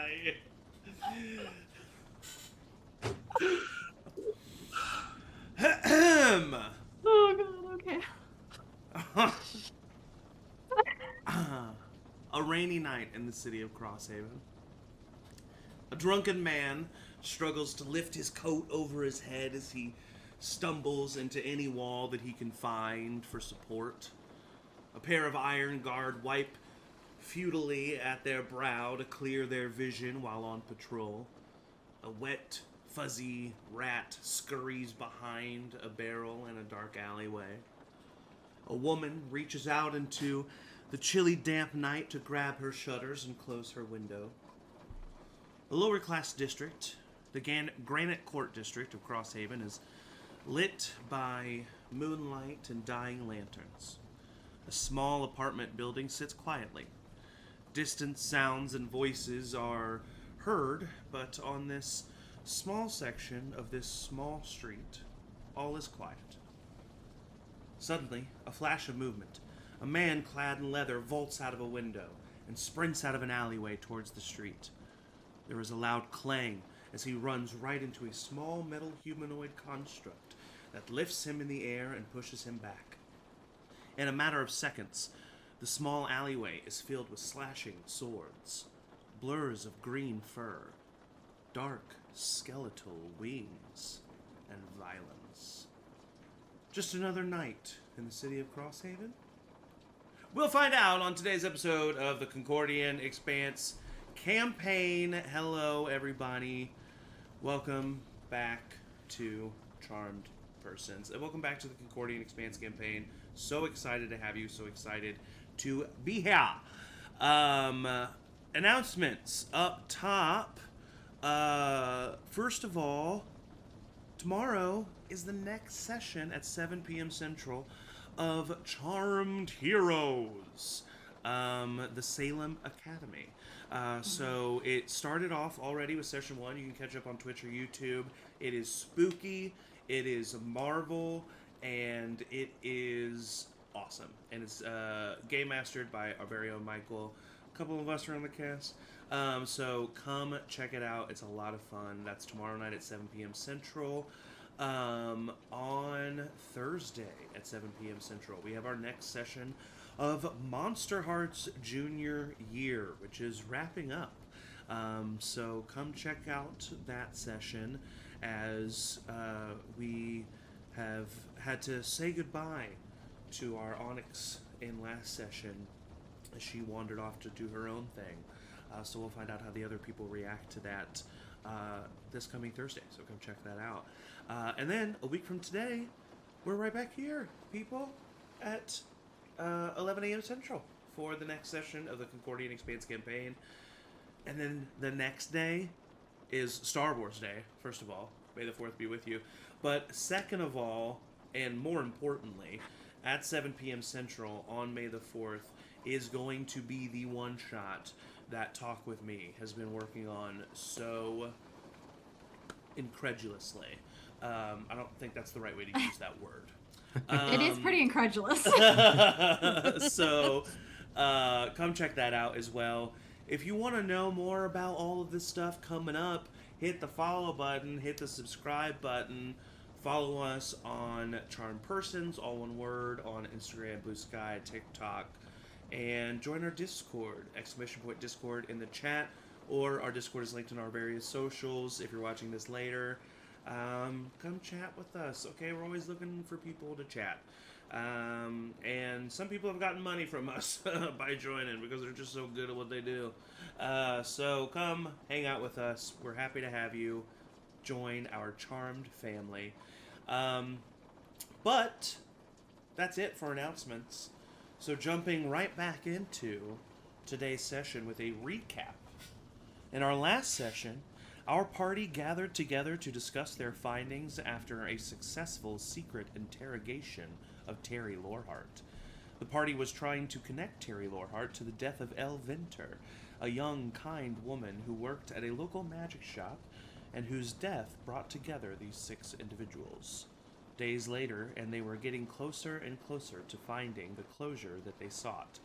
die. Oh god, okay. A rainy night in the city of Crosshaven. A drunken man struggles to lift his coat over his head as he stumbles into any wall that he can find for support. A pair of iron guard wipe futilely at their brow to clear their vision while on patrol. A wet, fuzzy rat scurries behind a barrel in a dark alleyway. A woman reaches out into the chilly, damp night to grab her shutters and close her window. The lower class district, the Granite Court district of Crosshaven, is lit by moonlight and dying lanterns. A small apartment building sits quietly. Distant sounds and voices are heard, but on this small section of this small street, all is quiet. Suddenly, a flash of movement. A man clad in leather vaults out of a window and sprints out of an alleyway towards the street. There is a loud clang as he runs right into a small metal humanoid construct that lifts him in the air and pushes him back. In a matter of seconds, the small alleyway is filled with slashing swords, blurs of green fur, dark skeletal wings, and violence. Just another night in the city of Crosshaven? We'll find out on today's episode of the Concordian Expanse campaign. Hello, everybody. Welcome back to Charmed Persons. And welcome back to the Concordian Expanse campaign. So excited to have you. So excited to be here. Announcements up top. First of all, tomorrow is the next session at 7 p.m. Central of Charmed Heroes, the Salem Academy. So it started off already with session 1. You can catch up on Twitch or YouTube. It is spooky, it is Marvel, and it is awesome. And it's game mastered by our very own Michael. A couple of us are on the cast. So come check it out. It's a lot of fun. That's tomorrow night at 7 p.m. Central. On Thursday at 7 p.m. Central, we have our next session of Monster Hearts Junior Year, which is wrapping up. So come check out that session as we have had to say goodbye to our Onyx in last session as she wandered off to do her own thing. So we'll find out how the other people react to that this coming Thursday. So come check that out. And then a week from today, we're right back here, people, at 11 a.m. Central for the next session of the Concordian Expanse campaign. And then the next day is Star Wars Day, first of all. May the 4th be with you. But second of all, and more importantly, at 7 p.m. Central on May the 4th is going to be the one-shot that Talk With Me has been working on so incredulously. I don't think that's the right way to use that word. It is pretty incredulous. So come check that out as well. If you want to know more about all of this stuff coming up, hit the follow button, hit the subscribe button, follow us on CharmedPersons, all one word, on Instagram, Blue Sky, TikTok, and join our Discord, !Discord in the chat, or our Discord is linked in our various socials if you're watching this later. Come chat with us, okay? We're always looking for people to chat. And some people have gotten money from us by joining because they're just so good at what they do. So come hang out with us. We're happy to have you join our charmed family. But that's it for announcements. So jumping right back into today's session with a recap. In our last session, our party gathered together to discuss their findings after a successful secret interrogation of Terry Lorehart. The party was trying to connect Terry Lorehart to the death of Elle Vinter, a young, kind woman who worked at a local magic shop and whose death brought together these 6 individuals. Days later, and they were getting closer and closer to finding the closure that they sought.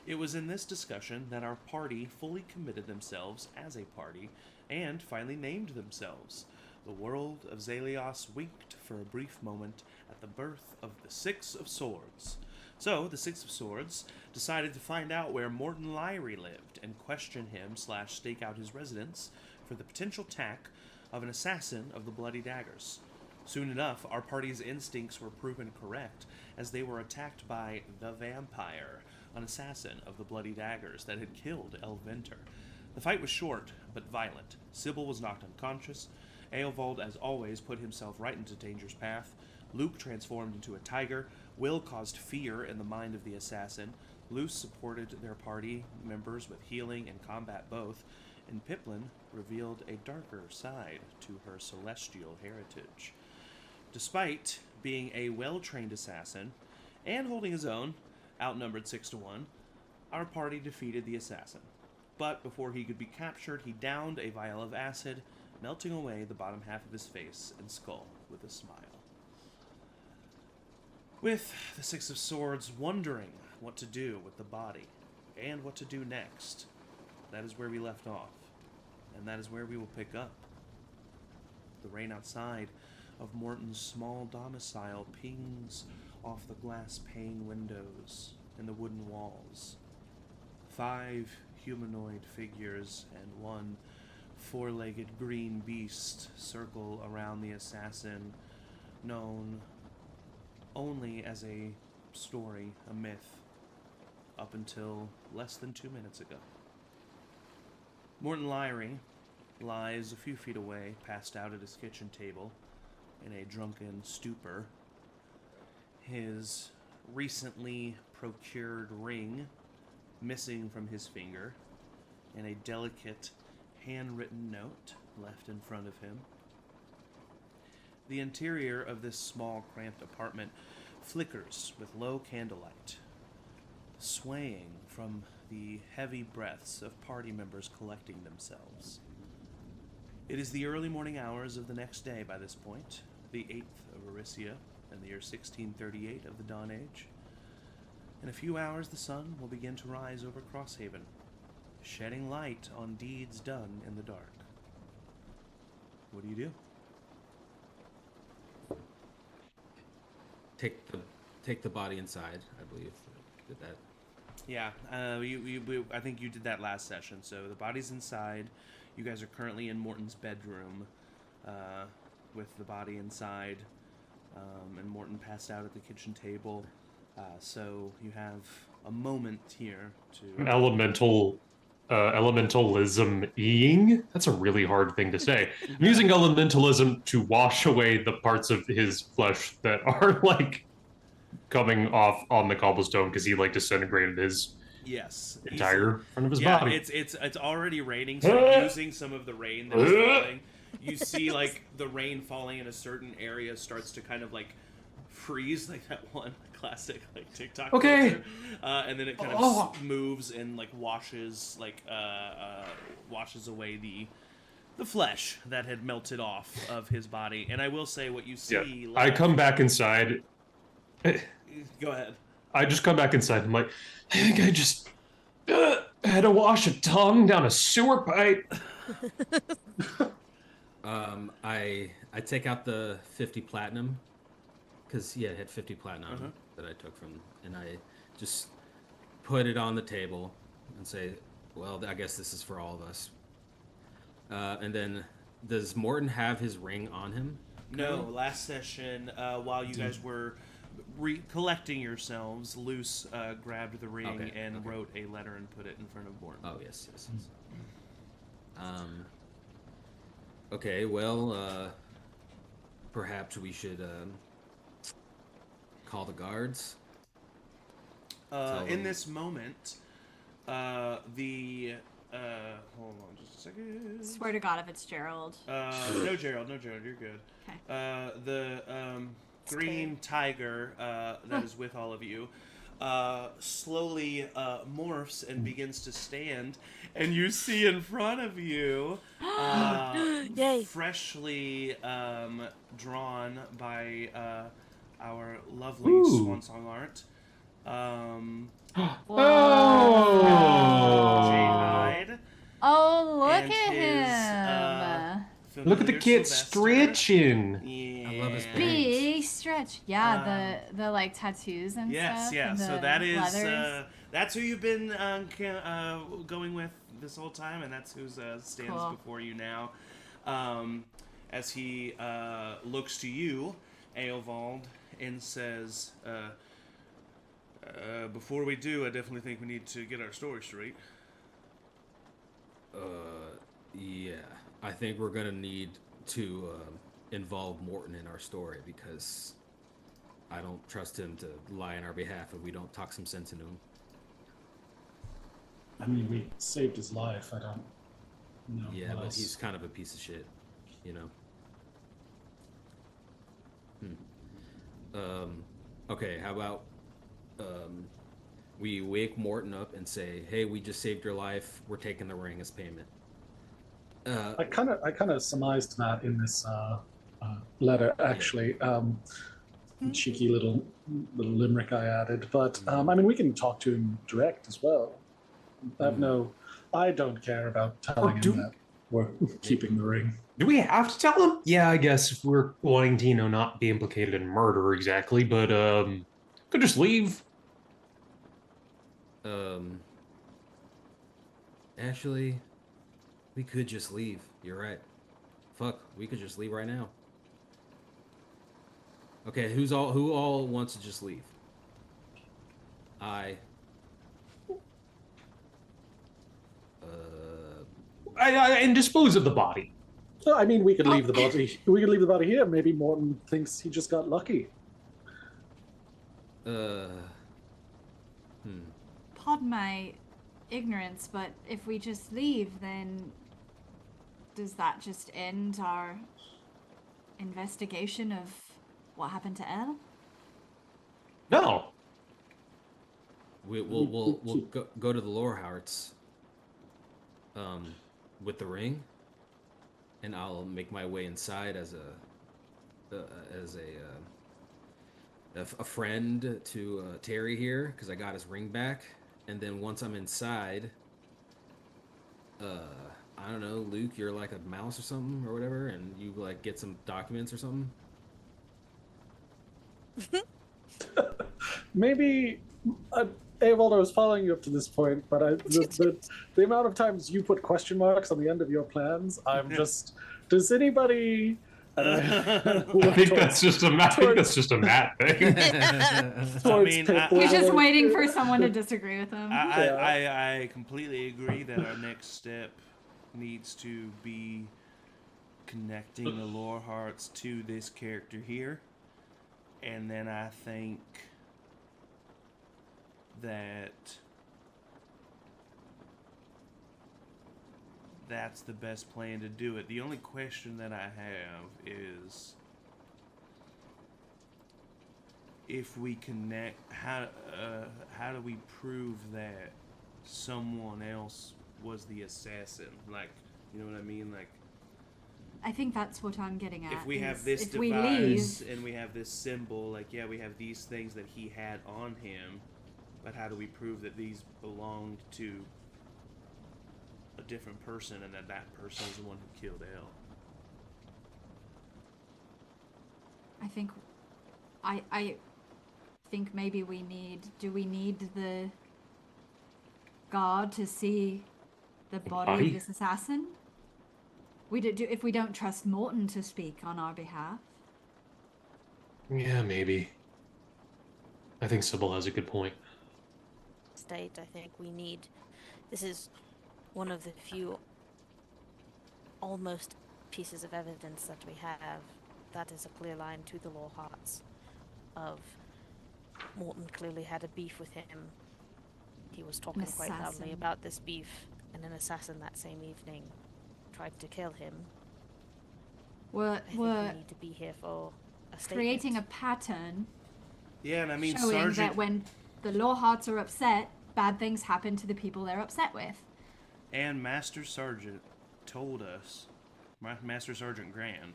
It was in this discussion that our party fully committed themselves as a party and finally named themselves. The world of Zalios winked for a brief moment at the birth of the Six of Swords. So, the Six of Swords decided to find out where Morton Lyrie lived and question him / stake out his residence for the potential attack of an assassin of the Bloody Daggers. Soon enough, our party's instincts were proven correct as they were attacked by the Vampire, an assassin of the Bloody Daggers that had killed Elvinter. The fight was short, but violent. Sybil was knocked unconscious. Eovald, as always, put himself right into danger's path. Luke transformed into a tiger. Will caused fear in the mind of the assassin. Luce supported their party members with healing and combat both. And Pipplin revealed a darker side to her celestial heritage. Despite being a well-trained assassin and holding his own, outnumbered 6-1, our party defeated the assassin. But before he could be captured, he downed a vial of acid, melting away the bottom half of his face and skull with a smile. With the Six of Swords wondering what to do with the body and what to do next, that is where we left off, and that is where we will pick up. The rain outside of Morton's small domicile pings off the glass pane windows and the wooden walls. 5 humanoid figures and 1 four-legged green beast circle around the assassin, known only as a story, a myth, up until less than 2 minutes ago. Morton Lyrie lies a few feet away, passed out at his kitchen table in a drunken stupor. His recently procured ring missing from his finger, and a delicate handwritten note left in front of him. The interior of this small, cramped apartment flickers with low candlelight, swaying from the heavy breaths of party members collecting themselves. It is the early morning hours of the next day by this point, the 8th of Aricia, in the year 1638 of the Dawn Age. In a few hours, the sun will begin to rise over Crosshaven, shedding light on deeds done in the dark. What do you do? Take the body inside, I believe. Did that? Yeah, I think you did that last session. So the body's inside. You guys are currently in Morton's bedroom with the body inside, and Morton passed out at the kitchen table. So you have a moment here to... Elementalism-ing? That's a really hard thing to say. I'm using elementalism to wash away the parts of his flesh that are, like, coming off on the cobblestone because he, like, disintegrated his entire front of his body. It's already raining, so using some of the rain that is falling, you see, like, the rain falling in a certain area starts to kind of, like, freeze, like that one classic, like, TikTok culture. And then it kind of moves and, like, washes away the flesh that had melted off of his body. And I will say what you see... I come back inside... Go ahead. I just come back inside and I'm like, I think I just had to wash a tongue down a sewer pipe. I take out the 50 platinum, because it had 50 platinum that I took from, and I just put it on the table and say, well, I guess this is for all of us. And then, does Morton have his ring on him? No, last session, while you guys were collecting yourselves, Luce grabbed the ring and wrote a letter and put it in front of Morton. Oh, yes. Okay, well, perhaps we should call the guards. In this moment, hold on just a second. Swear to God if it's Gerald. No, Gerald, you're good. Okay. The green tiger that is with all of you slowly morphs and begins to stand, and you see in front of you, freshly drawn by our lovely Swansong art, Oh! Jayhide. Oh, look And at his, him. Look at the kid Sylvester. stretching. Yeah. I love his bangs. Big stretch. Yeah, the like tattoos and Yes, stuff. yeah. And So the that is leathers. that's who you've been going with this whole time, and that's who stands Cool. before you now. As he looks to you, Eovald, and says, "Before we do, I definitely think we need to get our story straight." Yeah. I think we're gonna need to involve Morton in our story because I don't trust him to lie on our behalf if we don't talk some sense into him. I mean, we saved his life. I don't know. Yeah, what but else. he's kind of a piece of shit, you know. Okay, how about we wake Morton up and say, "Hey, we just saved your life. We're taking the ring as payment." I kind of surmised that in this letter, actually. Cheeky little limerick I added, but I mean, we can talk to him direct as well. I don't care about telling him that we're keeping the ring. Do we have to tell him? Yeah, I guess if we're wanting to, not be implicated in murder exactly, but could just leave. Actually, we could just leave. You're right. Fuck, we could just leave right now. Okay, who all wants to just leave? And dispose of the body. So, I mean, we could leave the body. We could leave the body here. Maybe Morton thinks he just got lucky. Pardon my ignorance, but if we just leave, then does that just end our investigation of what happened to Elle? No. We'll go to the Lorehearts with the ring, and I'll make my way inside as a friend to Terry here because I got his ring back, and then once I'm inside, I don't know, Luke, you're like a mouse or something or whatever, and you like get some documents or something. Maybe Eovald, I was following you up to this point, but the amount of times you put question marks on the end of your plans, I'm just. Does anybody? I think that's just a Matt thing. He's just waiting for someone to disagree with him. I completely agree that our next step needs to be connecting the Lorehearts to this character here. And then I think that that's the best plan to do it. The only question that I have is if we connect, how do we prove that someone else was the assassin? Like, you know what I mean? Like, I think that's what I'm getting at. if we have this device and we have this symbol, like, yeah, we have these things that he had on him, but how do we prove that these belonged to a different person and that that person is the one who killed Elle? I think maybe we need the guard to see the body of this assassin? If we don't trust Morton to speak on our behalf. Yeah, maybe. I think Sybil has a good point. State, I think we need. This is one of the few almost pieces of evidence that we have that is a clear line to the Lorehearts of Morton clearly had a beef with him. He was talking quite loudly about this beef, and an assassin that same evening tried to kill him. I think we need to be here for a statement. Creating a pattern. Yeah, and I mean, showing Sergeant, that when the Lorehearts are upset, bad things happen to the people they're upset with. and Master Sergeant told us, Master Sergeant Grand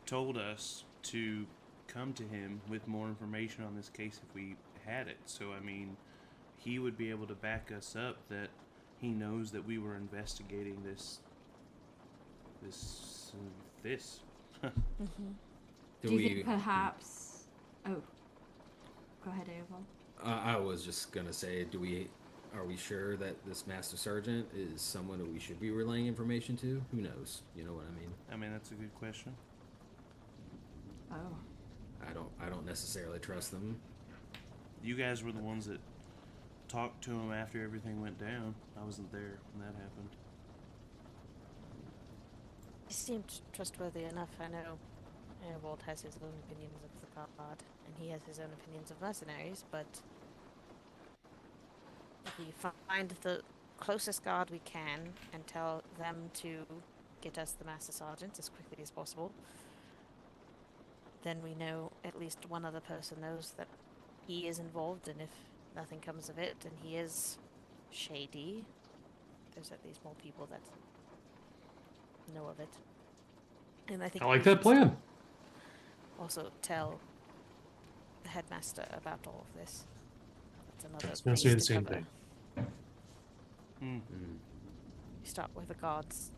told us to come to him with more information on this case if we had it. So, I mean, he would be able to back us up that he knows that we were investigating this. Do you think perhaps... Oh, go ahead, Eovald. I was just gonna say, are we sure that this Master Sergeant is someone that we should be relaying information to? Who knows? You know what I mean? I mean, that's a good question. Oh. I don't necessarily trust them. You guys were the ones that talked to him after everything went down. I wasn't there when that happened. He seemed trustworthy enough. I know Eovald has his own opinions of the guard, and he has his own opinions of mercenaries, but if we find the closest guard we can and tell them to get us the Master Sergeant as quickly as possible, then we know at least one other person knows that he is involved, and if nothing comes of it and he is shady, there's at least more people that know of it. And I think I like that plan. also tell the headmaster about all of this. That's another I was gonna say the base to same cover. thing. Hmm. You start with the guards,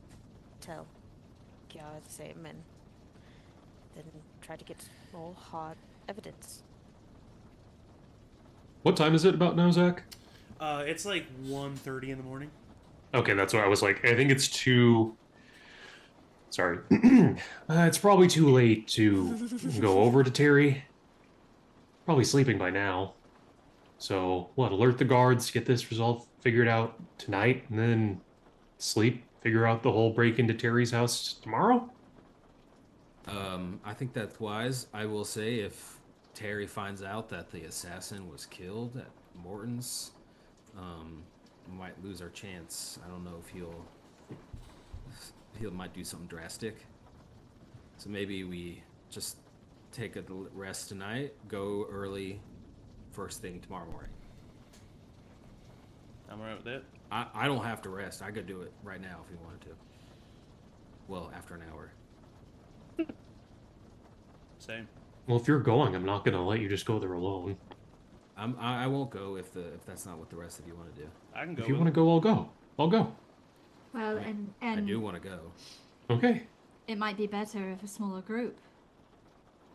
tell Kiara the same, and then try to get more hard evidence. What time is it about now, Zach? It's like 1:30 in the morning. Okay, that's what I was like. I think it's too... Sorry. It's probably too late to go over to Terry. Probably sleeping by now. So, alert the guards, get this result figured out tonight, and then sleep, figure out the whole break into Terry's house tomorrow? I think that's wise. I will say, if Terry finds out that the assassin was killed at Morton's, we might lose our chance. I don't know if he might do something drastic. So maybe we just take a rest tonight, go early, first thing tomorrow morning. I'm alright with that. I don't have to rest. I could do it right now if you wanted to. Well, after an hour. Same. Well, if you're going, I'm not gonna let you just go there alone. I won't go if that's not what the rest of you want to do. I can go. If you want to go, I'll go. I'll go. Well, I and do want to go. Okay. it might be better if a smaller group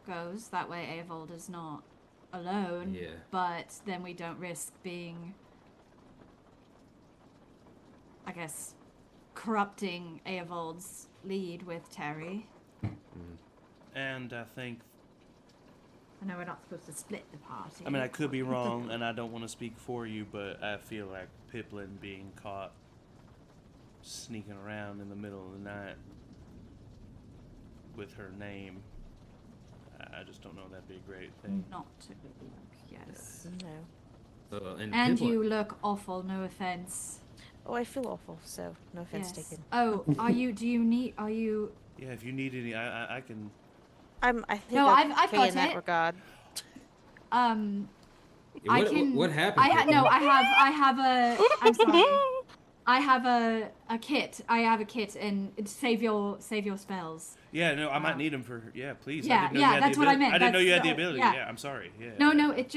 goes. That way Eovald is not alone. Yeah. But then we don't risk being, I guess, corrupting Eovald's lead with Terry. And I think... I know we're not supposed to split the party. I mean, I could be wrong, and I don't want to speak for you, but I feel like Pipplin being caught sneaking around in the middle of the night with her name, I just don't know that'd be a great thing. Not to yes. No. And Pipplin- you look awful, no offense. Oh, I feel awful, so no offense Yes. taken. Oh, are you Yeah, if you need any, I can... I think No, I'm I've okay got in that it. regard. I can. What happened? I have a. I'm sorry. I have a kit. I have a kit, and save your spells. Yeah, no, I might need them for... Yeah, please. Yeah, I didn't know you had that's the what I ability. meant. I didn't know you had the That's- ability. yeah. Yeah, I'm sorry. Yeah. No, it's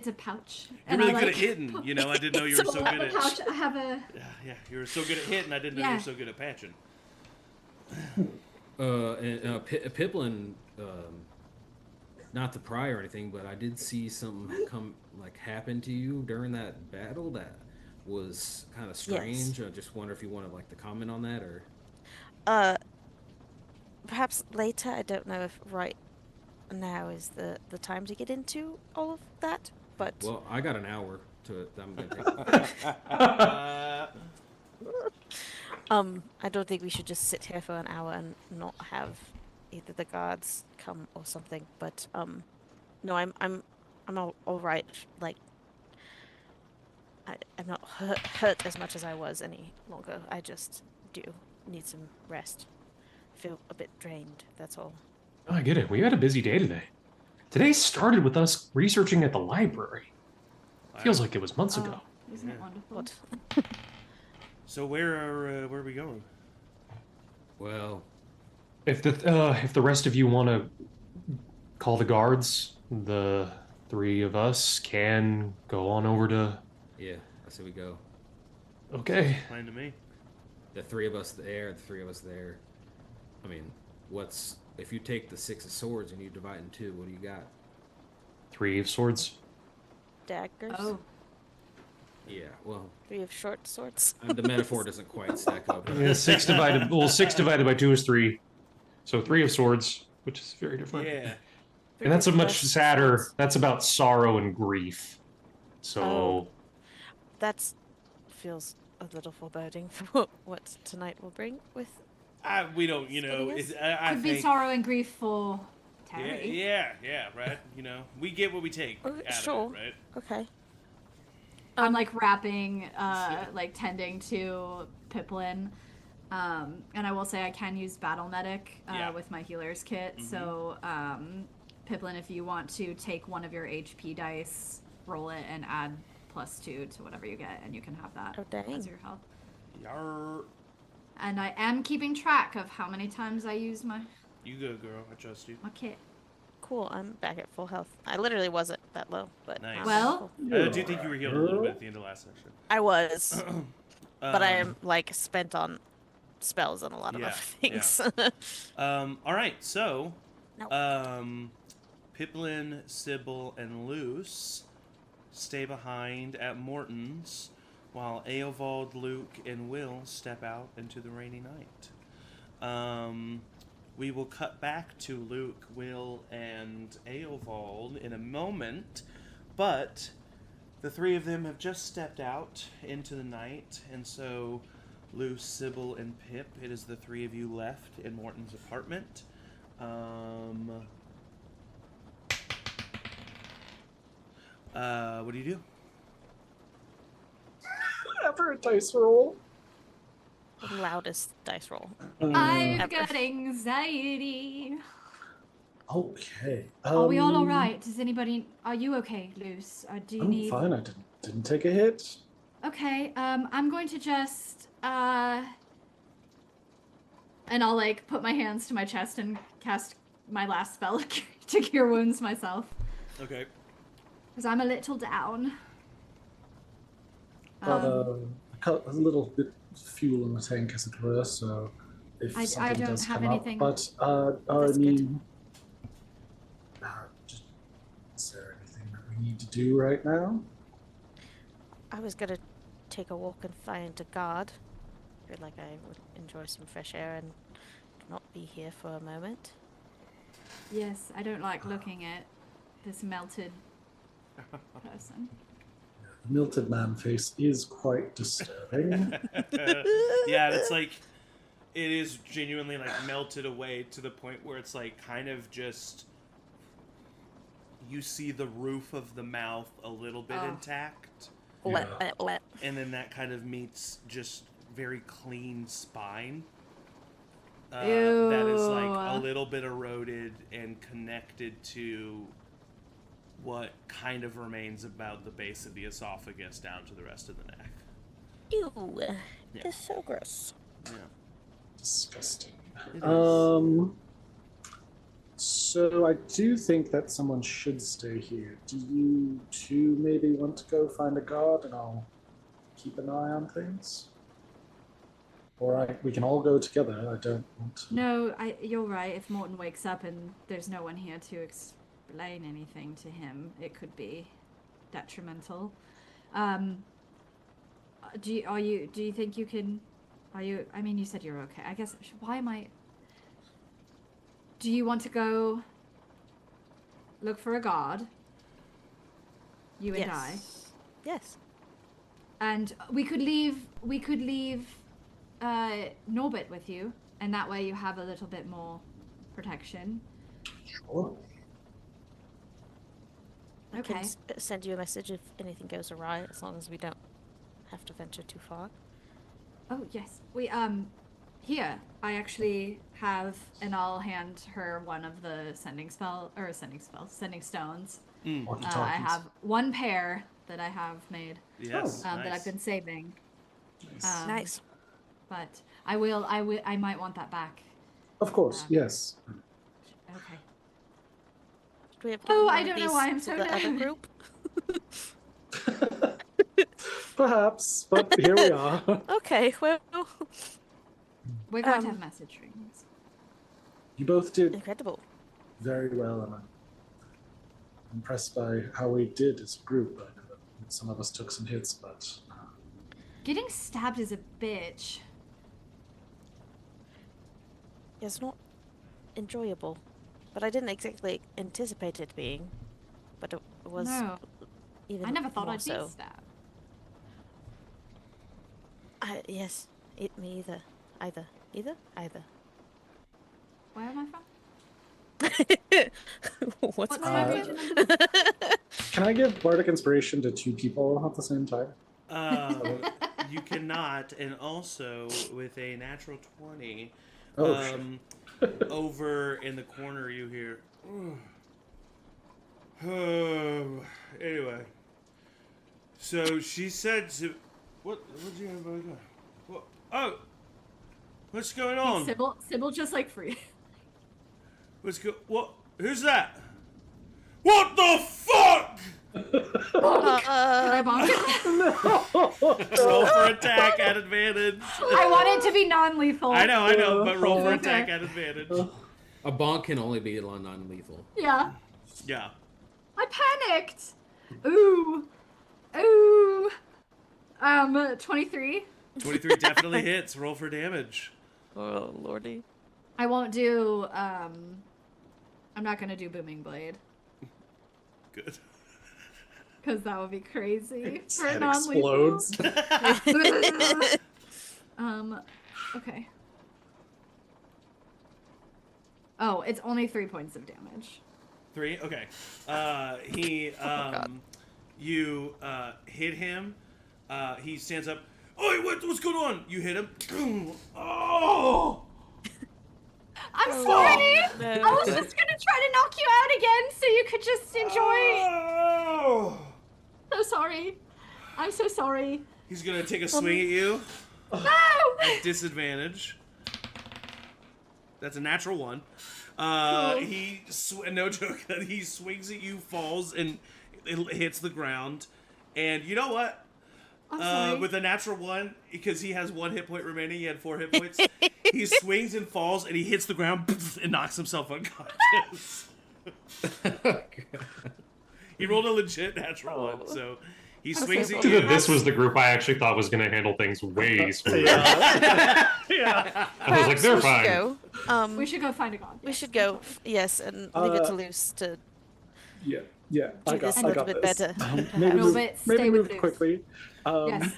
a pouch. You're And really I good like- at hitting. You know, I didn't know you were so I good have a at... pouch. I have a. Yeah, you were so good at hitting, I didn't know you Yeah. were so good at patching. Pipplin, not to pry or anything, but I did see something happen to you during that battle that was kind of strange. Yes. I just wonder if you wanted to comment on that, or Perhaps later. I don't know if right now is the time to get into all of that, but well, I got an hour to it. I'm gonna take. I don't think we should just sit here for an hour and not have either the guards come or something. But no, I'm all right. Like I'm not hurt as much as I was any longer. I just do need some rest. Feel a bit drained. That's all. Oh, I get it. We had a busy day today. Today started with us researching at the library. Feels like it was months ago. Isn't it Yeah. wonderful? What? So where are we going? Well, If the rest of you want to call the guards, the 3 of us can go on over to... Yeah, I say we go. Okay. Fine to me. The 3 of us there, the 3 of us there. I mean, if you take the 6 of swords and you divide in 2, what do you got? 3 of swords. Daggers. Oh, Yeah, well, 3 of short swords. the metaphor doesn't quite stack up. Yeah, 6 divided by 2 is 3. So 3 of swords, which is very different. Yeah. And that's a much Three sadder. swords. That's about sorrow and grief. So Oh. That feels a little foreboding for what tonight will bring with. We don't, you know, Yes. I could think... be sorrow and grief for Yeah, Terry. yeah, right? You know, we get what we take out Sure. of it, right? Okay. I'm like wrapping, like tending to Pipplin. And I will say I can use Battle Medic Yeah. with my healer's kit. Mhm. So, Pipplin, if you want to take one of your HP dice, roll it, and add +2 to whatever you get, and you can have that Oh, dang. as your health. Yar. And I am keeping track of how many times I use my You go, girl. I trust you. kit. Cool. I'm back at full health. I literally wasn't that low, but Nice. I'm Well- full. I do think you were healed a little bit at the end of last session. I was, but I Um, am like spent on spells and a lot of Yeah, other things. All right, so, No. Pipplin, Sybil, and Luce stay behind at Morton's, while Eovald, Luke, and Will step out into the rainy night. We will cut back to Luke, Will, and Eovald in a moment, but the 3 of them have just stepped out into the night, and so Luce, Sybil, and Pip, it is the 3 of you left in Morton's apartment. What do you do? Ever a dice roll. Loudest dice roll. I've Ever. got anxiety. Okay. Are we all alright? Does anybody... Are you okay, Luce? Do you I'm need... fine. I didn't take a hit. Okay, I'm going to just, and I'll, like, put my hands to my chest and cast my last spell to cure wounds myself. Okay. Because I'm a little down. Got a little bit of fuel in the tank, as it were, so if I something don't does have come anything. up. But, I That's good. mean... is there anything that we need to do right now? I was gonna take a walk and find a guard. Feel like I would enjoy some fresh air and not be here for a moment. Yes, I don't like looking at this melted person. The melted man face is quite disturbing. Yeah, it's like it is genuinely like melted away to the point where it's like kind of just you see the roof of the mouth a little bit Oh. intact, Let. and then that kind of meets just very clean spine. That is like a Ew. little bit eroded and connected to what kind of remains about the base of the esophagus down to the rest of the neck. Ew. Yeah. That's so gross. Yeah. Disgusting. It is. So I do think that someone should stay here. Do you two maybe want to go find a guard and I'll keep an eye on things? Or we can all go together. I don't want to. No, you're right. If Morton wakes up and there's no one here to explain anything to him, it could be detrimental. Do you think you can? I mean, you said you're okay. I guess. Why am I? Do you want to go look for a guard? You and I. Yes. And we could leave Norbert with you, and that way you have a little bit more protection. Sure. I Okay. can send you a message if anything goes awry, as long as we don't have to venture too far. Oh yes, we here I actually have, and I'll hand her one of the sending stones. I Walkie-talkies. have one pair that I have made Yes. that I've Nice. been saving. Nice. Nice. But I might want that back. Of course, yes. Okay. Should we have Oh, given I one of don't know these why I'm to so the other nervous. group? Perhaps, but here we are. Okay, well, We're going to have message rings. You both did incredible. very well, and I'm impressed by how we did as a group. I know that some of us took some hits, but Getting stabbed is a bitch. It's not enjoyable, but I didn't exactly anticipate it being. But it was No. even I never thought more I'd so. be stabbed. Yes, me either. Either. Where am I from? What's What's my my region? region number? can I give Bardic Inspiration to 2 people at the same time? You cannot, and also with a natural 20, Oh, shit. over in the corner you hear. Anyway, so she said to what did you have about that? What? Oh, what's going on? Sybil just like free. What? Who's that? What the fuck? Can I bonk? Roll for attack at advantage. I want it to be non-lethal. I know, but roll for Okay. attack at advantage. A bonk can only be non-lethal. Yeah. Yeah. I panicked. Ooh. 23. 23 definitely hits. Roll for damage. Oh, lordy. I won't do, I'm not gonna do Booming Blade. Good. Because that would be crazy. His For head non-lethal. explodes. Okay. Oh, it's only 3 points of damage. 3? Okay. You hit him. He stands up. Oh, what's going on? You hit him. Oh! I'm sorry! no. I was just gonna try to knock you out again so you could just enjoy. Oh! So sorry. I'm so sorry. He's gonna take a swing at you No! at disadvantage. That's a natural 1. He no joke. He swings at you, falls, and it hits the ground. And you know what? I'm sorry. With a natural 1, because he has 1 hit point remaining, he had 4 hit points. He swings and falls, and he hits the ground and knocks himself unconscious. He rolled a legit natural 1, so he swings at you. This was the group I actually thought was going to handle things way smoother. Yeah. I was like, they're We should fine. go. We should go find a god. We should go. Yes, and leave it to Luce to Yeah. do this a little bit better. Maybe No, move, but maybe stay with move Luce. quickly. Yes.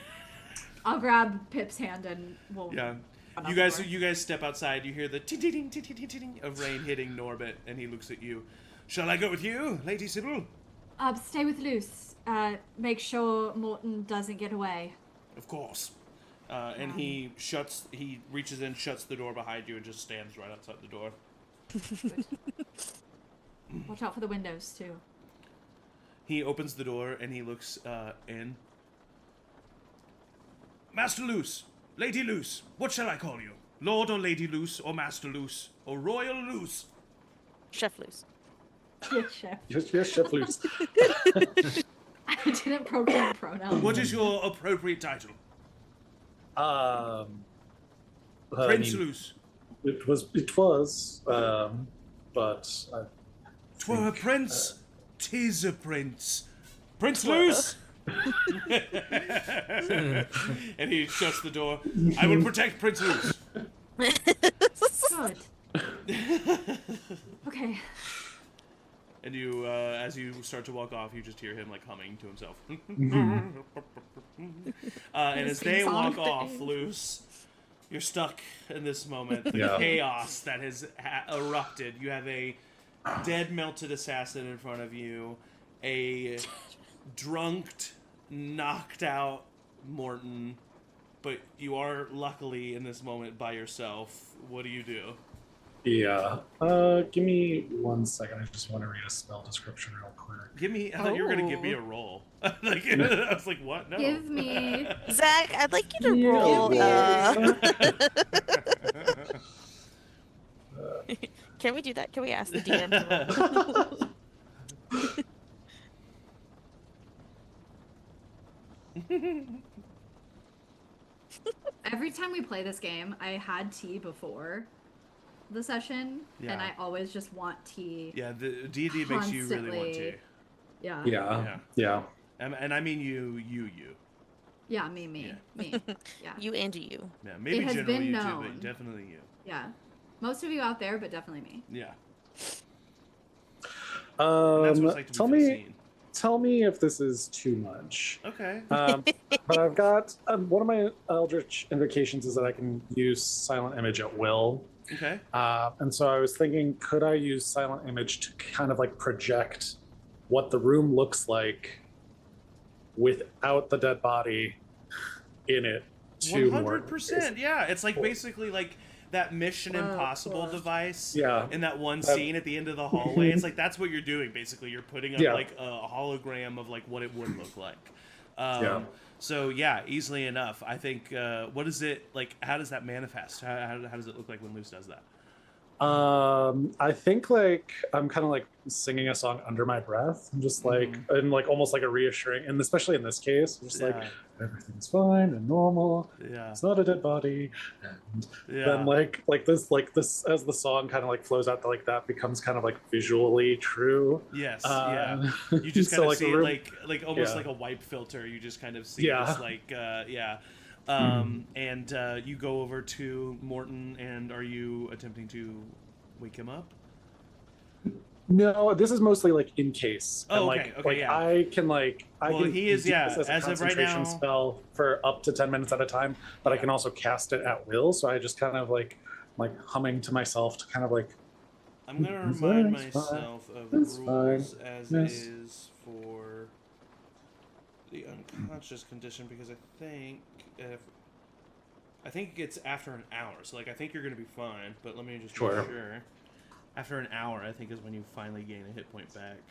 I'll grab Pip's hand and we'll. Yeah. run out You the guys, door. you guys step outside. You hear the ting-ting, ting-ting, ting-ting of rain hitting Norbit, and he looks at you. Shall I go with you, Lady Sybil? Stay with Luce. Make sure Morton doesn't get away. Of course. And he reaches in, shuts the door behind you, and just stands right outside the door. Watch out for the windows too. He opens the door and he looks in. Master Luce, Lady Luce, what shall I call you? Lord or Lady Luce, or Master Luce, or Royal Luce? Chef Luce. Yes, chef. Yes, Chef Luce. I didn't program pronouns. What is your appropriate title? I Prince mean, Luce. It was, but I Twere a prince, 'tis a prince. Prince Luce! And he shuts the door. I will protect Prince Luce. Good. Okay. And you, as you start to walk off, you just hear him like humming to himself. And as they walk off, Luce, you're stuck in this moment. The Yeah. chaos that has erupted. You have a dead, melted assassin in front of you, a drunked, knocked out Morton, but you are luckily in this moment by yourself. What do you do? Yeah. Give me 1 second. I just want to read a spell description real quick. Give me. I thought you were gonna give me a roll. Like, I was like, what? No. Give me. Zach, I'd like you to roll. Can we do that? Can we ask the DM to roll? Every time we play this game, I had tea before the session, and I always just want tea. Yeah, the D&D makes you really want tea. Yeah. Yeah. And I mean you. Yeah, me. Yeah. You and you. Yeah, maybe it has generally been you known. too, but definitely you. Yeah. Most of you out there, but definitely me. Yeah. And that's what it's like to be seen. Tell me if this is too much. Okay. But I've got one of my Eldritch invocations is that I can use Silent Image at will. Okay. And so I was thinking, could I use Silent Image to kind of like project what the room looks like without the dead body in it to 100%. Yeah, it's like basically like that Mission Impossible device. Yeah. In that one scene at the end of the hallway, it's like that's what you're doing basically. You're putting up like a hologram of like what it would look like. So yeah, easily enough. I think. What is it like? How does that manifest? How does it look like when Luce does that? I think like I'm kind of like singing a song under my breath. I'm just like and like almost like a reassuring, and especially in this case, I'm just like everything's fine and normal. Yeah, it's not a dead body. And then like this as the song kind of like flows out, like that becomes kind of like visually true. Yes, You just kind of see room, like almost like a wipe filter. You just kind of see this like and you go over to Morton, and are you attempting to wake him up? No, this is mostly like in case. Oh, and, okay, yeah. I can he is do this as a of right now spell for up to 10 minutes at a time, but I can also cast it at will. So I just kind of like humming to myself to kind of like. I'm gonna remind myself of the rules as is for the unconscious condition, because I think it gets after an hour. So like I think you're gonna be fine, but let me just make sure. After an hour, I think is when you finally gain a hit point back.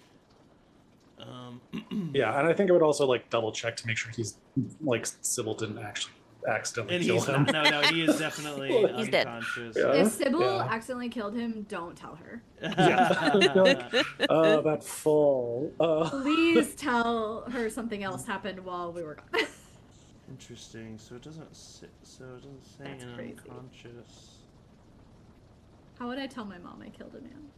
Yeah, and I think I would also like double check to make sure he's like Sybil didn't actually accidentally kill him. No, he is definitely he's unconscious. Dead. If Sybil accidentally killed him, don't tell her. That fall. Please tell her something else happened while we were gone. Interesting. So it doesn't say That's an crazy. unconscious. How would I tell my mom I killed a man?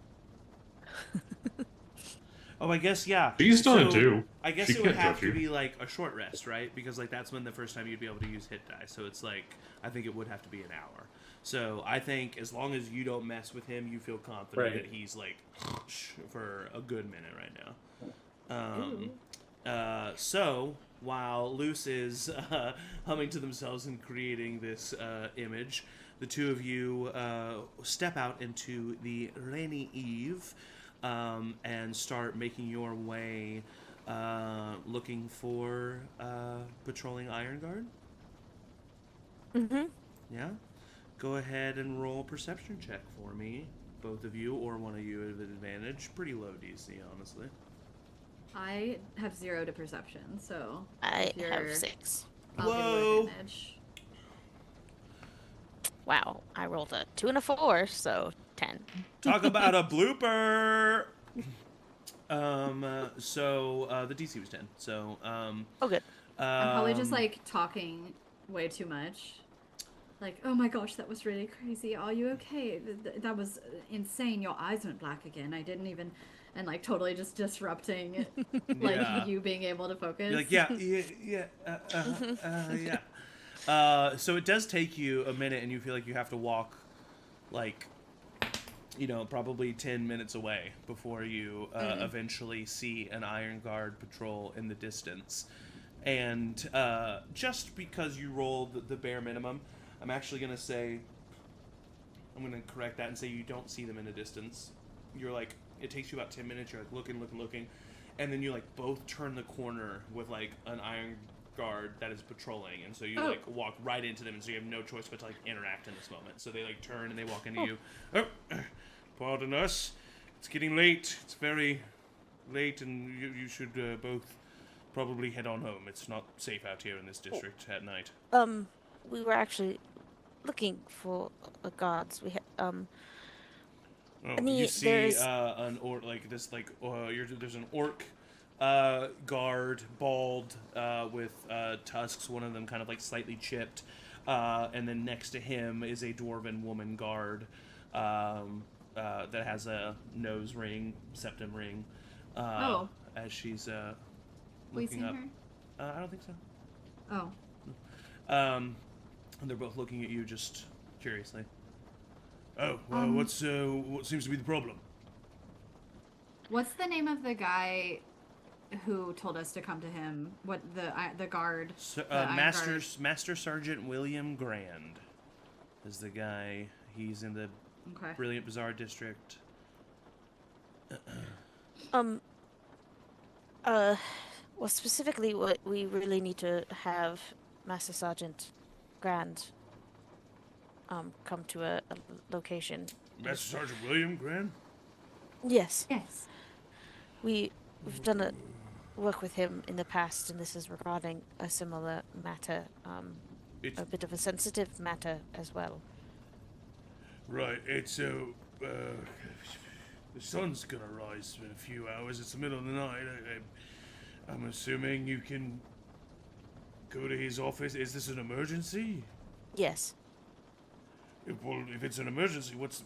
Oh, I guess yeah. She's done it too. I guess She it would can't have judge to you. be like a short rest, right? Because like that's when the first time you'd be able to use hit die. So it's like I think it would have to be an hour. So I think as long as you don't mess with him, you feel confident that he's like for a good minute right now. So while Luce is humming to themselves and creating this image, the two of you step out into the rainy eve and start making your way looking for patrolling Iron Guard. Mm-hmm. Yeah? Go ahead and roll a perception check for me, both of you, or one of you at advantage. Pretty low DC, honestly. I have 0 to perception, so I have 6. I'll give you advantage. Wow, I rolled a 2 and a 4, so 10. Talk about a blooper! So the DC was 10, so Oh, good. I'm probably just like talking way too much. Like, oh my gosh, that was really crazy. Are you okay? That was insane. Your eyes went black again. I didn't even, and like totally just disrupting, like you being able to focus. You're like, so it does take you a minute, and you feel like you have to walk, like, probably 10 minutes away before you eventually see an Iron Guard patrol in the distance. And just because you rolled the bare minimum, I'm actually going to say, I'm going to correct that and say you don't see them in the distance. You're like, it takes you about 10 minutes, you're like looking, and then you like both turn the corner with like an Iron Guard that is patrolling, and so you like walk right into them, and so you have no choice but to like interact in this moment. So they like turn and they walk into you. Oh, pardon us, it's getting late. It's very late, and you should both probably head on home. It's not safe out here in this district at night. We were actually looking for the guards. We Oh, And you see there's- an orc like this, there's an orc guard, bald, with tusks. One of them kind of like slightly chipped, and then next to him is a dwarven woman guard that has a nose ring, septum ring. As she's We looking seen up. her? I don't think so. Oh. And they're both looking at you just curiously. Oh, well, what seems to be the problem? What's the name of the guy who told us to come to him? What the guard? So, the Iron Guard. Master Sergeant William Grand is the guy. He's in the Okay. Brilliant Bazaar District. Well, specifically, what we really need to have Master Sergeant Grand come to a location. Master Sergeant William Grand? Yes, Yes. we've done a work with him in the past, and this is regarding a similar matter, a bit of a sensitive matter as well. Right, it's the sun's gonna rise in a few hours. It's the middle of the night. I'm assuming you can go to his office. Is this an emergency? Yes. Well, if it's an emergency, what's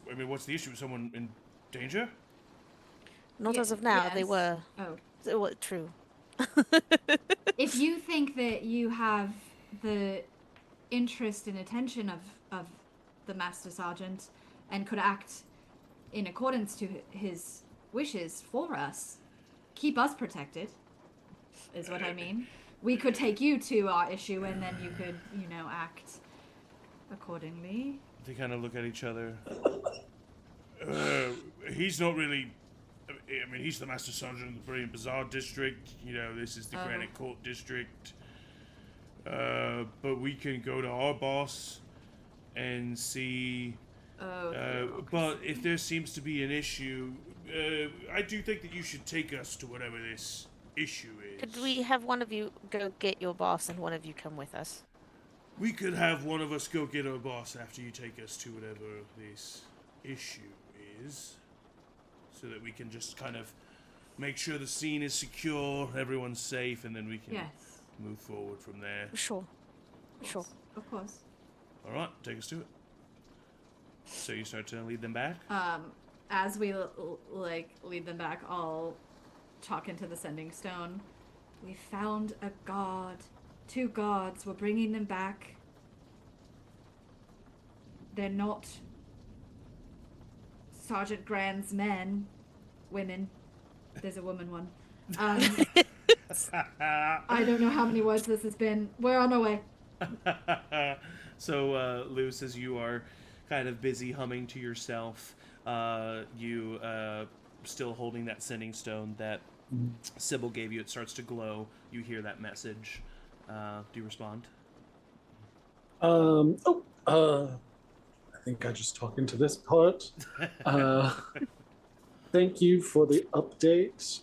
the issue? Is someone in danger? Not as of now. They yes. were. Oh. They were true. If you think that you have the interest and attention of the Master Sergeant and could act in accordance to his wishes for us, keep us protected, is what I mean. We could take you to our issue and then you could, act accordingly. They kind of look at each other. He's not really... I mean, he's the Master Sergeant of the Brilliant Bazaar District. This is the Granite Court District. But we can go to our boss and see... But if there seems to be an issue, I do think that you should take us to whatever this issue is. Could we have one of you go get your boss and one of you come with us? We could have one of us go get our boss after you take us to whatever this issue is, so that we can just kind of make sure the scene is secure, everyone's safe, and then we can move forward from there. Sure. Sure. Of course. All right, take us to it. So you start to lead them back? As we lead them back, I'll talk into the sending stone. We found a god. 2 gods. We're bringing them back. They're not Sergeant Grand's men. Women. There's a woman one. I don't know how many words this has been. We're on our way. So, Luce, as you are kind of busy humming to yourself, you still holding that sending stone that Sybil gave you. It starts to glow. You hear that message. Do you respond? I think I just talk into this part. Thank you for the update.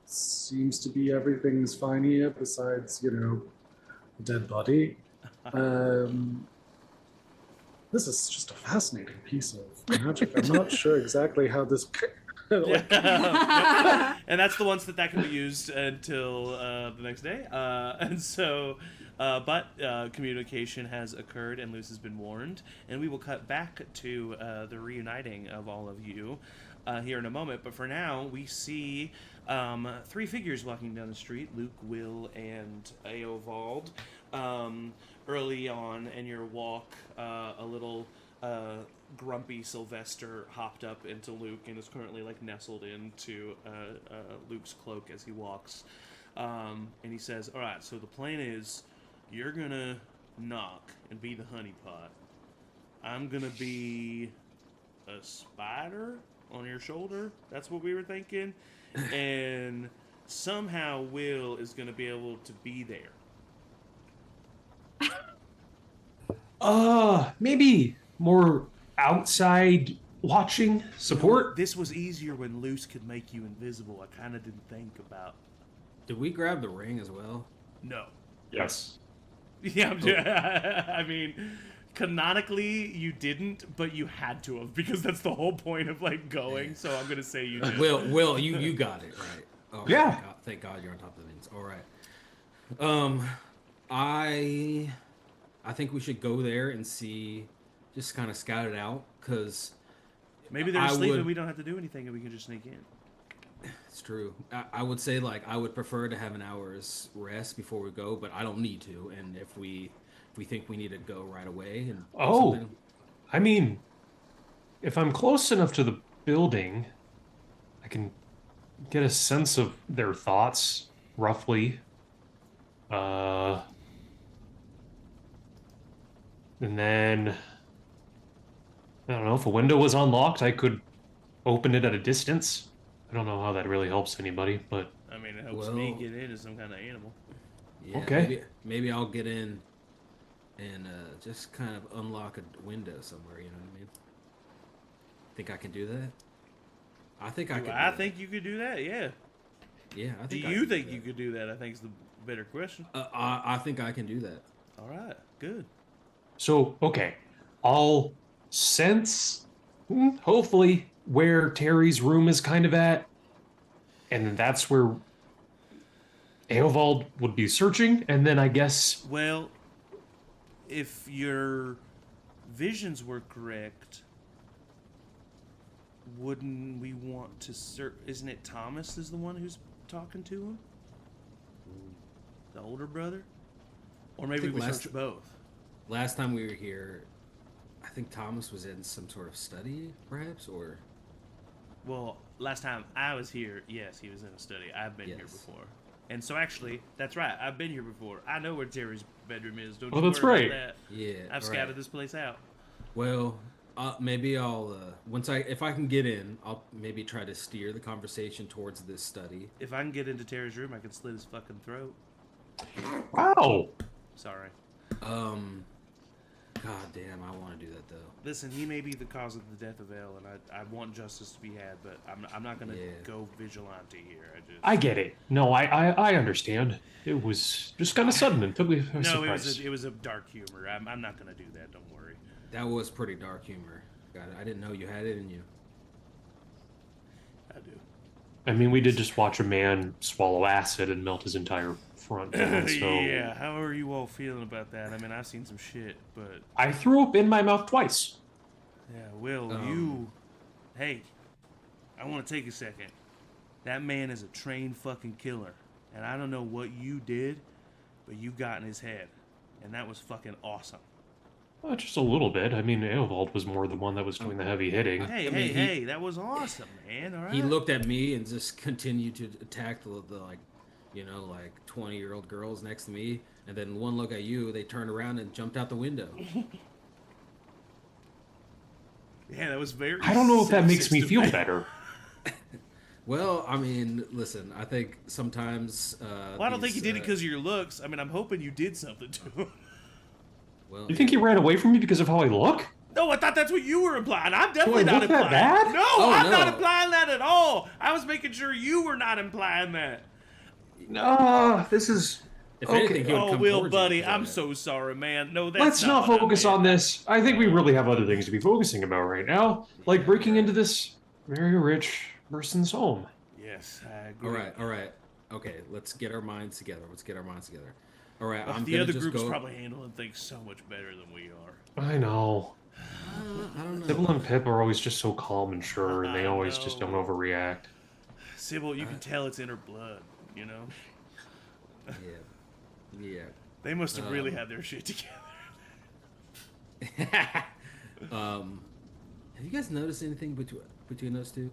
Seems to be everything's fine here besides, a dead body. This is just a fascinating piece of magic. I'm not sure exactly how this... And that's the ones that can be used until the next day. And so, but communication has occurred and Luce has been warned. And we will cut back to the reuniting of all of you here in a moment. But for now, we see 3 figures walking down the street, Luke, Will, and Eovald. Early on in your walk, a little... grumpy Sylvester hopped up into Luke and is currently nestled into Luke's cloak as he walks, and he says, all right, so the plan is you're gonna knock and be the honeypot. I'm gonna be a spider on your shoulder. That's what we were thinking. And somehow Will is gonna be able to be there. Maybe more outside watching support. This was easier when Luce could make you invisible. I kind of didn't think about. Did we grab the ring as well? No. Yes. Yeah, I mean, Canonically, you didn't, but you had to have, because that's the whole point of like going. So I'm gonna say you did. Will, you got it right. Oh, Yeah. Thank God you're on top of the means. All right. I think we should go there and see, just kind of scout it out, because Maybe they're asleep and we don't have to do anything, and we can just sneak in. it's true. I would say, like, I would prefer to have an hour's rest before we go, but I don't need to. And if we think we need to go right away and do something, I mean, if I'm close enough to the building, I can get a sense of their thoughts, roughly. And then, I don't know, if a window was unlocked, I could open it at a distance. I don't know how that really helps anybody, but... I mean, it helps me get in as some kind of animal. yeah, Okay. Maybe I'll get in and just kind of unlock a window somewhere, you know what I mean? Think I can do that? I think I could. I think you could do that, yeah. Yeah, I think Do you think you could do that? I think is the better question. I think I can do that. All right, good. So, okay, I'll sense, hopefully, where Terry's room is kind of at, and then that's where Eovald would be searching, and then I guess... Well, if your visions were correct, wouldn't we want to search? Isn't it Thomas is the one who's talking to him? The older brother? Or maybe we search both. Last time we were here, I think Thomas was in some sort of study, perhaps, or... Well, last time I was here, yes, he was in a study. I've been here before. And so actually, that's right, I've been here before. I know where Terry's bedroom is. Don't you that's worry right. about that. Yeah, I've scouted this place out. Well, maybe I'll if I can get in, I'll maybe try to steer the conversation towards this study. If I can get into Terry's room, I can slit his fucking throat. Wow! Sorry. God damn, I want to do that though. Listen, he may be the cause of the death of Elle, and I want justice to be had, but I'm not gonna go vigilante here. I get it. No, I understand. It was just kind of sudden and took me by surprise. it was a dark humor. I'm not gonna do that. Don't worry. That was pretty dark humor. God, I didn't know you had it in you. I do. I mean, we did just watch a man swallow acid and melt his entire front. So Yeah, how are you all feeling about that? I mean, I've seen some shit, but... I threw up in my mouth twice. Yeah, Will, Hey, I want to take a second. That man is a trained fucking killer. And I don't know what you did, but you got in his head. And that was fucking awesome. Well, just a little bit. I mean, Eovald was more the one that was doing the heavy hitting. Hey, that was awesome, man. All right. He looked at me and just continued to attack the like, you know, like 20-year-old girls next to me, and then one look at you, they turned around and jumped out the window. Yeah, that was very... I don't know if that makes me feel better. Well, I mean, listen, I think sometimes... well, I don't think you did it because of your looks. I mean, I'm hoping you did something to him. Well, You think he ran away from me because of how I look? No, I thought that's what you were implying. I'm definitely Do I not look that implying. bad? No, I'm no. not implying that at all. I was making sure you were not implying that. No, this is... if anything, he would Oh, come Will, towards you buddy, for I'm that. so sorry, man. No, that's Let's not what I focus meant. on this. I think we really have other things to be focusing about right now, like breaking into this very rich person's home. Yes, I agree. All right. Okay, let's get our minds together. All right, I'm The gonna other just group's go... probably handling things so much better than we are. I know. I don't know. Sybil and Pip are always just so calm and sure, and they I always just don't know. overreact. Sybil, you can tell it's in her blood, you know? Yeah. They must have really had their shit together. Have you guys noticed anything between those two?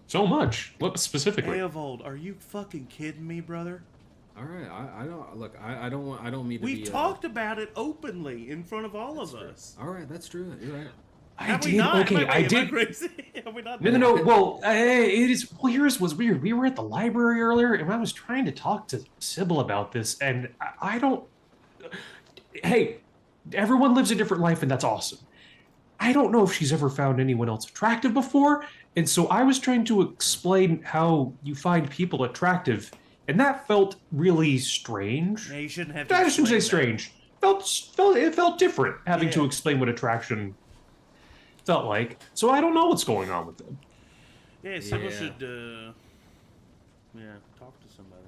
So much. What specifically? Eovald, are you fucking kidding me, brother? All right, I don't look. I don't mean to We be. talked about it openly in front of all of us. All right, that's true. You're right. Have we not? Okay, Am I did. Am I crazy? Have we not? No. Well, it is. Well, yours was weird. We were at the library earlier, and I was trying to talk to Sybil about this, and I don't. Hey, everyone lives a different life, and that's awesome. I don't know if she's ever found anyone else attractive before, and so I was trying to explain how you find people attractive, and that felt really strange. Yeah, you shouldn't have. I shouldn't say explain strange. felt different having to Yeah. explain what attraction felt like. So I don't know what's going on with them. Yeah, Sybil Yeah. should, talk to somebody.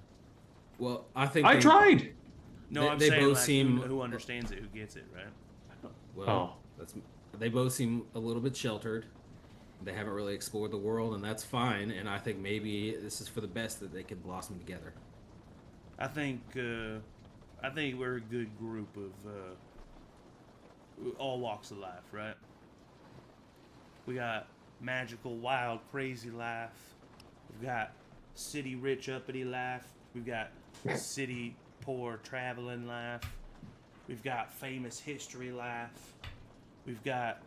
Well, I think I tried. No, They- I'm they saying, both like, seem- who understands it, who gets it, right? Well, they both seem a little bit sheltered. They haven't really explored the world, and that's fine. And I think maybe this is for the best that they can blossom together. I think we're a good group of all walks of life, right? We got magical, wild, crazy life. We've got city rich, uppity life. We've got city poor, traveling life. We've got famous history life. We've got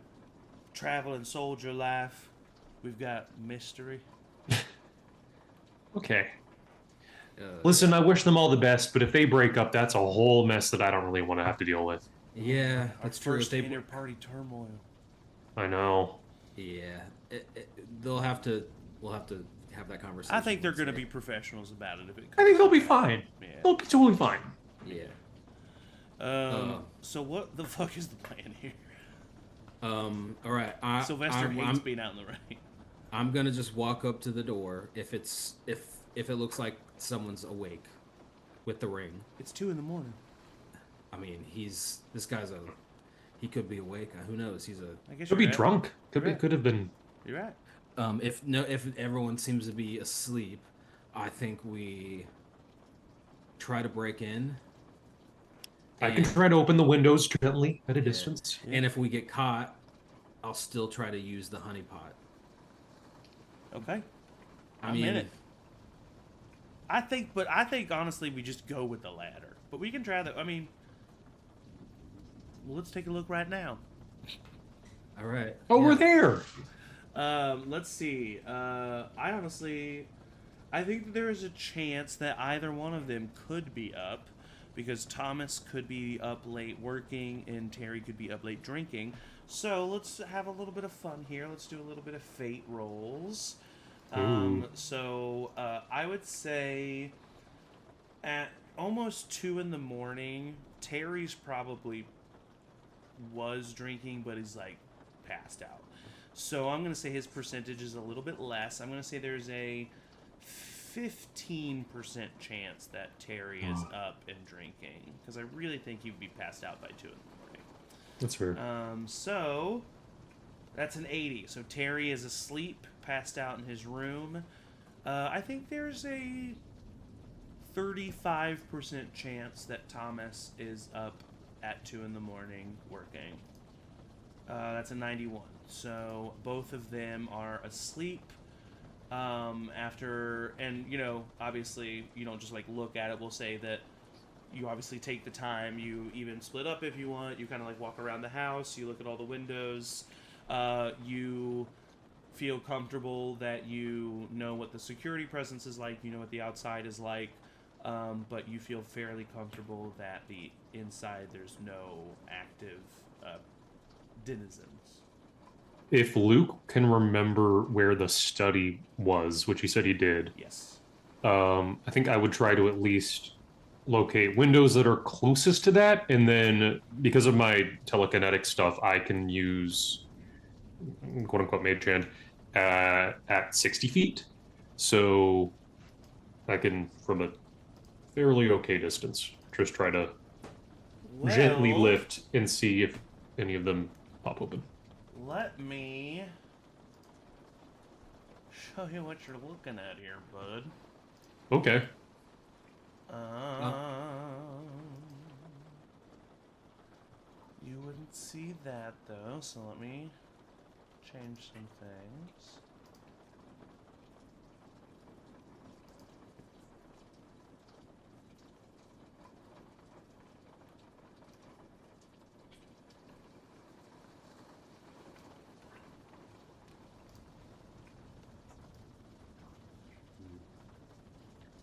traveling soldier life. We've got mystery. Okay. Listen, I wish them all the best, but if they break up, that's a whole mess that I don't really want to have to deal with. Yeah, that's true. First If they, inter-party turmoil. I know. yeah, they'll have to. We'll have to have that conversation. I think they're once going to they- be professionals about it. If it I think they'll be fine. Yeah. They'll be totally fine. Yeah. So what the fuck is the plan here? All right. Sylvester hates I'm, being out in the rain. I'm gonna just walk up to the door if it looks like someone's awake with the ring. It's 2 a.m. I mean, he could be awake. Who knows? He's a. I guess Could you're be right. drunk. Right. Could have been. You're right. If everyone seems to be asleep, I think we try to break in. I can try to open the windows gently at a Yeah. distance. And if we get caught, I'll still try to use the honeypot. Okay. I I'm mean, in it. I think honestly we just go with the ladder. But we can try the. I mean, well, let's take a look right now. all right. Oh, Yeah. we're there. Let's see. I think that there is a chance that either one of them could be up, because Thomas could be up late working and Terry could be up late drinking. So let's have a little bit of fun here. Let's do a little bit of fate rolls. So I would say at almost 2 a.m, Terry's probably was drinking, but he's like passed out. So I'm going to say his percentage is a little bit less. I'm going to say there's a 15% chance that Terry is up and drinking, because I really think he would be passed out by 2 a.m. That's fair. So that's an 80. So Terry is asleep, passed out in his room. I think there's a 35% chance that Thomas is up at 2 a.m. working. That's a 91. So both of them are asleep. After, and obviously you don't just like look at it. We'll say that you obviously take the time. You even split up if you want. You kind of like walk around the house. You look at all the windows. You feel comfortable that you know what the security presence is like. You know what the outside is like. But you feel fairly comfortable that the inside there's no active denizens. If Luke can remember where the study was, which he said he did, Yes. I think I would try to at least locate windows that are closest to that, and then because of my telekinetic stuff, I can use quote unquote mage hand at 60 feet. So I can, from a fairly okay distance, just try to gently Well, lift and see if any of them pop open. Let me show you what you're looking at here, bud. Okay. You wouldn't see that though, so let me change some things.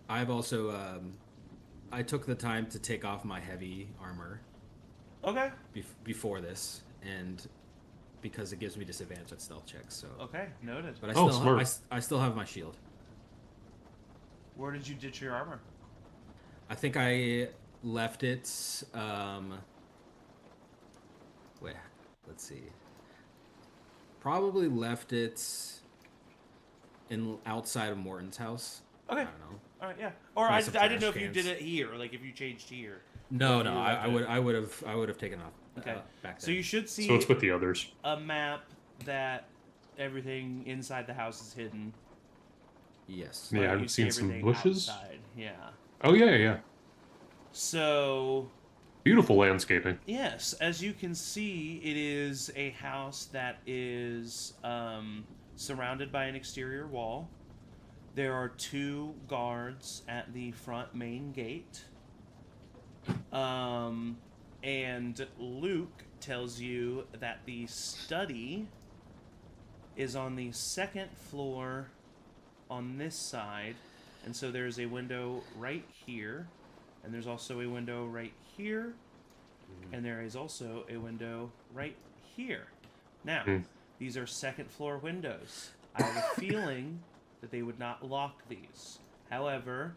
I've also I took the time to take off my heavy armor Okay. before this, and because it gives me disadvantage at stealth checks. So Okay, noted. but I Oh, still smart. I still have my shield. Where did you ditch your armor? I think I left it let's see. Probably left it outside of Morton's house. Okay. I don't know. All right, yeah. Or Buy I some didn't know if trash you cans. did it here, like if you changed here. No, Or no, you left it. I would have taken off. Okay. Back then. So you should see So it's with the others. a map that everything inside the house is hidden. Yes. but Yeah, you I've see seen some everything bushes. outside. Yeah. Oh yeah, yeah. So Beautiful landscaping. yes, as you can see, it is a house that is surrounded by an exterior wall. There are 2 guards at the front main gate. And Luke tells you that the study is on the 2nd floor on this side. And so there's a window right here. And there's also a window right here. And there is also a window right here. Now, these are 2nd floor windows. I have a feeling that they would not lock these. However,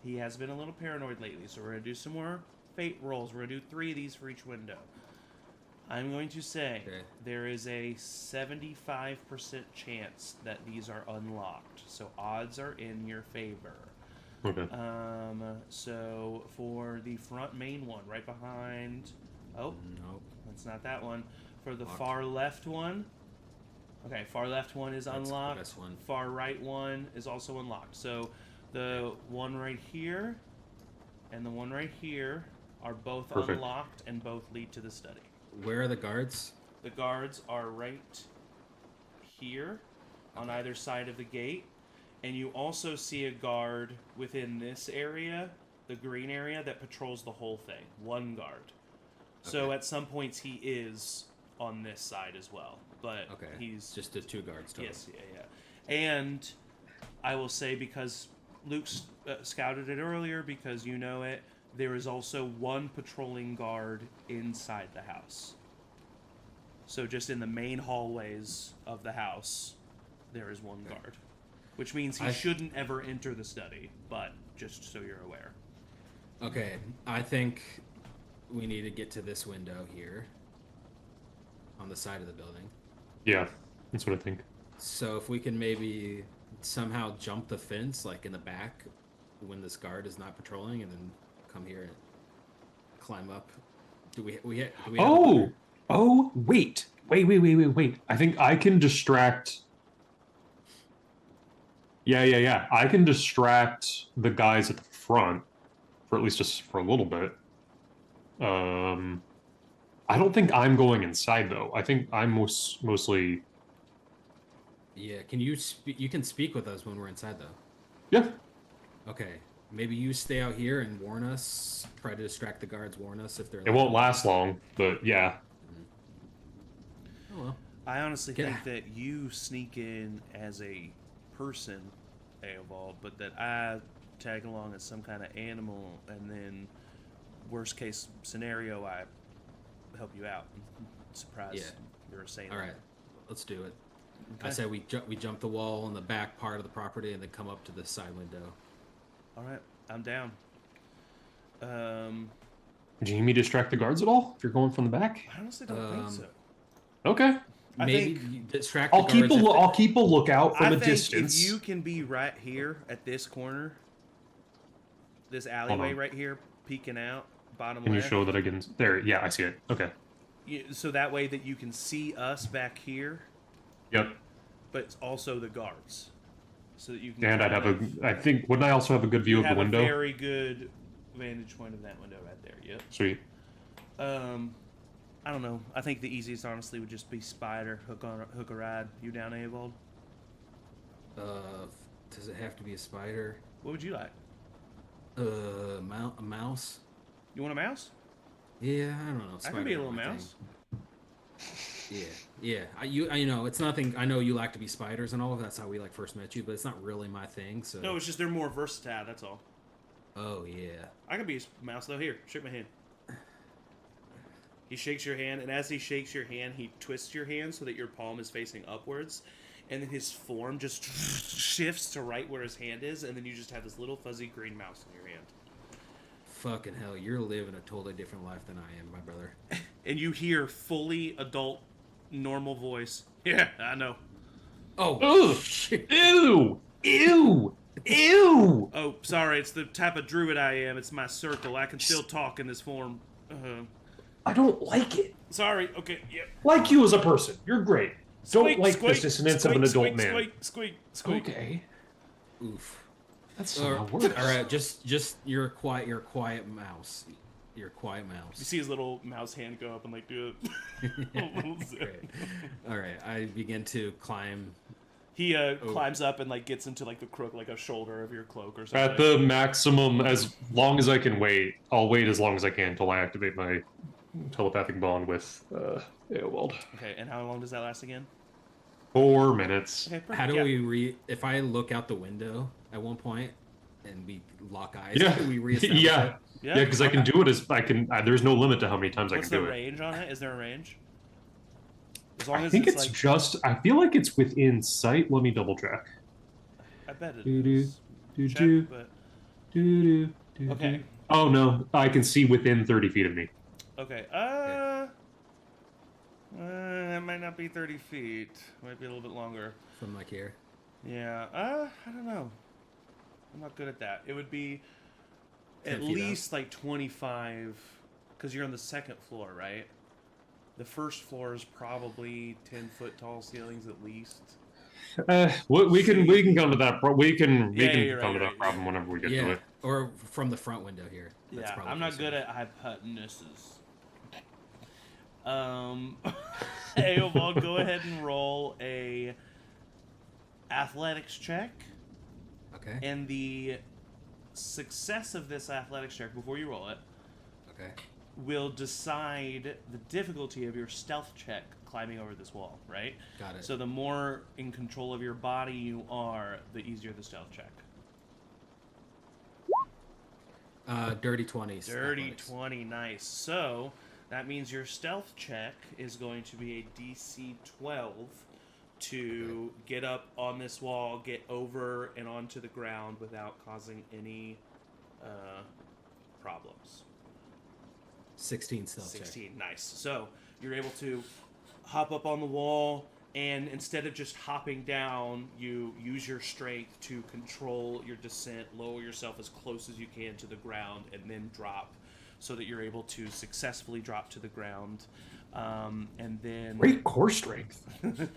he has been a little paranoid lately, so we're going to do some more fate rolls. We're going to do 3 of these for each window. I'm going to say there is a 75% chance that these are unlocked. So odds are in your favor. Okay. So for the front main one, right behind... Oh, Nope. that's not that one. For the Locked. far left one... Okay, far left one is That's the unlocked. best one. Far right one is also unlocked. So the one right here and the one right here are both Perfect. unlocked and both lead to the study. Where are the guards? The guards are right here on either side of the gate. And you also see a guard within this area, the green area, that patrols the whole thing. 1 guard. So Okay. at some points he is on this side as well. But he's just the 2 guards total. Yes, yeah. And I will say, because Luke scouted it earlier, because you know it, there is also 1 patrolling guard inside the house. So just in the main hallways of the house, there is 1 guard. Which means he shouldn't ever enter the study, but just so you're aware. Okay, I think we need to get to this window here on the side of the building. Yeah, that's what I think. So if we can maybe somehow jump the fence, like in the back, when this guard is not patrolling, and then come here and climb up. Do we have Wait. I think I can distract. Yeah. I can distract the guys at the front for at least just for a little bit. I don't think I'm going inside though. I think I'm mostly. Yeah, can you you can speak with us when we're inside though? Yeah. Okay, maybe you stay out here and warn us. Try to distract the guards. Warn us if they're. It won't last long, but yeah. Oh well. I honestly think that you sneak in as a person, Eovald, but that I tag along as some kind of animal, and then worst case scenario, I help you out. Surprise you're a sailor. All right, let's do it. Okay. I say we jump the wall on the back part of the property and then come up to the side window. All right, I'm down. Do you need me to distract the guards at all if you're going from the back? I honestly don't think so. Okay. Maybe think you distract. I'll the keep guards I'll keep a lookout from I a think distance. if you can be right here at this corner, this alleyway right here, peeking out, bottom Can you left. show that again? There. Yeah, I see it. Okay. So that way that you can see us back here, Yep. but it's also the guards, so that you can. And I'd have I think, wouldn't I also have a good view of the window? A very good vantage point of that window right there. Yep. Sweet. I don't know. I think the easiest, honestly, would just be spider, hook a ride. You down, Eovald? Does it have to be a spider? What would you like? A mouse. You want a mouse? Yeah, I don't know. I can be a little mouse. Yeah. You know, it's nothing. I know you like to be spiders and all of that. That's how we first met you, but it's not really my thing. So. No, it's just they're more versatile. That's all. Oh yeah. I can be a mouse though. Here, shake my hand. He shakes your hand, and as he shakes your hand, he twists your hand so that your palm is facing upwards, and then his form just shifts to right where his hand is, and then you just have this little fuzzy green mouse in your hand. Fucking hell, you're living a totally different life than I am, my brother. And you hear fully adult normal voice. Yeah, I know. Oh, Ugh. Ew! Ew! Ew! Oh, sorry, it's the type of druid I am. It's my circle. I can still talk in this form. I don't like it. Sorry, okay, yeah. Like you as a person. You're great. Squeak, Don't like squeak, the dissonance of squeak, an adult squeak, man. Squeak, squeak, squeak. Okay. oof. That's not worse. All right, just you're a quiet mouse. You're a quiet You mouse. see his little mouse hand go up and like do it. Great. All right, I begin to climb. He climbs up and like gets into like the crook, like a shoulder of your cloak or something. At the maximum, as long as I can wait, I'll wait as long as I can until I activate my telepathic bond with Eovald. Okay, and how long does that last again? 4 minutes. Okay, perfect. How do yeah. we if I look out the window at one point and we lock eyes, Yeah. do we reestablish Yeah. it? Yeah, Yeah, because I can do it as I can. There's no limit to how many times What's I can the do it. range on it? Is there a range? As long I as think it's it's like, just. I feel like it's within sight. Let me double check. I bet it Do-do, is. Check, do-do, but do-do, do-do. okay, Oh no, I can see within 30 feet of me. okay. That might not be 30 feet. Might be a little bit longer. From like here. Yeah. I don't know. I'm not good at that. It would be 10 at feet least like 25, because you're on the second floor, right? The first floor is probably 10-foot tall ceilings at least. We can come to that. We can Yeah, come you're right, to you're that right. problem whenever we get to Yeah, it. or from the front window here. That's Yeah, probably I'm not closer. good at hypotenuses. Eovald, go ahead and roll a athletics check. Okay. And the success of this athletics check, before you roll it, Okay. will decide the difficulty of your stealth check climbing over this wall, right? Got it. So the more in control of your body you are, the easier the stealth check. Dirty 20s. Dirty athletics. 20, nice. So that means your stealth check is going to be a DC 12 to get up on this wall, get over and onto the ground without causing any problems. 16 stealth 16, nice. So you're able to hop up on the wall, and instead of just hopping down, you use your strength to control your descent, lower yourself as close as you can to the ground, and then drop, so that you're able to successfully drop to the ground. And then Great core strength. check.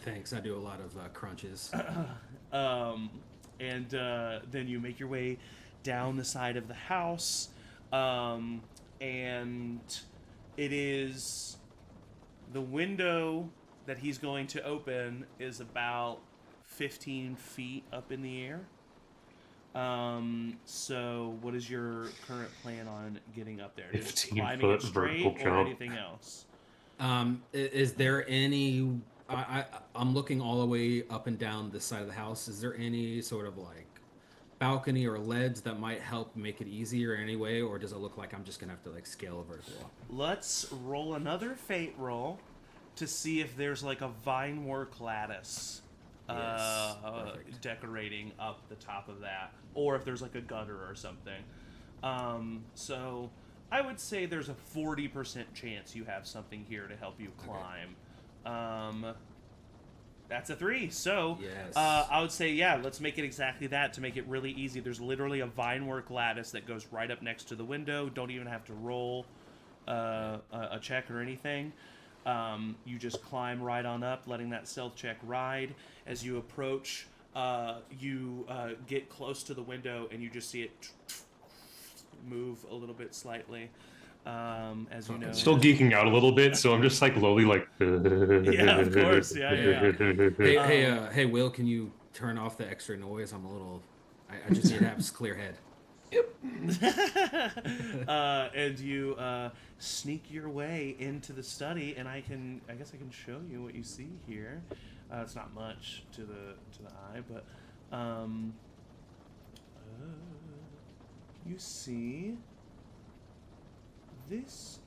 Thanks. I do a lot of crunches. and then you make your way down the side of the house, and it is the window that he's going to open is about 15 feet up in the air. So what is your current plan on getting up there? Just 15 climbing it foot straight vertical or jump. anything else? Is there any? I'm looking all the way up and down this side of the house. Is there any sort of like balcony or leads that might help make it easier in any way, or does it look like I'm just gonna have to like scale a vertical wall? Let's roll another fate roll to see if there's like a vine work lattice Yes, perfect. decorating up the top of that, or if there's like a gutter or something. So I would say there's a 40% chance you have something here to help you climb. That's a 3. So Yes. I would say, yeah, let's make it exactly that to make it really easy. There's literally a vinework lattice that goes right up next to the window. Don't even have to roll a check or anything. You just climb right on up, letting that stealth check ride. As you approach, you get close to the window, and you just see it move a little bit slightly. As you know, Still geeking out a little bit, so I'm just like lowly like. Yeah, of course. Yeah. Hey, Will, can you turn off the extra noise? I'm a little. I just need to have a clear head. And you sneak your way into the study, and I guess I can show you what you see here. It's not much to the eye, but you see this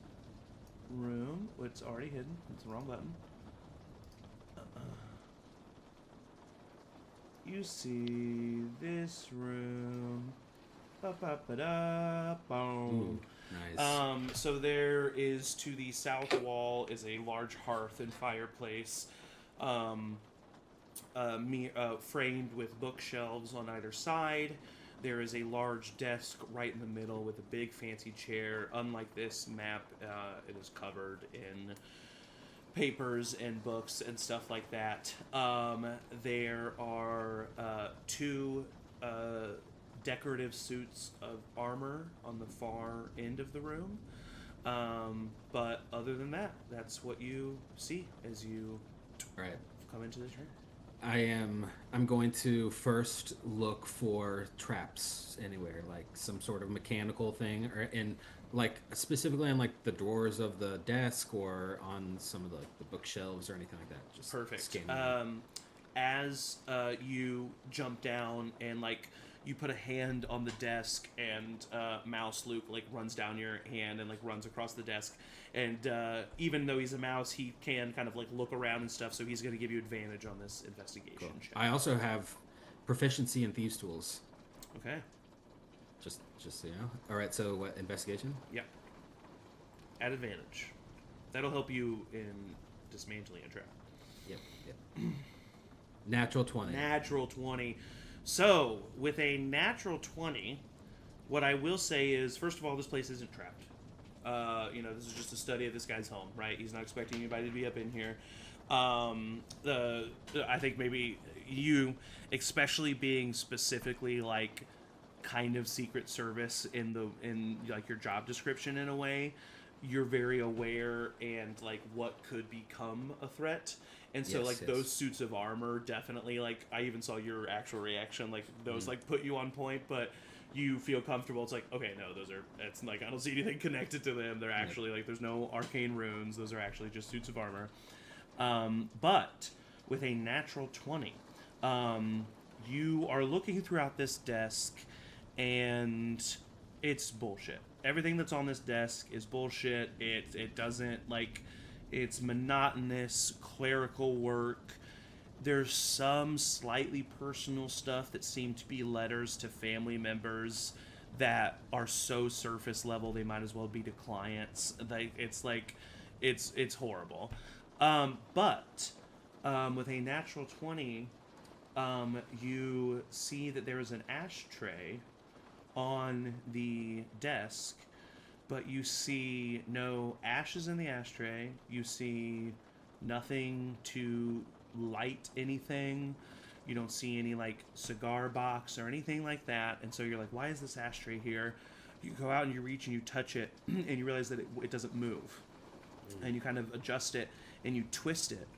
room. Oh, it's already hidden. It's the wrong button. You see this room. Ba-ba-ba-da, boom. Nice. So there is, to the south wall is a large hearth and fireplace, framed with bookshelves on either side. There is a large desk right in the middle with a big fancy chair. Unlike this map, it is covered in papers and books and stuff like that. There are two decorative suits of armor on the far end of the room. But other than that, that's what you see as you come into this room. I'm going to first look for traps anywhere, like some sort of mechanical thing, or in like specifically on like the drawers of the desk or on some of the bookshelves or anything like that. Just perfect. scanning. As you jump down and like you put a hand on the desk, and Mouse Luke like runs down your hand and like runs across the desk, and even though he's a mouse, he can kind of like look around and stuff, so he's going to give you advantage on this investigation check. I also have proficiency in thieves tools. Okay. Just so you know. All right, so what, investigation? Yeah. At advantage. That'll help you in dismantling a trap. Yep. Natural 20. Natural 20. So, with a natural 20, what I will say is, first of all, this place isn't trapped. This is just a study of this guy's home, right? He's not expecting anybody to be up in here. I think maybe you, especially being specifically like kind of Secret Service in like your job description in a way, you're very aware and like what could become a threat. And so those suits of armor definitely, like I even saw your actual reaction, like those like put you on point, but you feel comfortable. It's like, okay, no, it's like I don't see anything connected to them. They're actually like there's no arcane runes. Those are actually just suits of armor. But with a natural 20, you are looking throughout this desk, and it's bullshit. Everything that's on this desk is bullshit. It doesn't like. It's monotonous clerical work. There's some slightly personal stuff that seem to be letters to family members that are so surface level they might as well be to clients. It's horrible. But with a natural 20, you see that there is an ashtray on the desk, but you see no ashes in the ashtray. You see nothing to light anything. You don't see any like cigar box or anything like that. And so you're like, why is this ashtray here? You go out and you reach and you touch it, and you realize that it doesn't move. And you kind of adjust it and you twist it.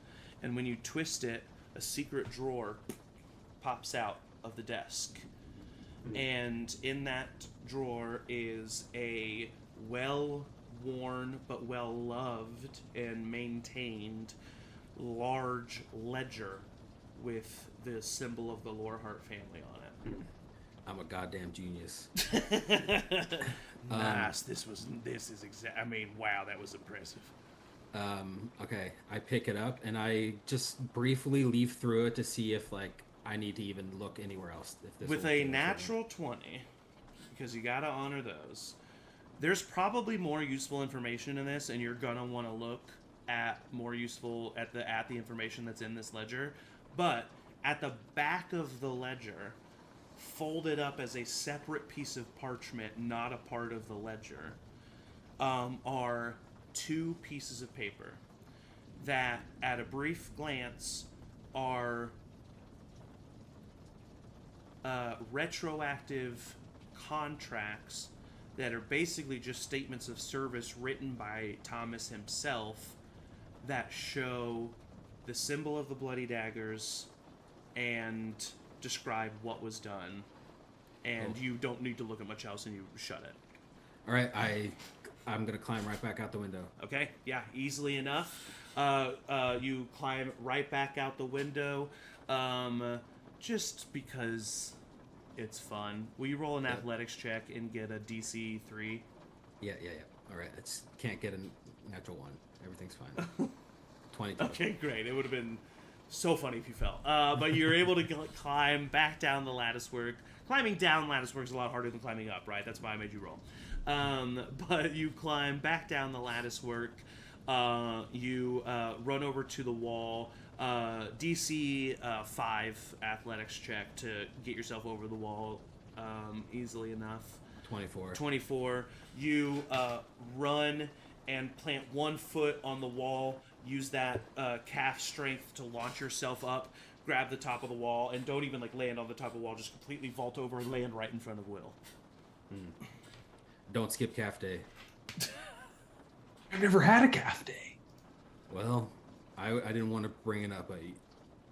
And when you twist it, a secret drawer pops out of the desk. And in that drawer is a well-worn but well-loved and maintained large ledger with the symbol of the Lorehart family on it. I'm a goddamn genius. Nice. This is exact. I mean, wow, that was impressive. Okay, I pick it up and I just briefly leaf through it to see if like I need to even look anywhere else. If this with a natural 20, because you gotta honor those. There's probably more useful information in this, and you're gonna want to look at the information that's in this ledger. But at the back of the ledger, folded up as a separate piece of parchment, not a part of the ledger, are two pieces of paper that, at a brief glance, are retroactive contracts that are basically just statements of service written by Thomas himself that show the symbol of the bloody daggers and describe what was done. And you don't need to look at much else, and you shut it. All right, I'm gonna climb right back out the window. Okay, yeah, easily enough. You climb right back out the window, just because it's fun. Will you roll an athletics check and get a DC 3? Yeah. All right, can't get a natural 1. Everything's fine. 22. Okay, great. It would have been so funny if you fell. But you're able to climb back down the latticework. Climbing down latticework is a lot harder than climbing up, right? That's why I made you roll. But you climb back down the latticework. You run over to the wall. DC 5 athletics check to get yourself over the wall easily enough. 24. You run and plant one foot on the wall. Use that calf strength to launch yourself up. Grab the top of the wall and don't even like land on the top of the wall. Just completely vault over and land right in front of Will. Don't skip calf day. I've never had a calf day. Well, I didn't want to bring it up, but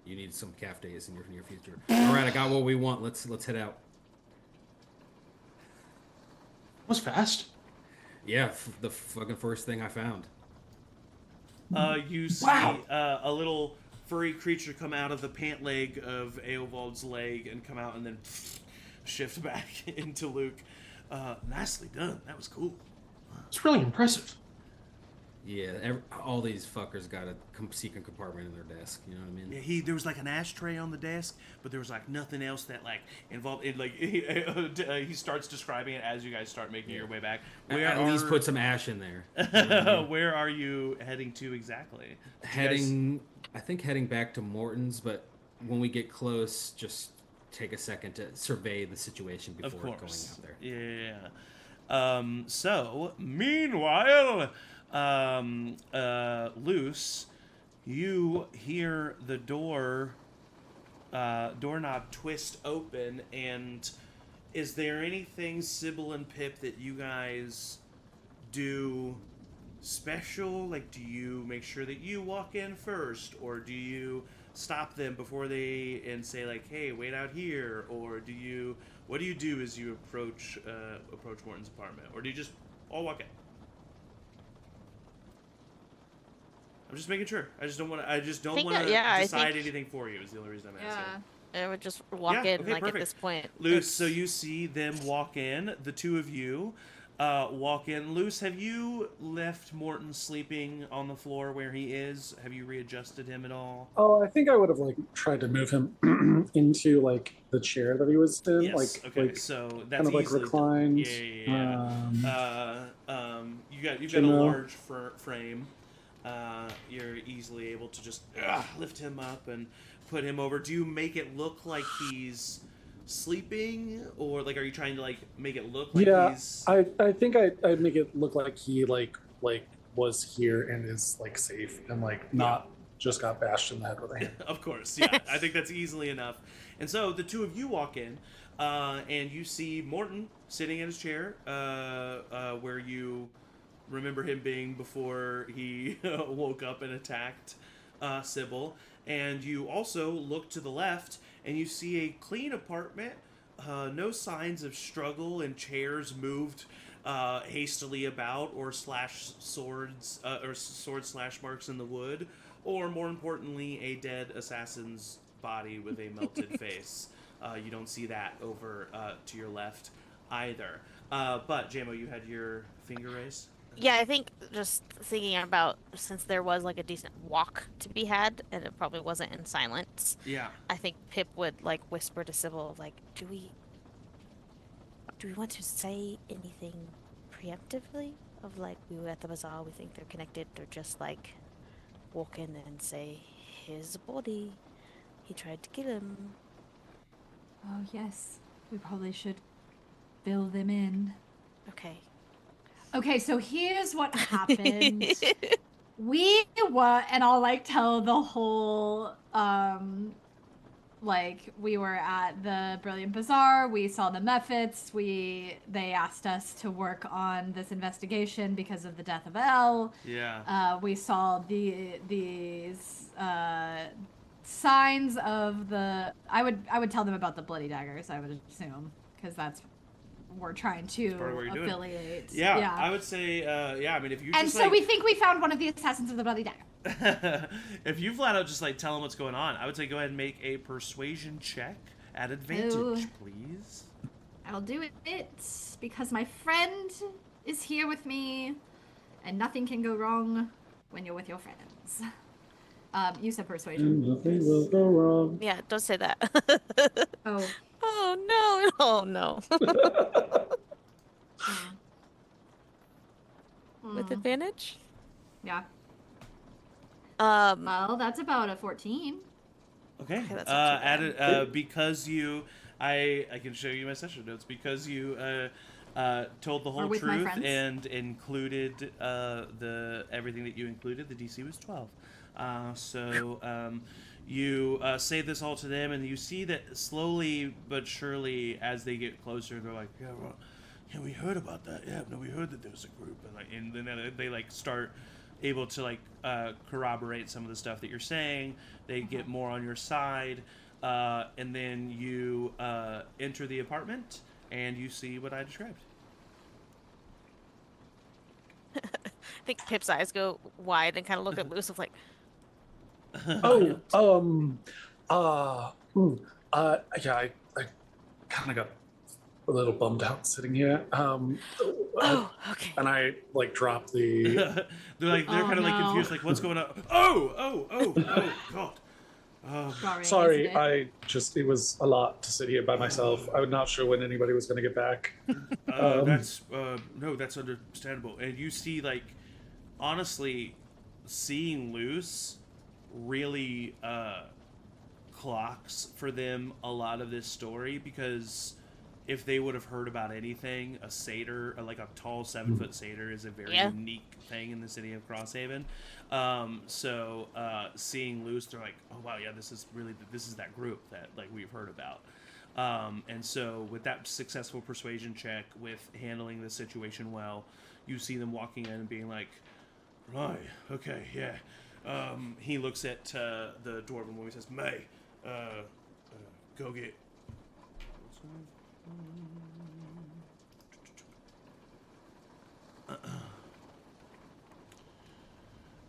you need some calf days in your near future. All right, I got what we want. Let's head out. Was fast. Yeah, the fucking first thing I found. You see a little furry creature come out of the pant leg of Eovald's leg and come out and then shift back into Luke. Nicely done. That was cool. It's really impressive. Yeah, all these fuckers got a secret compartment in their desk. You know what I mean? Yeah, there was like an ashtray on the desk, but there was like nothing else that like involved. It like he starts describing it as you guys start making your way back. At least put some ash in there. You know what I mean? Where are you heading to exactly? I think heading back to Morton's, but when we get close, just take a second to survey the situation before going out there. Yeah. So meanwhile. Luce, you hear the doorknob twist open, and is there anything, Sybil and Pip, that you guys do special? Like, do you make sure that you walk in first, or do you stop them before they and say like, hey, wait out here, or what do you do as you approach Morton's apartment, or do you just all walk in? I'm just making sure. I just don't want to decide anything for you. Is the only reason I'm asking. I would just walk in perfect. at this point. Luce, so you see them walk in. The two of you walk in. Luce, have you left Morton sleeping on the floor where he is? Have you readjusted him at all? Oh, I think I would have like tried to move him into like the chair that he was in. Yes. Like so that's kind of like reclined. Yeah. You've got a large frame. You're easily able to just lift him up and put him over. Do you make it look like he's sleeping, or like are you trying to like make it look like he's? I think I'd make it look like he like was here and is like safe and like not just got bashed in the head with a hammer. Of course, yeah. I think that's easily enough. And so the two of you walk in, and you see Morton sitting in his chair, where you remember him being before he woke up and attacked Sybil. And you also look to the left and you see a clean apartment, no signs of struggle, and chairs moved hastily about, or sword slash marks in the wood, or more importantly, a dead assassin's body with a melted face. You don't see that over to your left either. But JMO, you had your finger raised? Yeah, I think just thinking about, since there was like a decent walk to be had, and it probably wasn't in silence. Yeah. I think Pip would like whisper to Sybil, like, do we want to say anything preemptively? Of like, we were at the bazaar, we think they're connected, or just like walk in and say, here's a body. He tried to kill him. Oh yes, we probably should fill them in. Okay, so here's what happened. We were, and I'll like tell the whole, like we were at the Brilliant Bazaar. We saw the Mephits. They asked us to work on this investigation because of the death of Elle. Yeah. We saw these signs of the. I would tell them about the bloody daggers. I would assume, because that's. We're trying to affiliate. Yeah, I would say, I mean, if you and just, so we think we found one of the assassins of the bloody dagger. If you flat out just like tell them what's going on, I would say go ahead and make a persuasion check at advantage, please. I'll do it because my friend is here with me, and nothing can go wrong when you're with your friends. You said persuasion. Nothing will go wrong. Yeah, don't say that. Oh. Oh no! Oh no! With advantage? Yeah. Um. Well, that's about a 14. Okay. Okay, that's not too bad. Added because you, I can show you my session notes because you told the whole with my truth friends? and included the everything that you included. The DC was 12. You say this all to them, and you see that slowly but surely, as they get closer, they're like, "Yeah, well, yeah, we heard about that. Yeah, no, we heard that there was a group," and then they like start able to like corroborate some of the stuff that you're saying. They get more on your side, and then you enter the apartment, and you see what I described. I think Pip's eyes go wide and kind of look at Luce of like, Yeah, I kind of got a little bummed out sitting here. oh, okay. And I like drop the. they're kind of like no. confused, like what's going on? Oh, God. Sorry, isn't it? it was a lot to sit here by myself. I'm not sure when anybody was going to get back. That's understandable. And you see, like, honestly, seeing Luce really clocks for them a lot of this story, because if they would have heard about anything, a satyr, like a tall 7-foot satyr, is a very unique thing in the city of Crosshaven. Seeing Luce, they're like, oh wow, yeah, this is that group that like we've heard about. And so with that successful persuasion check, with handling the situation well, you see them walking in and being like, right, okay, yeah. He looks at the dwarven woman and says, May, go get...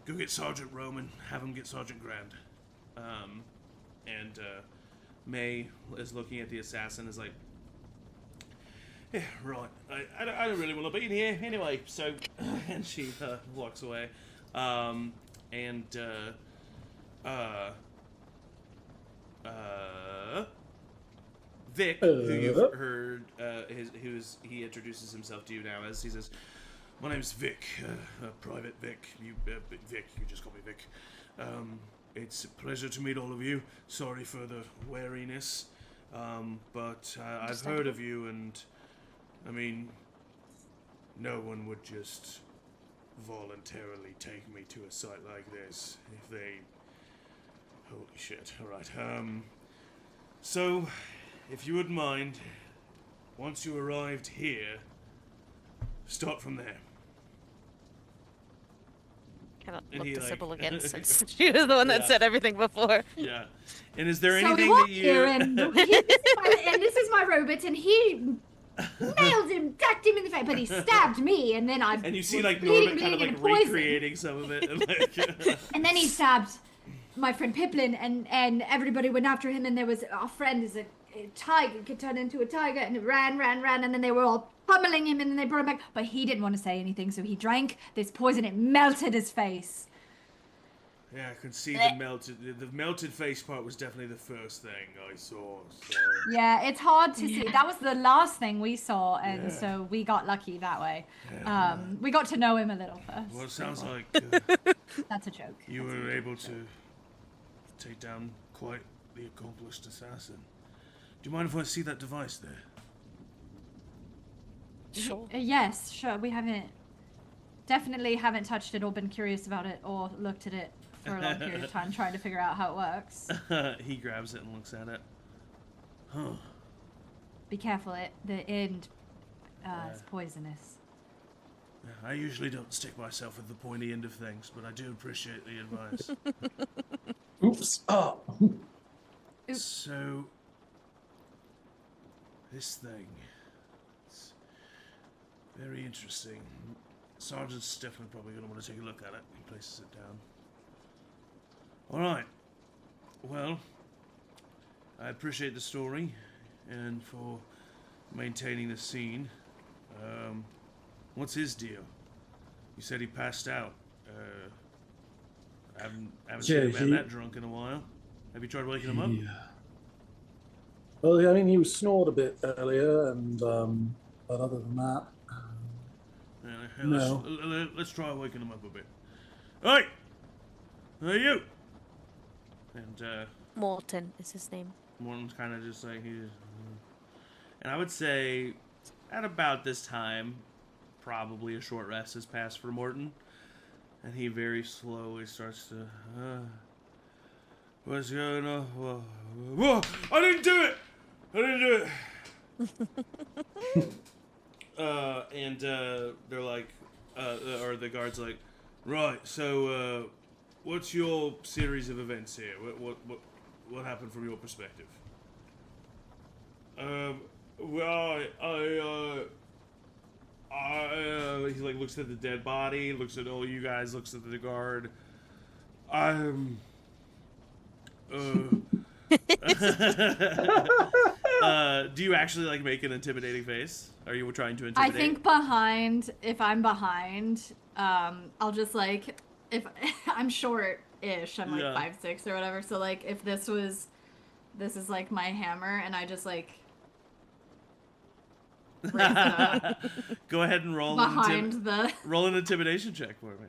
Go get Sergeant Roman, have him get Sergeant Grand. May is looking at the assassin, is like, yeah, right, I don't really want to be in here anyway, so, and she walks away. Vic, who you've heard, he introduces himself to you now as, he says, my name's Vic, Private Vic. Vic, you just call me Vic. It's a pleasure to meet all of you. Sorry for the wariness, but I've heard of you, and I mean, no one would just voluntarily take me to a site like this if they... Holy shit, alright. So, if you wouldn't mind, once you arrived here, start from there. Kind of And look he, to like- Sybil again, since she was the one that said everything before. Yeah. And is there So we anything walk that you... here, and this is my robot, and he nailed him, decked him in the face, but he stabbed me, and then I And you see, was like, bleeding, Norbit kind of, bleeding, like, and poisoned. recreating some of it. And, like, And then he stabbed my friend Pipplin, and everybody went after him, and there was our friend is a tiger, could turn into a tiger, and it ran, and then they were all pummeling him, and then they brought him back, but he didn't want to say anything, so he drank this poison. It melted his face. yeah, I could see the melted face part was definitely the first thing I saw. So. Yeah, it's hard to see. That was the last thing we saw, and Yeah. so we got lucky that way. Yeah. We got to know him a little first. Well, it sounds like That's a joke. you were able to take down quite the accomplished assassin. Do you mind if I see that device there? Sure. Yes, sure. We definitely haven't touched it or been curious about it or looked at it for a long period of time trying to figure out how it works. He grabs it and looks at it. Huh. Be careful, the end is poisonous. I usually don't stick myself at the pointy end of things, but I do appreciate the advice. Oops. Oh. So, this thing, it's very interesting. Sergeant's definitely probably going to want to take a look at it. He places it down. Alright. Well, I appreciate the story and for maintaining the scene. What's his deal? You said he passed out. haven't seen him that drunk in a while. Have you tried waking him up? Yeah. Well, yeah, I mean, he was snored a bit earlier, and but other than that, Hey, no. let's try waking him up a bit. Hey, hey you. And Morton is his name. Morton's kind of just like he's. And I would say, at about this time, probably a short rest has passed for Morton, and he very slowly starts to. What's going on? Whoa! I didn't do it. And they're like, or the guard's like, right. So, what's your series of events here? What happened from your perspective? Well, he like looks at the dead body, looks at all you guys, looks at the guard. Do you actually like make an intimidating face? Are you trying to intimidate? I think if I'm behind, I'll just like, if I'm short-ish, I'm like 5'6" or whatever. So like, if this is like my hammer, and I just like raise it up. Go ahead and roll roll an intimidation check for me.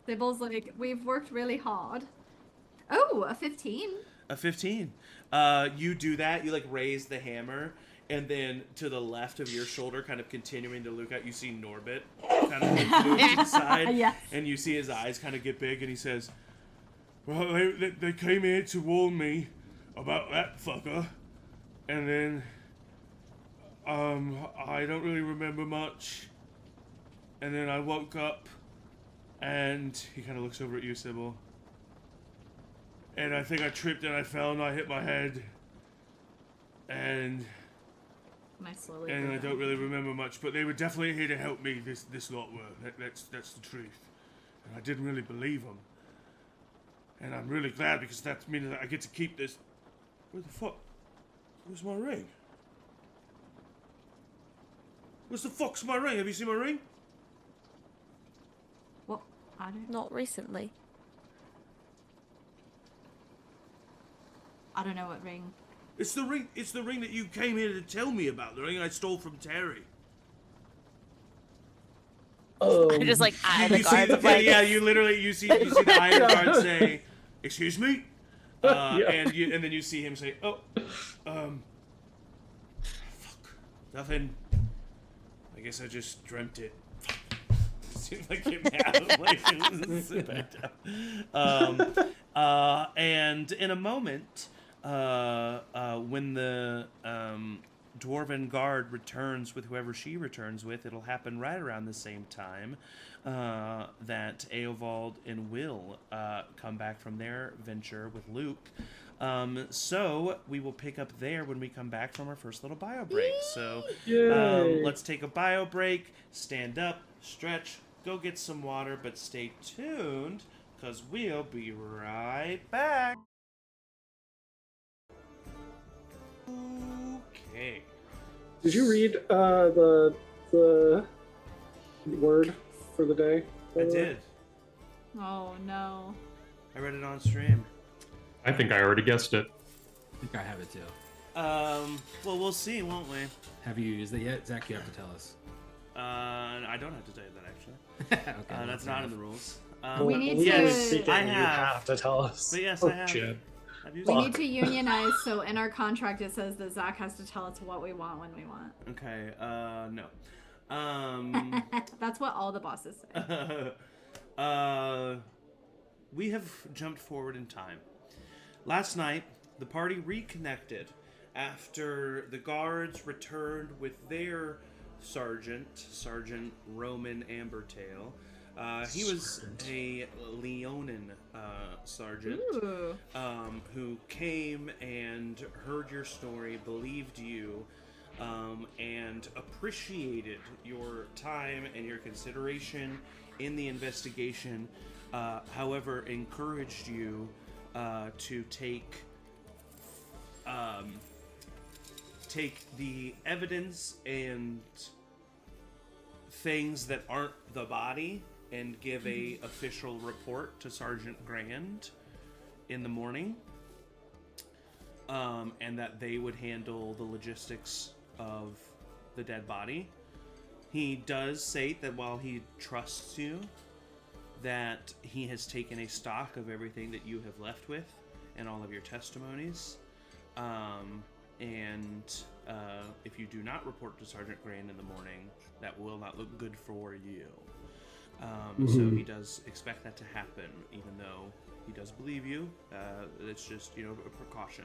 Sybil's like, we've worked really hard. Oh, a 15. A 15. You do that. You like raise the hammer, and then to the left of your shoulder, kind of continuing to look out, you see Norbit kind of move to the side, Yes. And you see his eyes kind of get big, and he says, "Well, they came here to warn me about that fucker, and then I don't really remember much, and then I woke up, and he kind of looks over at you, Sybil." And I think I tripped and I fell and I hit my head. And I don't really remember much, but they were definitely here to help me. This lot were. That's the truth. And I didn't really believe them. And I'm really glad because that means that I get to keep this. Where the fuck? Where's my ring? Where's the fuck's my ring? Have you seen my ring? What? I don't. Not recently. I don't know what ring. It's the ring. It's the ring that you came here to tell me about. The ring I stole from Terry. I just like eye the guards. Yeah, you literally you see the iron guard say, "Excuse me," and then you see him say, "Oh, fuck, nothing. I guess I just dreamt it." Seems like you're mad. Like, sit back down. And in a moment, when the dwarven guard returns with whoever she returns with, it'll happen right around the same time that Eovald and Will come back from their venture with Luke. So we will pick up there when we come back from our first little bio break. So let's take a bio break, stand up, stretch, go get some water, but stay tuned because we'll be right back. Okay. Did you read the word for the day? I did. Oh no. I read it on stream. I think I already guessed it. I think I have it too. Well, we'll see, won't we? Have you used it yet? Zach, you have to tell us. I don't have to tell you that actually. Okay, That's not in the rules. We need yes, to- I You have. have to tell us. But yes, Oh, I have. shit. I've used We it. need to unionize, so in our contract it says that Zach has to tell us what we want when we want. Okay. No. That's what all the bosses say. We have jumped forward in time. Last night, the party reconnected after the guards returned with their Sergeant Roman Ambertail. He was a Leonin sergeant who came and heard your story, believed you, and appreciated your time and your consideration in the investigation. However, encouraged you to take the evidence and things that aren't the body and give a official report to Sergeant Grand in the morning, and that they would handle the logistics of the dead body. He does say that while he trusts you, that he has taken a stock of everything that you have left with and all of your testimonies. If you do not report to Sergeant Grand in the morning, that will not look good for you. So he does expect that to happen, even though he does believe you. It's just, a precaution.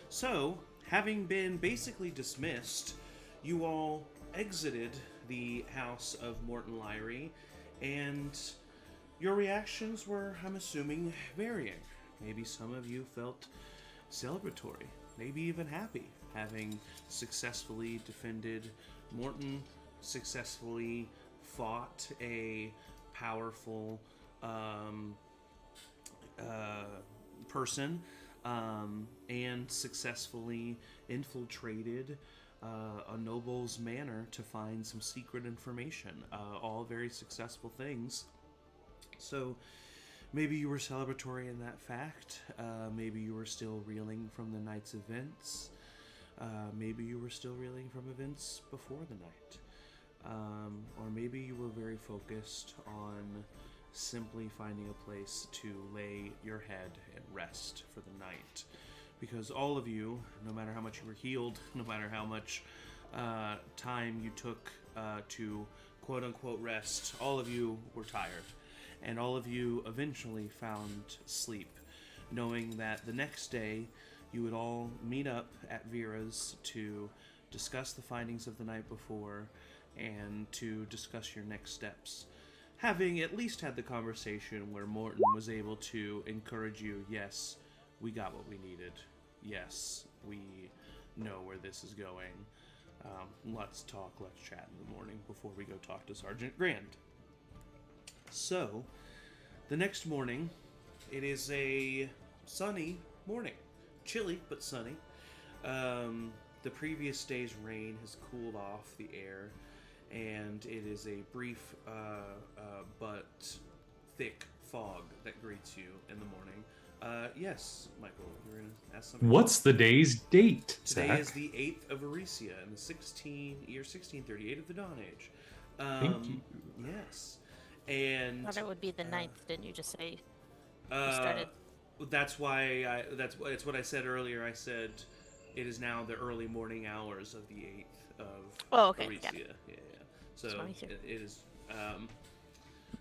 So, having been basically dismissed, you all exited the house of Morton Lyrie, and your reactions were, I'm assuming, varying. Maybe some of you felt celebratory, maybe even happy, having successfully defended Morton, successfully fought a powerful person, and successfully infiltrated a noble's manor to find some secret information. All very successful things. So maybe you were celebratory in that fact. Maybe you were still reeling from the night's events. Maybe you were still reeling from events before the night. Or maybe you were very focused on simply finding a place to lay your head and rest for the night. Because all of you, no matter how much you were healed, no matter how much time you took to quote-unquote rest, all of you were tired. And all of you eventually found sleep, knowing that the next day you would all meet up at Vera's to discuss the findings of the night before and to discuss your next steps. Having at least had the conversation where Morton was able to encourage you, yes, we got what we needed. Yes, we know where this is going. Let's talk, let's chat in the morning before we go talk to Sergeant Grand. So, the next morning, it is a sunny morning. Chilly, but sunny. The previous day's rain has cooled off the air, and it is a brief but thick fog that greets you in the morning. Yes, Michael, you're going to ask something. What's the day's date, Today Zach? is the 8th of Arecia in the year 1638 of the Dawn Age. Thank you. Yes. And I thought it would be the 9th, didn't you just say we started? That's why it's what I said earlier. I said it is now the early morning hours of the 8th of Arecia. Yeah. So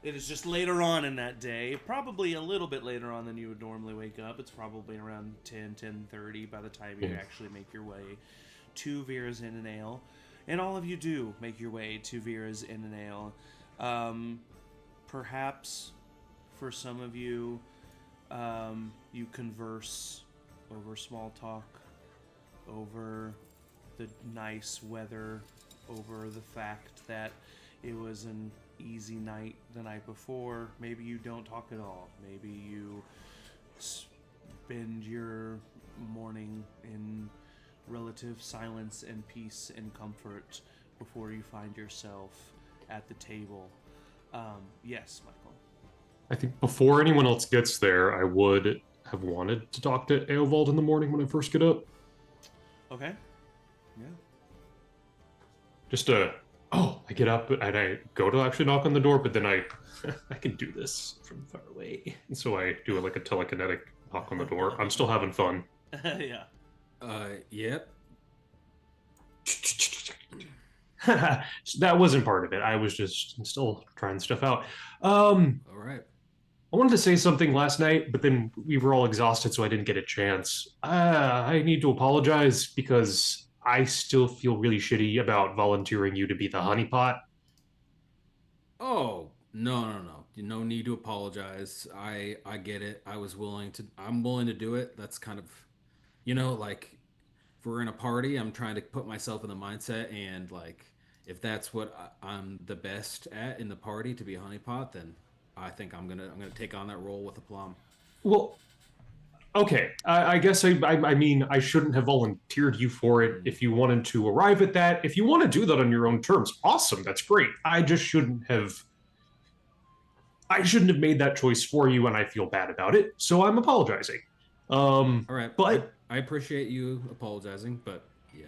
it is just later on in that day, probably a little bit later on than you would normally wake up. It's probably around 10:30 by the time you actually make your way to Vera's Inn and Ale. And all of you do make your way to Vera's Inn and Ale. Perhaps for some of you, you converse over small talk, over the nice weather, over the fact that it was an easy night the night before. Maybe you don't talk at all. Maybe you spend your morning in relative silence and peace and comfort before you find yourself at the table. Yes, Michael. I think before anyone else gets there, I would have wanted to talk to Eovald in the morning when I first get up. Okay. Yeah. Just I get up and I go to actually knock on the door, but then I can do this from far away. And so I do like a telekinetic knock on the door. I'm still having fun. Yeah. Yep. That wasn't part of it. I was just still trying stuff out. All right. I wanted to say something last night, but then we were all exhausted, so I didn't get a chance. I need to apologize because I still feel really shitty about volunteering you to be the honeypot. Oh, no. No need to apologize. I get it. I'm willing to do it. That's kind of, like, if we're in a party, I'm trying to put myself in the mindset, and like, if that's what I'm the best at in the party, to be a honeypot, then I think I'm gonna take on that role with aplomb. Well, okay. I guess I mean I shouldn't have volunteered you for it. If you wanted to arrive at that, if you want to do that on your own terms, awesome. That's great. I just shouldn't have I shouldn't have made that choice for you, and I feel bad about it, so I'm apologizing. All right, but I appreciate you apologizing, but yeah,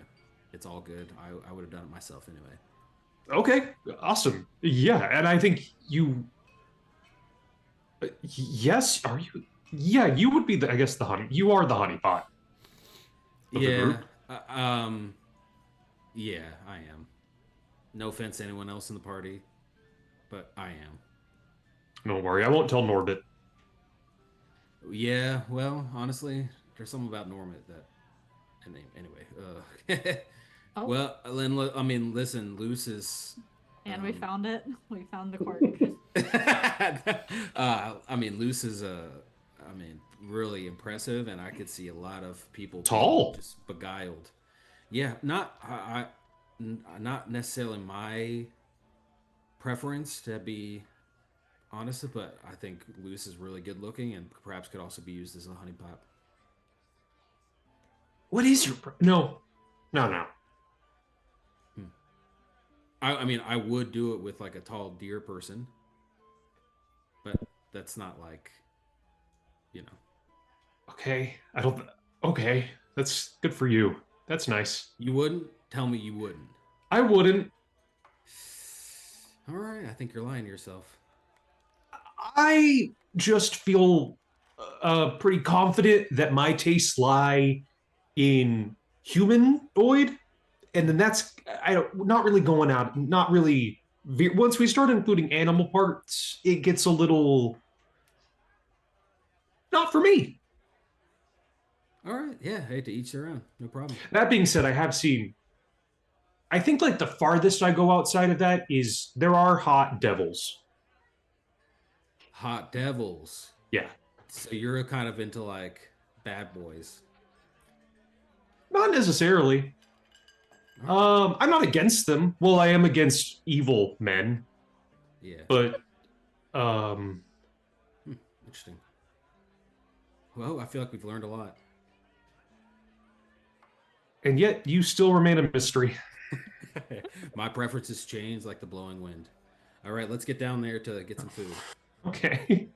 it's all good. I would have done it myself anyway. Okay, awesome. Yeah, and I think you. Yes, are you? Yeah, you would be the. I guess the honey. You are the honeypot. Of the Yeah, group. yeah, I am. No offense to anyone else in the party, but I am. Don't worry, I won't tell Norbit. Yeah, well, honestly, there's something about Normit that. Anyway, Oh. well, I mean, listen, Luce is. And we found it. We found the cork. I mean, Luce is really impressive, and I could see a lot of people Tall. being just beguiled. Yeah, not necessarily my preference, to be honest, but I think Luce is really good looking and perhaps could also be used as a honeypot. What is your no? I mean, I would do it with like a tall deer person, but that's not like, you know. Okay, I don't. Okay, that's good for you. That's nice. You wouldn't? Tell me you wouldn't. I wouldn't. All right, I think you're lying to yourself. I just feel pretty confident that my tastes lie in humanoid, and then that's not really going out. Not really. Once we start including animal parts, it gets a little not for me. All right, yeah, hey, to each their own, no problem. That being said, I have seen. I think like the farthest I go outside of that is there are hot devils. Hot devils. Yeah. So you're kind of into like bad boys. Not necessarily. I'm not against them. Well, I am against evil men. Yeah. But Interesting. Well, I feel like we've learned a lot. And yet you still remain a mystery. My preferences change like the blowing wind. All right, let's get down there to get some food. Okay.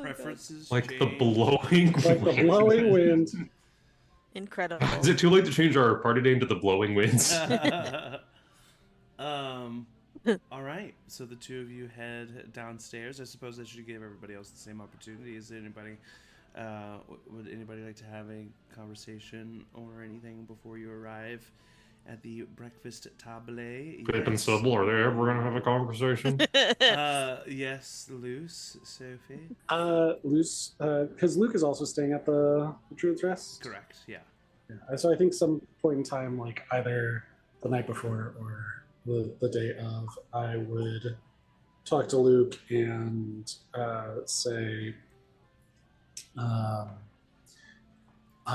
Preferences Like change. the blowing Like the blowing wind. Incredible. Is it too late to change our party name to the Blowing Winds? All right, so the two of you head downstairs. I suppose I should give everybody else the same opportunity. Is there anybody? Would anybody like to have a conversation or anything before you arrive at the breakfast table? Pip and Sybil, are they ever gonna have a conversation? Yes, Luce, Sophie. Luce, because Luke is also staying at the Druid's Rest. Correct. Yeah. Yeah. So I think some point in time, like either the night before or the day of, I would talk to Luke and say, I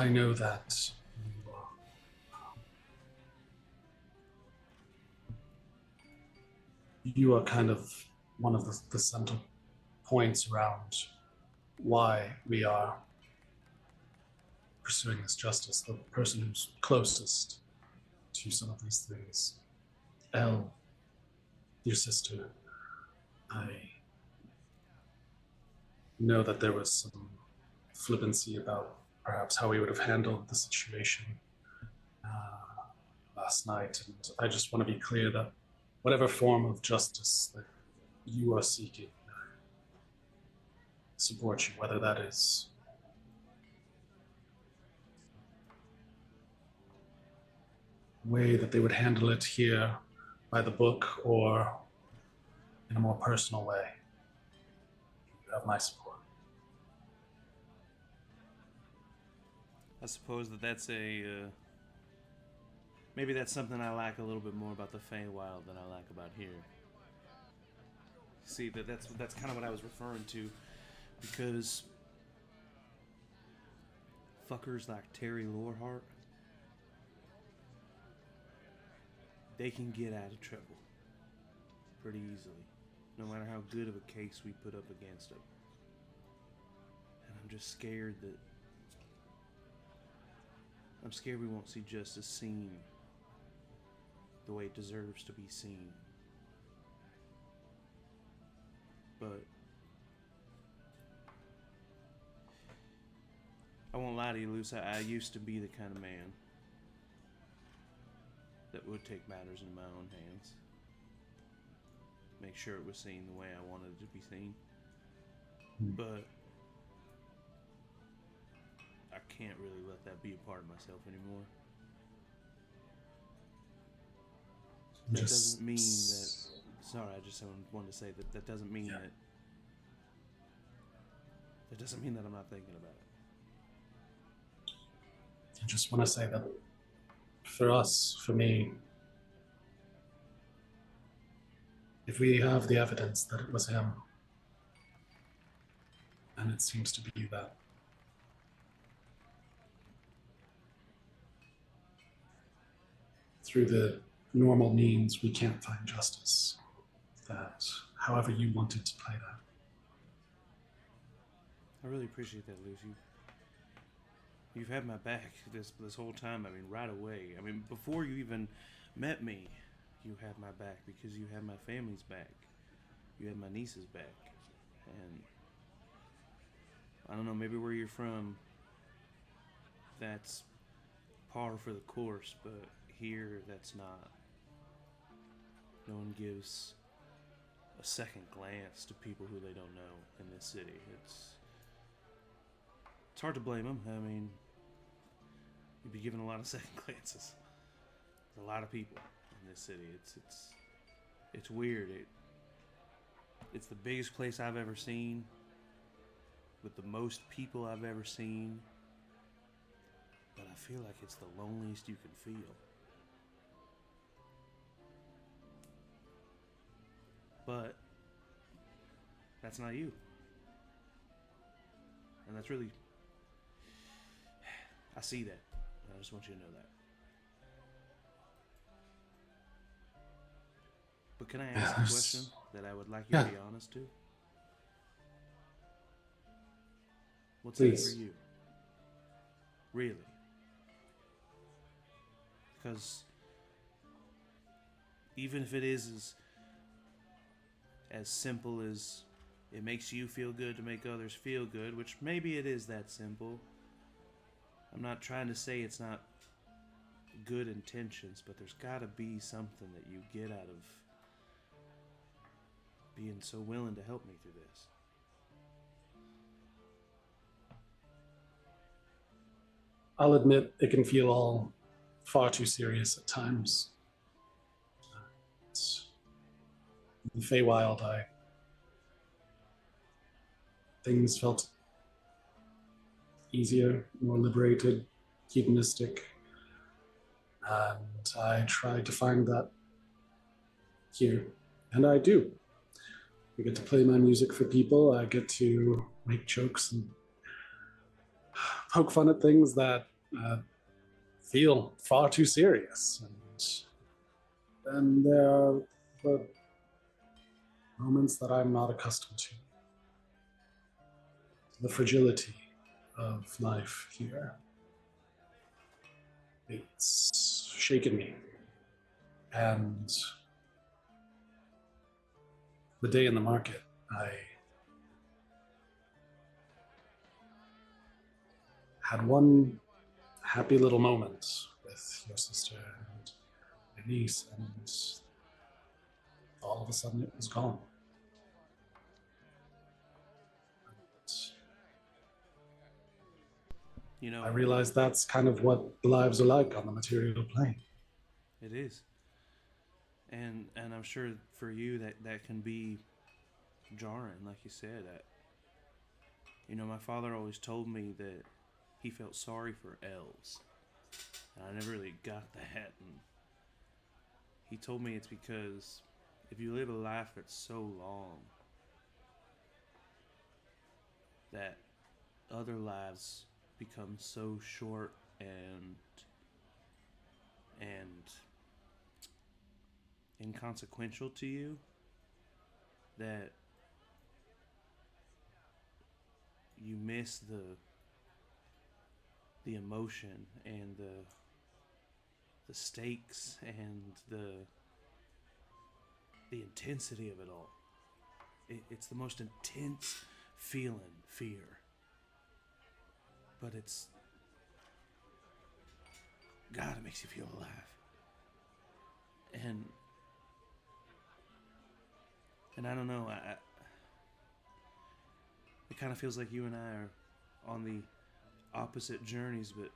know that you are kind of one of the central points around why we are pursuing this justice, the person who's closest to some of these things. Elle, your sister, I know that there was some flippancy about perhaps how we would have handled the situation last night, and I just want to be clear that whatever form of justice that you are seeking, support you, whether that is way that they would handle it here by the book or in a more personal way. You have my support. I suppose that's maybe that's something I like a little bit more about the Farweil than I like about here. See, that's kind of what I was referring to, because fuckers like Terry Lorehart, they can get out of trouble pretty easily, no matter how good of a case we put up against them. And I'm just scared we won't see justice seen the way it deserves to be seen. but I won't lie to you, Luce. I used to be the kind of man that would take matters in my own hands. Make sure it was seen the way I wanted it to be seen. But I can't really let that be a part of myself anymore. That doesn't mean that... Sorry, I just wanted to say that doesn't mean that... That doesn't mean that I'm not thinking about it. I just want to say that for us, for me, if we have the evidence that it was him, and it seems to be that, through the normal means we can't find justice, that however you wanted to play that. I really appreciate that, Luce. You've had my back this whole time. I mean, right away. I mean, before you even met me, you had my back because you had my family's back. You had my niece's back. And I don't know, maybe where you're from, that's par for the course, but here, that's not. No one gives a second glance to people who they don't know in this city. It's hard to blame them. I mean, you'd be given a lot of second glances. There's a lot of people in this city. It's weird. It's the biggest place I've ever seen, with the most people I've ever seen, but I feel like it's the loneliest you can feel. But that's not you. And that's really... I see that. I just want you to know that. But can I ask a question that I would like you to be honest to? What's it for you? Really? Because even if it is as simple as it makes you feel good to make others feel good, which maybe it is that simple. I'm not trying to say it's not good intentions, but there's got to be something that you get out of being so willing to help me through this. I'll admit it can feel all far too serious at times. In the Feywild, things felt easier, more liberated, hedonistic, and I tried to find that here, and I do. I get to play my music for people. I get to make jokes and poke fun at things that feel far too serious, and there are the moments that I'm not accustomed to. The fragility of life here. It's shaken me. And the day in the market, I had one happy little moment with your sister and my niece, and all of a sudden it was gone. You know, I realize that's kind of what lives are like on the material plane. It is. And I'm sure for you that can be jarring, like you said. You know, my father always told me that he felt sorry for elves. And I never really got that. And he told me it's because if you live a life that's so long, that other lives become so short and inconsequential to you that you miss the emotion and the stakes and the intensity of it all. it's the most intense feeling, fear. But it's... God, it makes you feel alive. And I don't know, it kind of feels like you and I are on the opposite journeys, but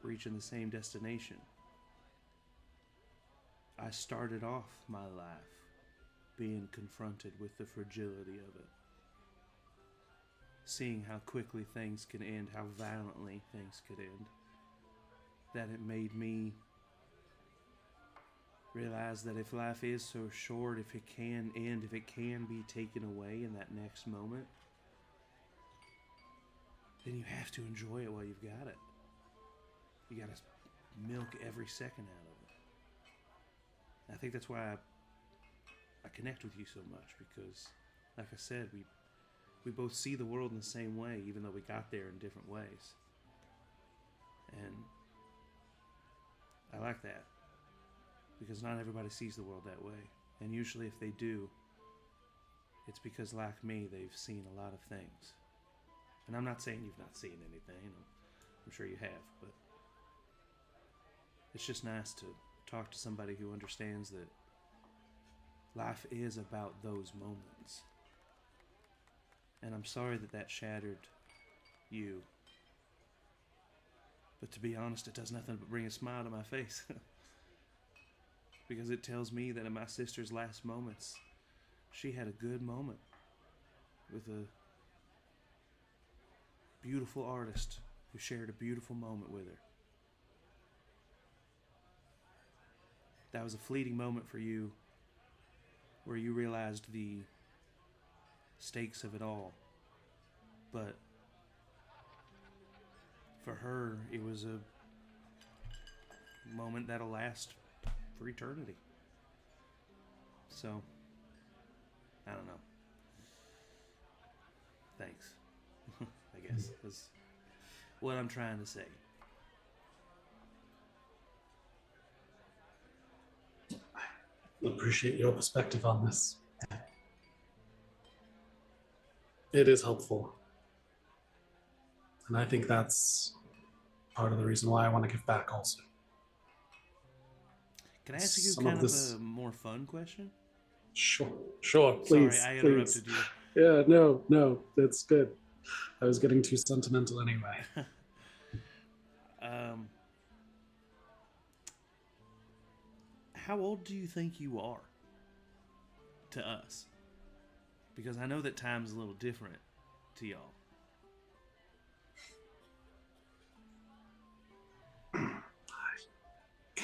reaching the same destination. I started off my life being confronted with the fragility of it. Seeing how quickly things can end, how violently things could end. That it made me realize that if life is so short, if it can end, if it can be taken away in that next moment, then you have to enjoy it while you've got it. You gotta milk every second out of it. I think that's why I connect with you so much, because, like I said, we both see the world in the same way, even though we got there in different ways. And I like that, because not everybody sees the world that way. And usually if they do, it's because, like me, they've seen a lot of things. And I'm not saying you've not seen anything. I'm sure you have, but it's just nice to talk to somebody who understands that life is about those moments. And I'm sorry that shattered you. But to be honest, it does nothing but bring a smile to my face. Because it tells me that in my sister's last moments, she had a good moment with a beautiful artist who shared a beautiful moment with her. That was a fleeting moment for you, where you realized the stakes of it all. But for her, it was a moment that'll last for eternity. So, I don't know. Thanks, I guess, is what I'm trying to say. I appreciate your perspective on this. It is helpful. And I think that's part of the reason why I want to give back also. Can I ask you Some kind of of this- a more fun question? Sure, please. Sorry, I please. interrupted you. Yeah, no, that's good. I was getting too sentimental anyway. How old do you think you are to us? Because I know that time's a little different to y'all.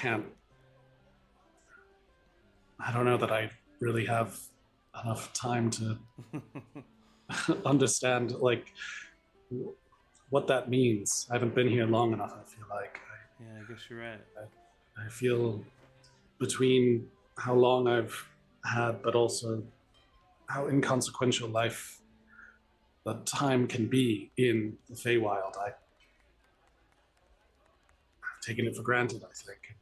I don't know that I really have enough time to understand, like, what that means. I haven't been here long enough, I feel like. Yeah, I guess you're right. I feel between how long I've had, but also how inconsequential life, the time can be in the Feywild. I've taken it for granted, I think.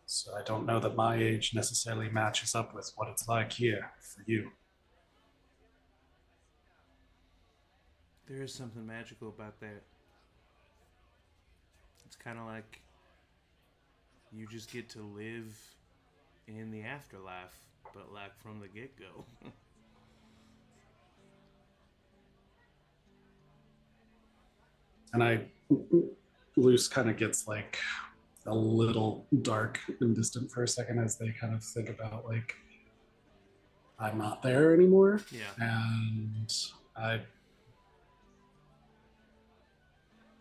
So I don't know that my age necessarily matches up with what it's like here for you. There is something magical about that. It's kind of like you just get to live in the afterlife, but like from the get-go. And Luce kind of gets like a little dark and distant for a second as they kind of think about, like, I'm not there anymore. Yeah. And I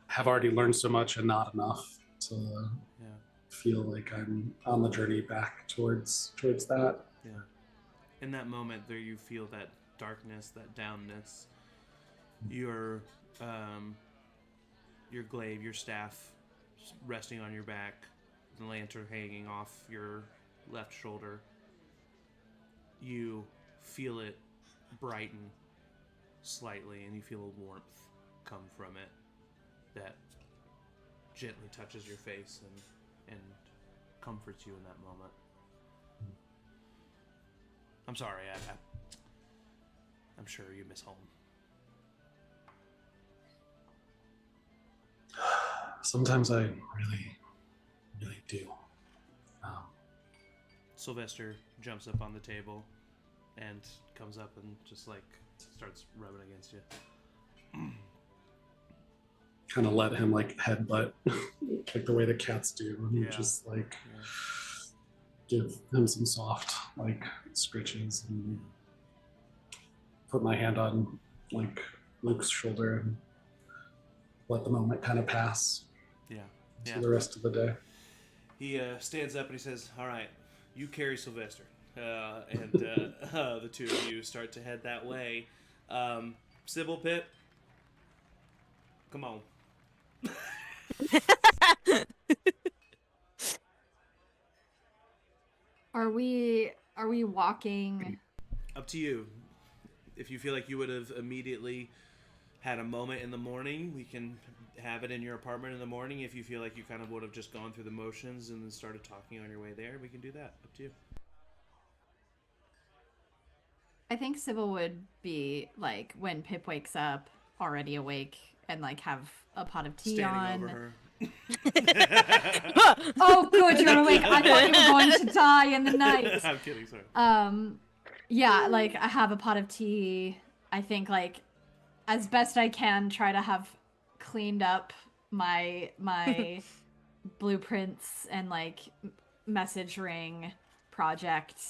have already learned so much and not enough to feel like I'm on the journey back towards that. Yeah. In that moment there, you feel that darkness, that downness. Your glaive, your staff resting on your back, the lantern hanging off your left shoulder. You feel it brighten slightly, and you feel a warmth come from it that gently touches your face and comforts you in that moment. I'm sorry, I'm sure you miss home. Sometimes I really, really do. Sylvester jumps up on the table and comes up and just like starts rubbing against you. Kind of let him like headbutt, like the way the cats do, and Yeah. just like give him some soft like scritches, and put my hand on like Luke's shoulder and let the moment kind of pass. Yeah. To the rest of the day. He stands up and he says, "All right, you carry Sylvester," and the two of you start to head that way. Sybil, Pip, come on. Are we walking? Up to you. If you feel like you would have immediately had a moment in the morning, we can have it in your apartment in the morning. If you feel like you kind of would have just gone through the motions and then started talking on your way there, we can do that. Up to you. I think Sybil would be like when Pip wakes up, already awake, and like have a pot of tea Standing on. over her. Oh, good, you're awake. I thought you were going to die in the night. I'm kidding, sorry. Yeah, like I have a pot of tea. I think like as best I can try to have cleaned up my blueprints and like message ring project.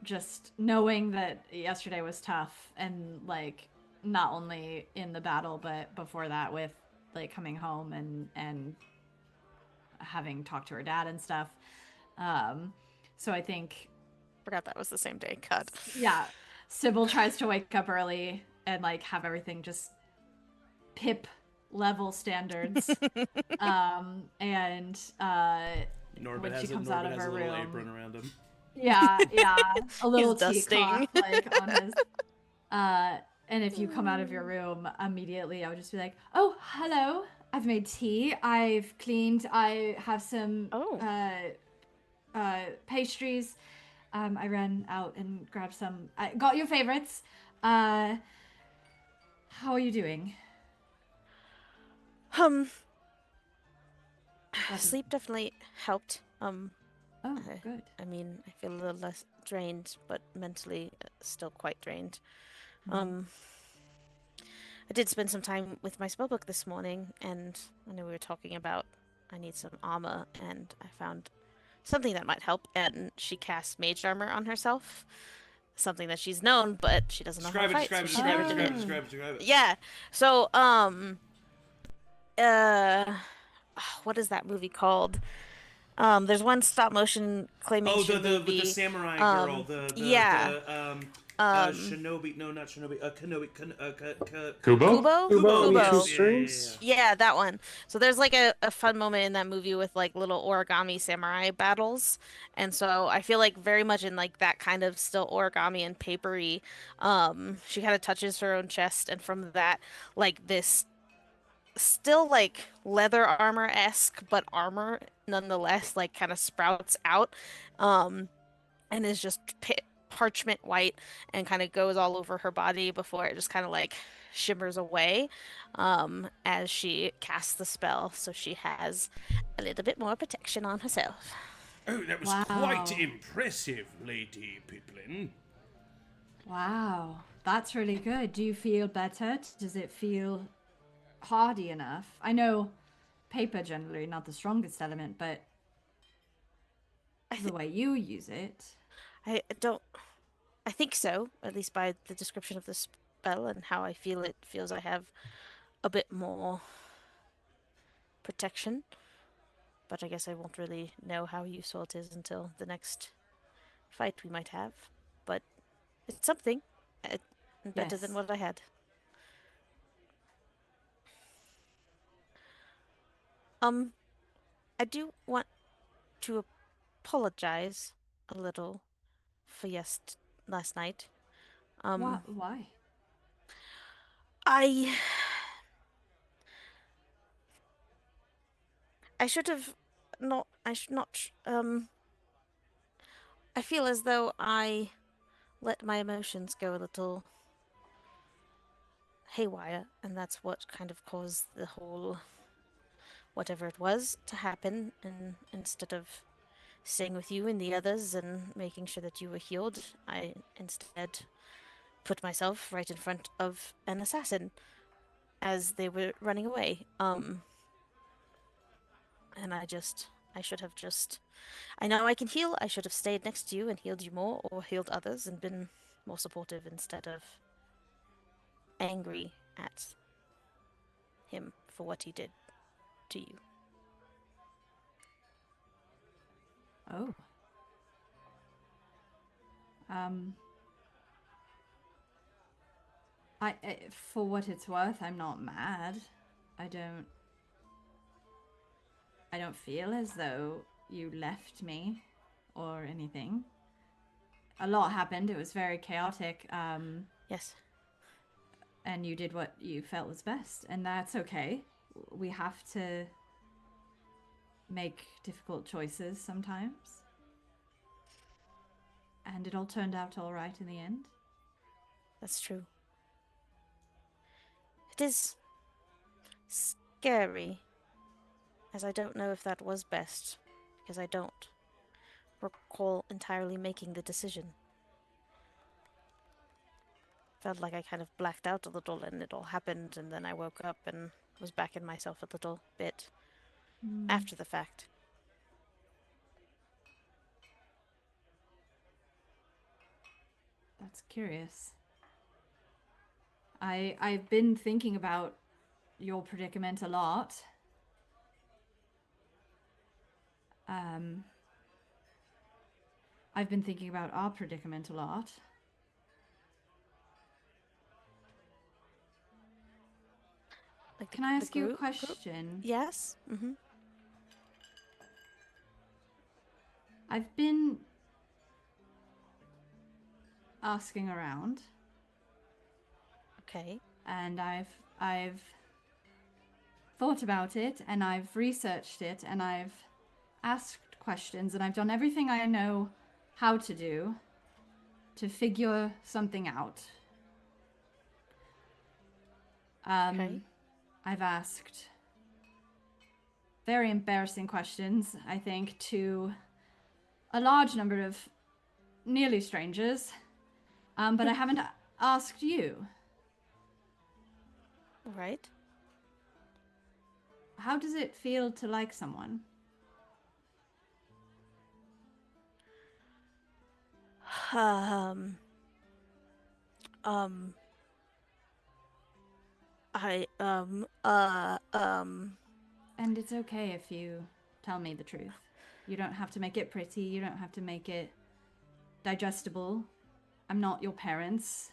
Just knowing that yesterday was tough, and like not only in the battle but before that with like coming home and having talked to her dad and stuff. So I think Forgot that was the same day. God. yeah, Sybil tries to wake up early and like have everything just Pip level standards. And Norbert when has she a, comes Norbert out of has her a little room, apron around him. yeah, a little He's teacloth dusting. like on his. And if you come out of your room immediately, I would just be like, "Oh, hello! I've made tea. I've cleaned. I have some pastries. I ran out and grabbed some. I got your favorites. How are you doing?" Sleep definitely helped. Oh, good. I mean, I feel a little less drained, but mentally still quite drained. Mm. I did spend some time with my spellbook this morning, and I know we were talking about I need some armor, and I found something that might help, and she cast mage armor on herself. Something that she's known, but she doesn't know how to fight, so she never did it. Describe it. Yeah. So, what is that movie called? There's one stop motion claymation movie. With the samurai girl, yeah. Shinobi, no, not Shinobi, Kubo? Kubo and the Kubo. two strings. Yeah, that one. So there's like a fun moment in that movie with like little origami samurai battles. And so I feel like very much in like that kind of still origami and papery, she kind of touches her own chest, and from that, like this still like leather armor-esque, but armor nonetheless, like kind of sprouts out, and is just parchment white and kind of goes all over her body before it just kind of like shimmers away as she casts the spell, so she has a little bit more protection on herself. Oh, that was Wow. quite impressive, Lady Pipplin. Wow, that's really good. Do you feel better? Does it feel hardy enough? I know paper generally not the strongest element, but the way you use it. I think so, at least by the description of the spell and how I feel it feels I have a bit more protection. But I guess I won't really know how useful it is until the next fight we might have. But it's something. Better than Yes. what I had. I do want to apologize a little for last night. Why? I should have not. I should not. I feel as though I let my emotions go a little haywire, and that's what kind of caused the whole whatever it was to happen. And instead of staying with you and the others and making sure that you were healed, I instead put myself right in front of an assassin as they were running away. And I should have just, I know I can heal. I should have stayed next to you and healed you more, or healed others and been more supportive instead of angry at him for what he did to you. Oh. For what it's worth, I'm not mad. I don't feel as though you left me or anything. A lot happened. It was very chaotic. Yes. And you did what you felt was best, and that's okay. We have to make difficult choices sometimes. And it all turned out all right in the end. That's true. It is scary, as I don't know if that was best, because I don't recall entirely making the decision. Felt like I kind of blacked out a little and it all happened, and then I woke up and was back in myself a little bit after the fact. That's curious. I've been thinking about your predicament a lot. I've been thinking about our predicament a lot. Like Can I ask you a question? Yes? Mm-hmm. I've been asking around. Okay. And I've thought about it, and I've researched it, and I've asked questions, and I've done everything I know how to do to figure something out. Okay. I've asked very embarrassing questions, I think, to a large number of nearly strangers, but I haven't asked you. Right. How does it feel to like someone? And it's okay if you tell me the truth. You don't have to make it pretty. You don't have to make it digestible. I'm not your parents.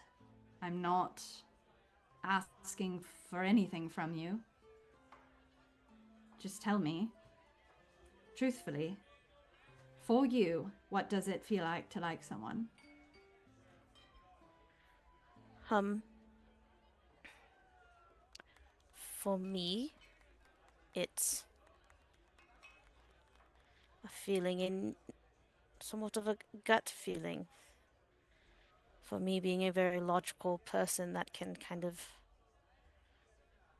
I'm not asking for anything from you. Just tell me, truthfully, for you, what does it feel like to like someone? For me, it's a feeling in somewhat of a gut feeling. For me, being a very logical person that can kind of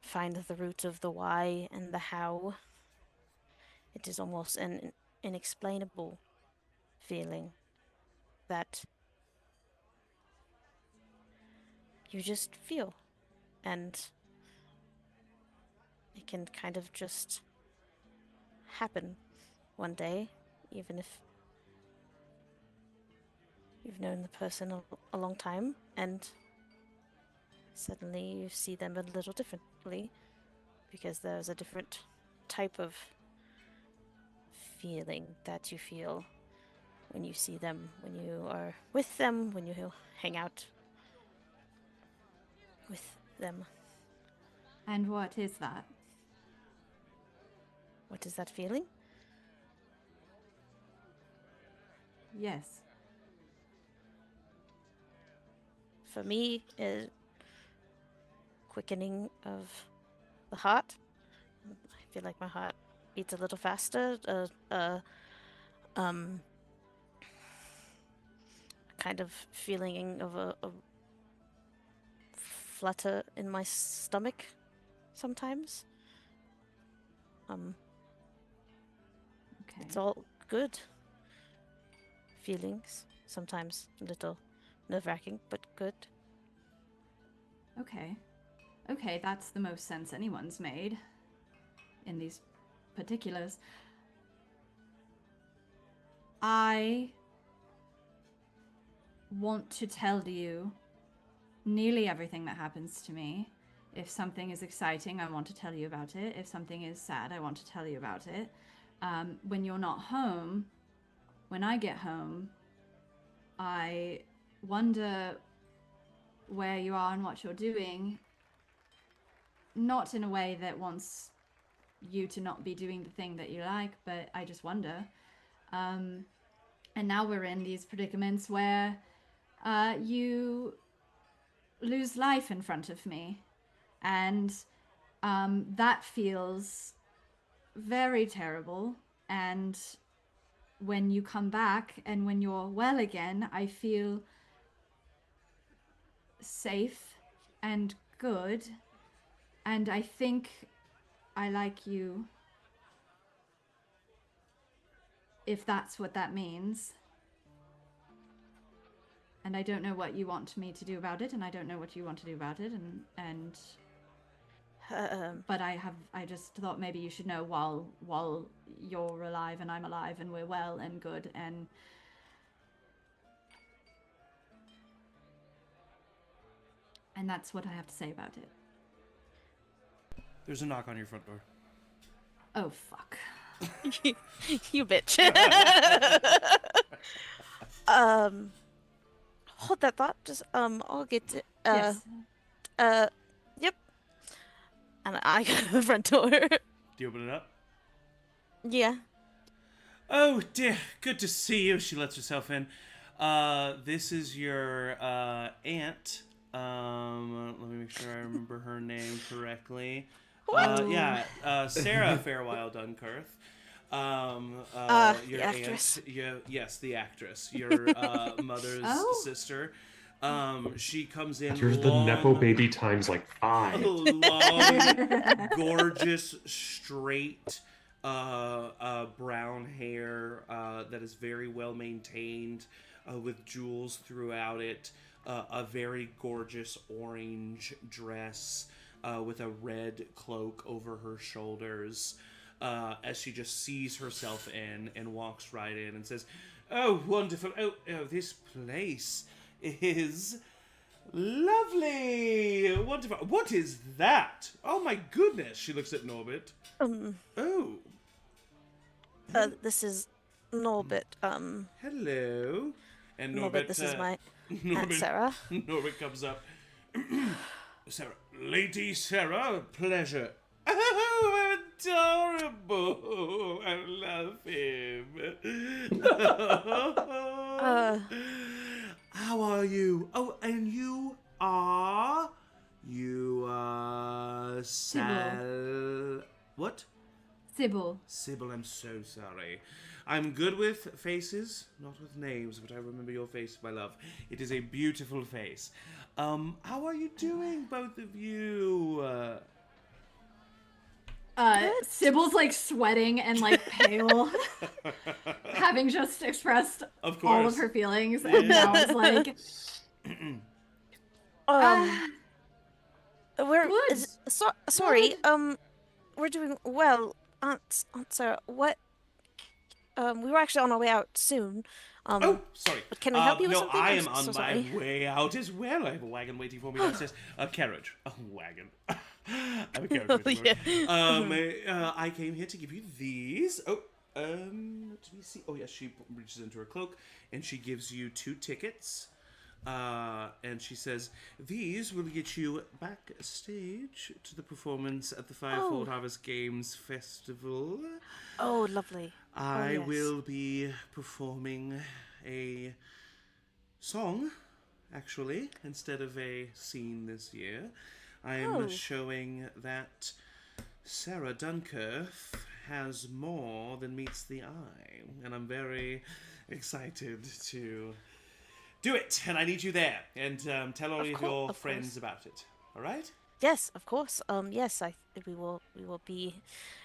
find the root of the why and the how, it is almost an inexplainable feeling that you just feel, and it can kind of just happen one day, even if you've known the person a long time, and suddenly you see them a little differently because there's a different type of feeling that you feel when you see them, when you are with them, when you hang out with them. And what is that? What is that feeling? Yes. For me, is quickening of the heart. I feel like my heart beats a little faster. Kind kind of feeling of a flutter in my stomach sometimes. Okay. It's all good feelings, sometimes a little nerve-wracking, but good. Okay. Okay, that's the most sense anyone's made in these particulars. I want to tell you nearly everything that happens to me. If something is exciting, I want to tell you about it. If something is sad, I want to tell you about it. When you're not home, when I get home, I wonder where you are and what you're doing. Not in a way that wants you to not be doing the thing that you like, but I just wonder. And now we're in these predicaments where you lose life in front of me. And that feels very terrible. And when you come back and when you're well again, I feel safe and good. And I think I like you. If that's what that means. And I don't know what you want me to do about it, and I don't know what you want to do about it, but I just thought maybe you should know while you're alive and I'm alive and we're well and good and that's what I have to say about it. There's a knock on your front door. Oh fuck. You bitch. Hold that thought. Just I'll get to Yes. Yep. And I go to the front door. Do you open it up? Yeah. Oh dear, good to see you. She lets herself in. This is your aunt. Let me make sure I remember her name correctly. Sarah Farweil Duncurth. Your the actress. aunt, yes, the actress. Your mother's sister. She comes in. You're the Nepo baby times like 5. Long, gorgeous, straight, brown hair that is very well maintained, with jewels throughout it. A very gorgeous orange dress with a red cloak over her shoulders. As she just sees herself in and walks right in and says, "Oh, wonderful! Oh, this place is lovely! Wonderful! What is that? Oh my goodness!" She looks at Norbert. Oh. This is Norbert. Hello. And Norbert, this is my Aunt Sarah. Norbert comes up. Sarah, Lady Sarah, pleasure. Oh, adorable! I love him. How are you? Oh, and you are Sybil. What? Sybil. Sybil, I'm so sorry. I'm good with faces, not with names, but I remember your face, my love. It is a beautiful face. How are you doing, both of you? Sybil's like sweating and like pale, having just expressed all of her feelings, and now it's like, we're good. sorry. We're doing well, Aunt Sarah. What? We were actually on our way out soon. Oh, sorry. But can we help you with no, something? I I'm am on so my sorry. way out as well. I have a wagon waiting for me downstairs. A carriage. A wagon. I have a carriage waiting for me. I came here to give you these. Oh, let me see. Oh, yes, she reaches into her cloak, and she gives you 2 tickets. And she says, "These will get you backstage to the performance at the Firefold Harvest Games Festival." Oh, lovely. I will be performing a song, actually, instead of a scene this year. I am showing that Sarah Duncurth has more than meets the eye, and I'm very excited to Do it, and I need you there, and tell all of your of friends course. about it. All right? Yes, of course. Yes, we will be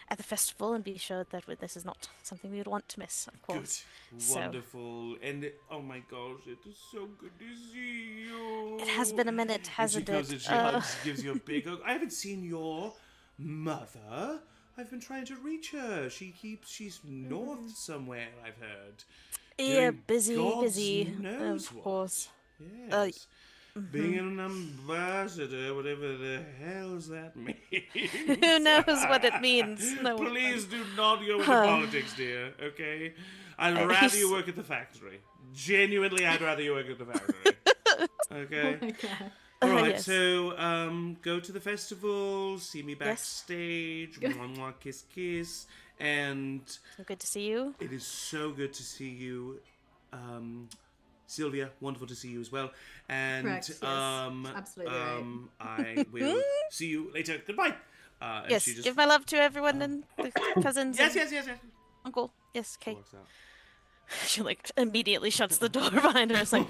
at the festival and be sure that this is not something we would want to miss. Of course. Good, So, wonderful, and oh my gosh, it is so good to see you. it has been a minute, hasn't and she it? comes and she hugs, gives you a big hug. I haven't seen your mother. I've been trying to reach her. She's north somewhere, I've heard. Yeah, Doing busy, God's knows of what. course. Yes. Being an ambassador, whatever the hell's that mean? Who knows what it means? No one Please do not go into politics, dear, okay? I'd rather you work at the factory. Genuinely, I'd rather you work at the factory. Okay? Oh my god. Alright, yes. so go to the festival, see me backstage, mwah, mwah, kiss, kiss, and So good to see you. it is so good to see you. Sylvia, wonderful to see you as well. And Correct, yes. Absolutely right. I will see you later. Goodbye. And Yes, she just give my love to everyone and the cousins yes, and yes. uncle. Yes, okay. Walks out. She like immediately shuts the door behind her. It's like,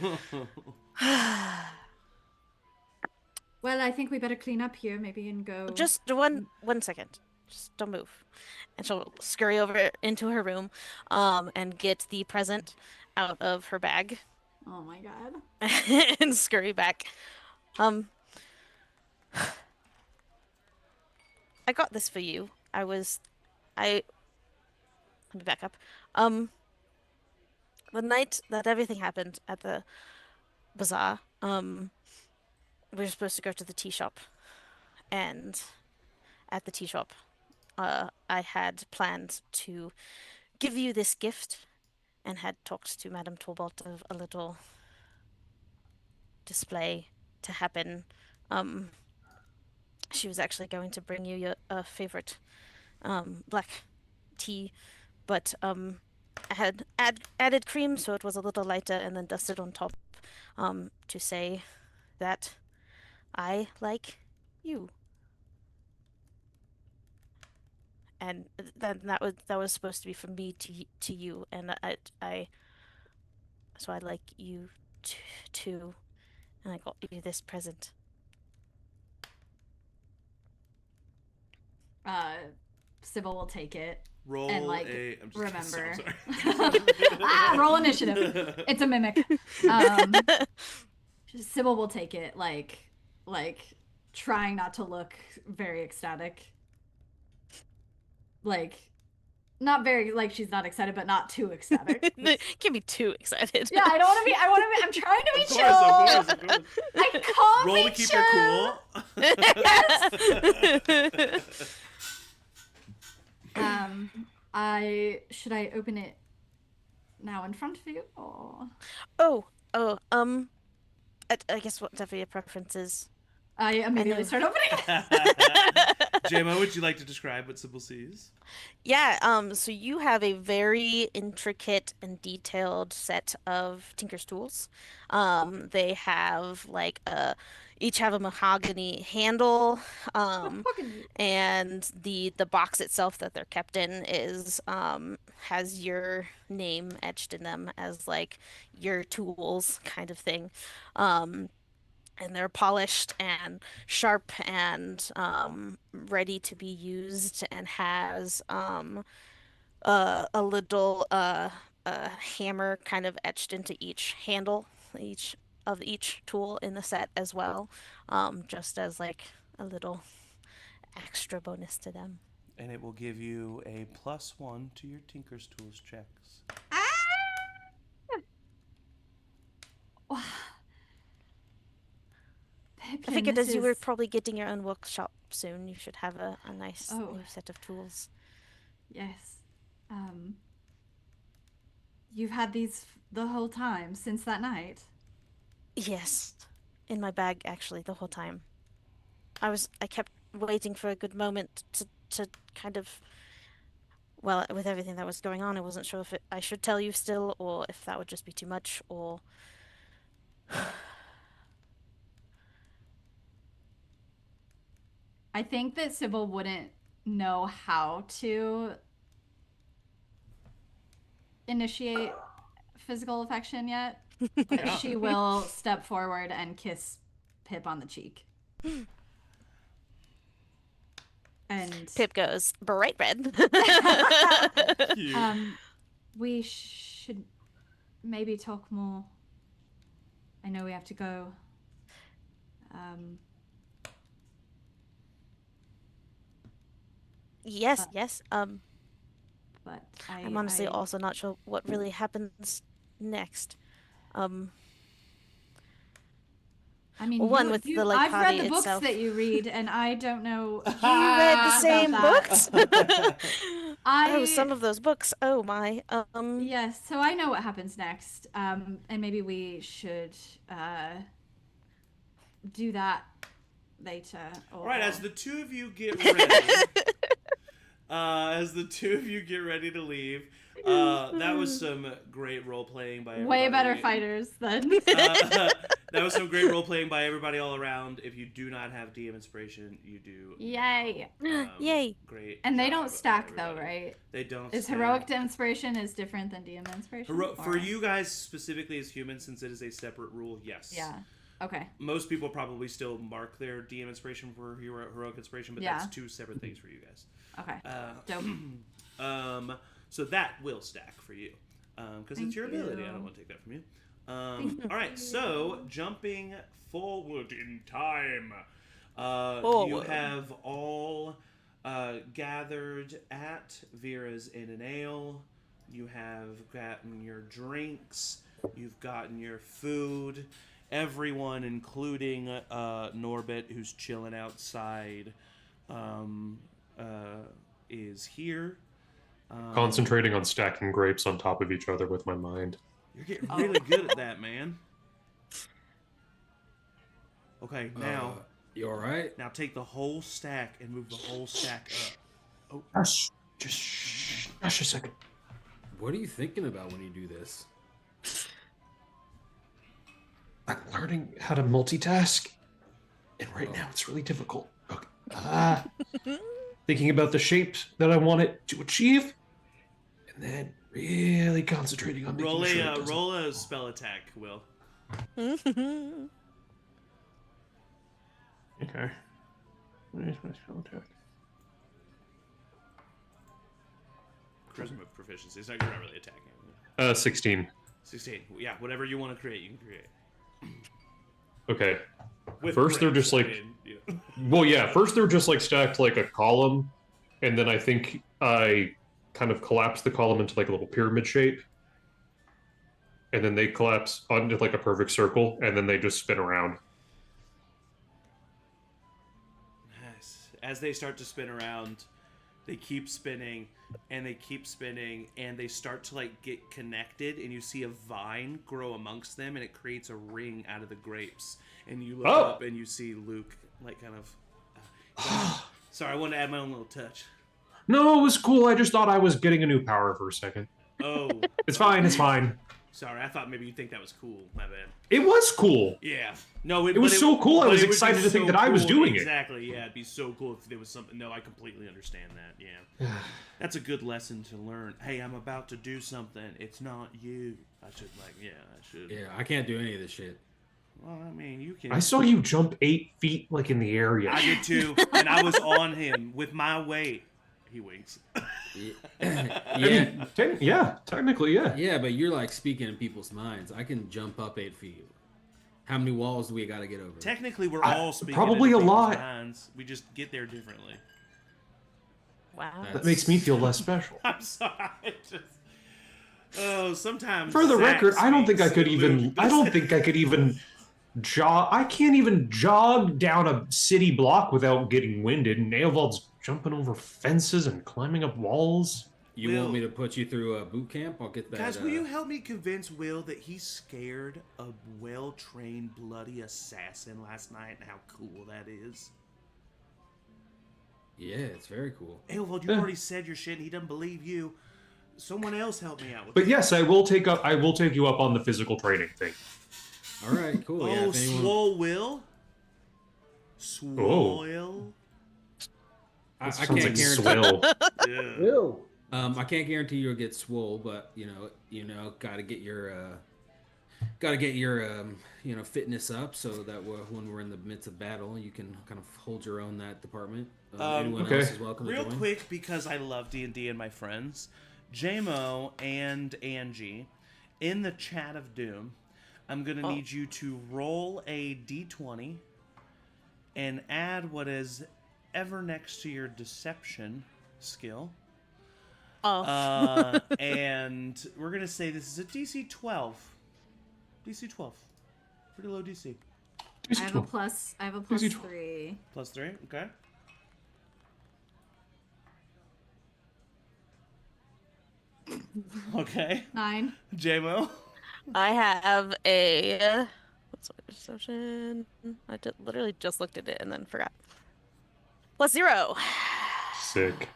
Well, I think we better clean up here, maybe, and go. just one second. Just don't move. And she'll scurry over into her room, and get the present out of her bag Oh my god. and scurry back. I got this for you. Let me back up. The night that everything happened at the bazaar, we were supposed to go to the tea shop, and at the tea shop, I had planned to give you this gift, and had talked to Madame Talbot of a little display to happen. She was actually going to bring you your favorite black tea, but I had added cream so it was a little lighter, and then dusted on top to say that I like you. And then that was supposed to be from me to you, and so I like you too, and I got you this present. Sybil will take it. Roll And, like, I'm just remember. kidding, sorry. Roll initiative. It's a mimic. Sybil will take it, like trying not to look very ecstatic. Like, not very, like, she's not excited, but not too ecstatic. Can't be too excited. Yeah, I don't want to be. I'm trying to be Of chill. course. I can't Roll be to keep chill. her cool. Should I open it now in front of you, or? I guess whatever your preference is. I immediately start opening it. JMO, would you like to describe what Sybil sees? Yeah, so you have a very intricate and detailed set of Tinker's tools. They have each have a mahogany handle, and the box itself that they're kept in has your name etched in them as like your tools kind of thing. And they're polished and sharp and ready to be used, and has a little hammer kind of etched into each handle, each tool in the set as well, just as like a little extra bonus to them. And it will give you a +1 to your Tinker's Tools checks. I figured as you were probably getting your own workshop soon, you should have a nice new set of tools. Yes. You've had these the whole time since that night? Yes. In my bag, actually, the whole time. I kept waiting for a good moment to kind of... Well, with everything that was going on, I wasn't sure if I should tell you still, or if that would just be too much, or... I think that Sybil wouldn't know how to initiate physical affection yet. But she will step forward and kiss Pip on the cheek. And Pip goes bright red. we should maybe talk more. I know we have to go. Yes. But I'm honestly also not sure what really happens next. I mean, Well, one with the I've party read the books itself. that you read, and I don't know. You read the same about books? that. Oh, some of those books. Oh my. Yes, so I know what happens next. And maybe we should do that later. All right, as the two of you get ready, to leave, that was some great role playing by everybody. Way better fighters than. That was some great role playing by everybody all around. If you do not have DM inspiration, you do. Yay! Yay! Great. And they job, don't stack everybody. though, right? They don't. Is stack. heroic inspiration is different than DM inspiration? For you guys specifically as humans, since it is a separate rule, yes. Yeah. Okay. Most people probably still mark their DM inspiration for heroic inspiration, but that's two separate things for you guys. Okay. Dope. So that will stack for you, because it's your ability. you. I don't want to take that from you. All right, so jumping forward in time, you have all gathered at Vera's Inn and Ale. You have gotten your drinks. You've gotten your food. Everyone, including Norbit, who's chilling outside, is here. Concentrating on stacking grapes on top of each other with my mind. You're getting really good at that, man. Okay, now... you alright? Now take the whole stack and move the whole stack up. Oh. Hush. Just a second. What are you thinking about when you do this? I'm learning how to multitask, and right now it's really difficult. Okay. Thinking about the shapes that I want it to achieve, and then really concentrating on making sure it doesn't roll a spell attack, Will. Okay. Where's my spell attack? Charisma proficiency. So you're not really attacking. 16. 16. Yeah, whatever you want to create, you can create. Okay. With First, they're grapes, just like... I mean, yeah. Well, yeah, first they're just like stacked like a column, and then I think I kind of collapse the column into like a little pyramid shape. And then they collapse onto like a perfect circle, and then they just spin around. Nice. As they start to spin around, they keep spinning, and they keep spinning, and they start to like get connected, and you see a vine grow amongst them, and it creates a ring out of the grapes. And you look up, and you see Luke, like, kind of... sorry, I wanted to add my own little touch. No, it was cool. I just thought I was getting a new power for a second. Oh. It's fine, it's fine. Sorry, I thought maybe you'd think that was cool. My bad. It was cool. Yeah. No, it was so cool. I was excited to think that I was doing it. Exactly, yeah. It'd be so cool if there was something... No, I completely understand that, yeah. That's a good lesson to learn. Hey, I'm about to do something. It's not you. I should... Yeah, I can't do any of this shit. Well, I mean, you can... I saw you jump 8 feet, like, in the area. I did too, and I was on him with my weight. He winks. Yeah. Technically, yeah. Yeah, but you're, like, speaking in people's minds. I can jump up 8 feet. How many walls do we got to get over? Technically, we're all speaking probably in a people's lot. minds. We just get there differently. Wow. That makes me feel less special. I'm sorry. Sometimes... For the Zach record, I don't think I speaks could and even... Luke I don't think I could even... I can't even jog down a city block without getting winded, and Eovald's jumping over fences and climbing up walls. You want me to put you through a boot camp? I'll get that. Guys, will you help me convince Will that he scared a well-trained bloody assassin last night and how cool that is? Yeah, it's very cool. Eovald, you already said your shit and he doesn't believe you. Someone else help me out with But that. yes, I will take you up on the physical training thing. All right, cool. Yeah, if anyone... Swole Will? Swole? I Sounds can't like guarantee. swill. Yeah. Ew. I can't guarantee you'll get swole, but you know, gotta get your got to get your fitness up so that when we're in the midst of battle, you can kind of hold your own that department. Anyone else is welcome to Real join. quick, because I love D&D and my friends, JMO and Angie, in the chat of Doom, I'm going to need you to roll a d20 and add what is ever next to your deception skill. And we're going to say this is a DC 12. DC 12. Pretty low DC. I have a plus 3. Plus 3, okay. Okay. 9. JMO? I have a. What's my perception? I literally just looked at it and then forgot. +0. Sick.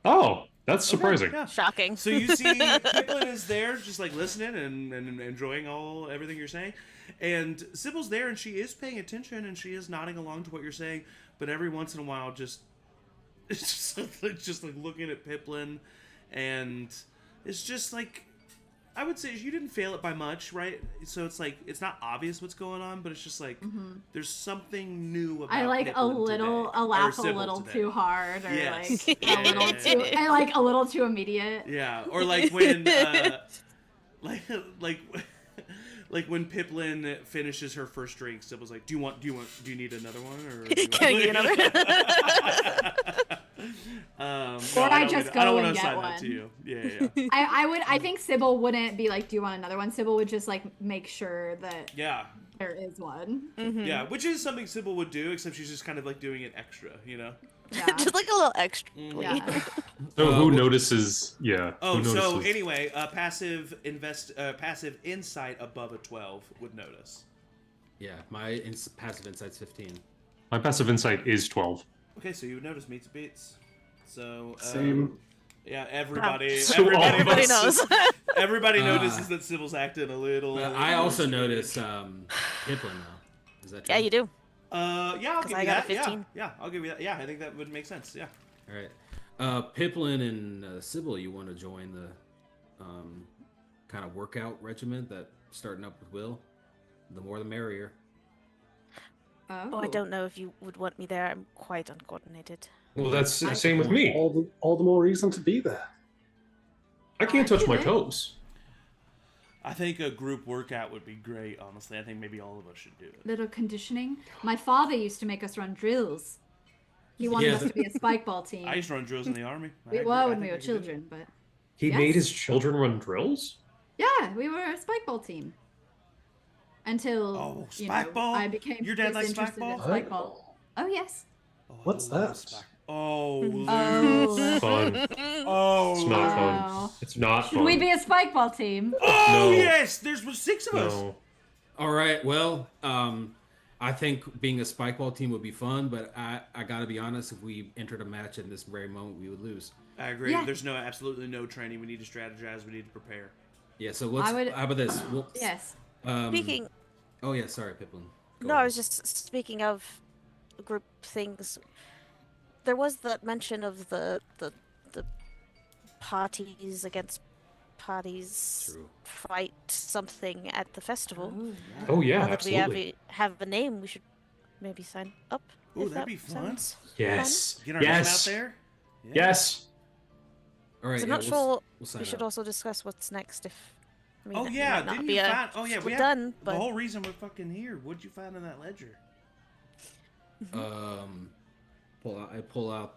Oh, that's surprising. Yeah. Shocking. So you see Pipplin is there just like listening and enjoying everything you're saying. And Sybil's there and she is paying attention and she is nodding along to what you're saying, but every once in a while it's just like looking at Pipplin, and it's just like, I would say you didn't fail it by much, right? So it's like, it's not obvious what's going on, but it's just like, there's something new about I like Pipplin today, I laugh a Sybil little today. too hard, or Yes. like a little too. I like a little too immediate. Yeah, or like when, like when Pipplin finishes her first drink, Sybil's like, "Do you need another one, or do you Can I get another? Or I just go I don't and want to get assign one. that to you. Yeah. I think Sybil wouldn't be like, "Do you want another one?" Sybil would just like make sure that Yeah. there is one. Yeah, which is something Sybil would do, except she's just kind of like doing it extra, you know? Yeah. Just like a little extra. Yeah. So who notices? Yeah. Oh, who so notices? anyway, passive insight above a 12 would notice. Yeah, my passive insight's 15. My passive insight is 12. Okay, so you would notice meets beats. So Same. Yeah, everybody Everybody knows. Everybody notices that Sybil's acting a little. I also notice Pipplin now. Is that true? Yeah, you do. Yeah, I'll 'Cause give I you got that. a 15. Yeah, I'll give you that. Yeah, I think that would make sense. Yeah. All right. Pipplin and Sybil, you want to join the kind of workout regiment that starting up with Will? The more the merrier. Oh, I don't know if you would want me there. I'm quite uncoordinated. Well, that's the same with me. All the more reason to be there. I can't touch my Okay. toes. I think a group workout would be great, honestly. I think maybe all of us should do it. Little conditioning. My father used to make us run drills. He wanted us to be a spike ball team. I used to run drills in the army. We were when we were children, but He Yes. made his children run drills? yeah, we were a spike ball team. Until spike ball? I became Your dad likes spike disinterested ball? in spike ball. Oh yes. What's that? Oh, Luce. Oh. Fun. Oh, It's not fun. Oh. It's not Should fun. we be a spike ball team? Oh, No. yes! There's 6 of us. No. All right. Well, I think being a spike ball team would be fun, but I gotta be honest. If we entered a match in this very moment, we would lose. I agree. Yeah. There's absolutely no training. We need to strategize. We need to prepare. Yeah. So let's. How about this? We'll, Yes. Speaking. Oh yeah. Sorry, Pipplin. Go No, I ahead. was just speaking of group things. There was that mention of the parties against parties True. fight something at the festival. Oh, yeah, Now that we absolutely. have a name, we should maybe sign up. Ooh, if that'd that be fun. sounds Yes. Get our name out Yes. there. Yeah. Yes. All right. So I'm yeah, not sure. We'll sign We should up. also discuss what's next. If I mean, Oh it yeah, might not didn't be you a- find? Oh yeah, we're we done. have, But the whole reason we're fucking here. What'd you find in that ledger? I pull out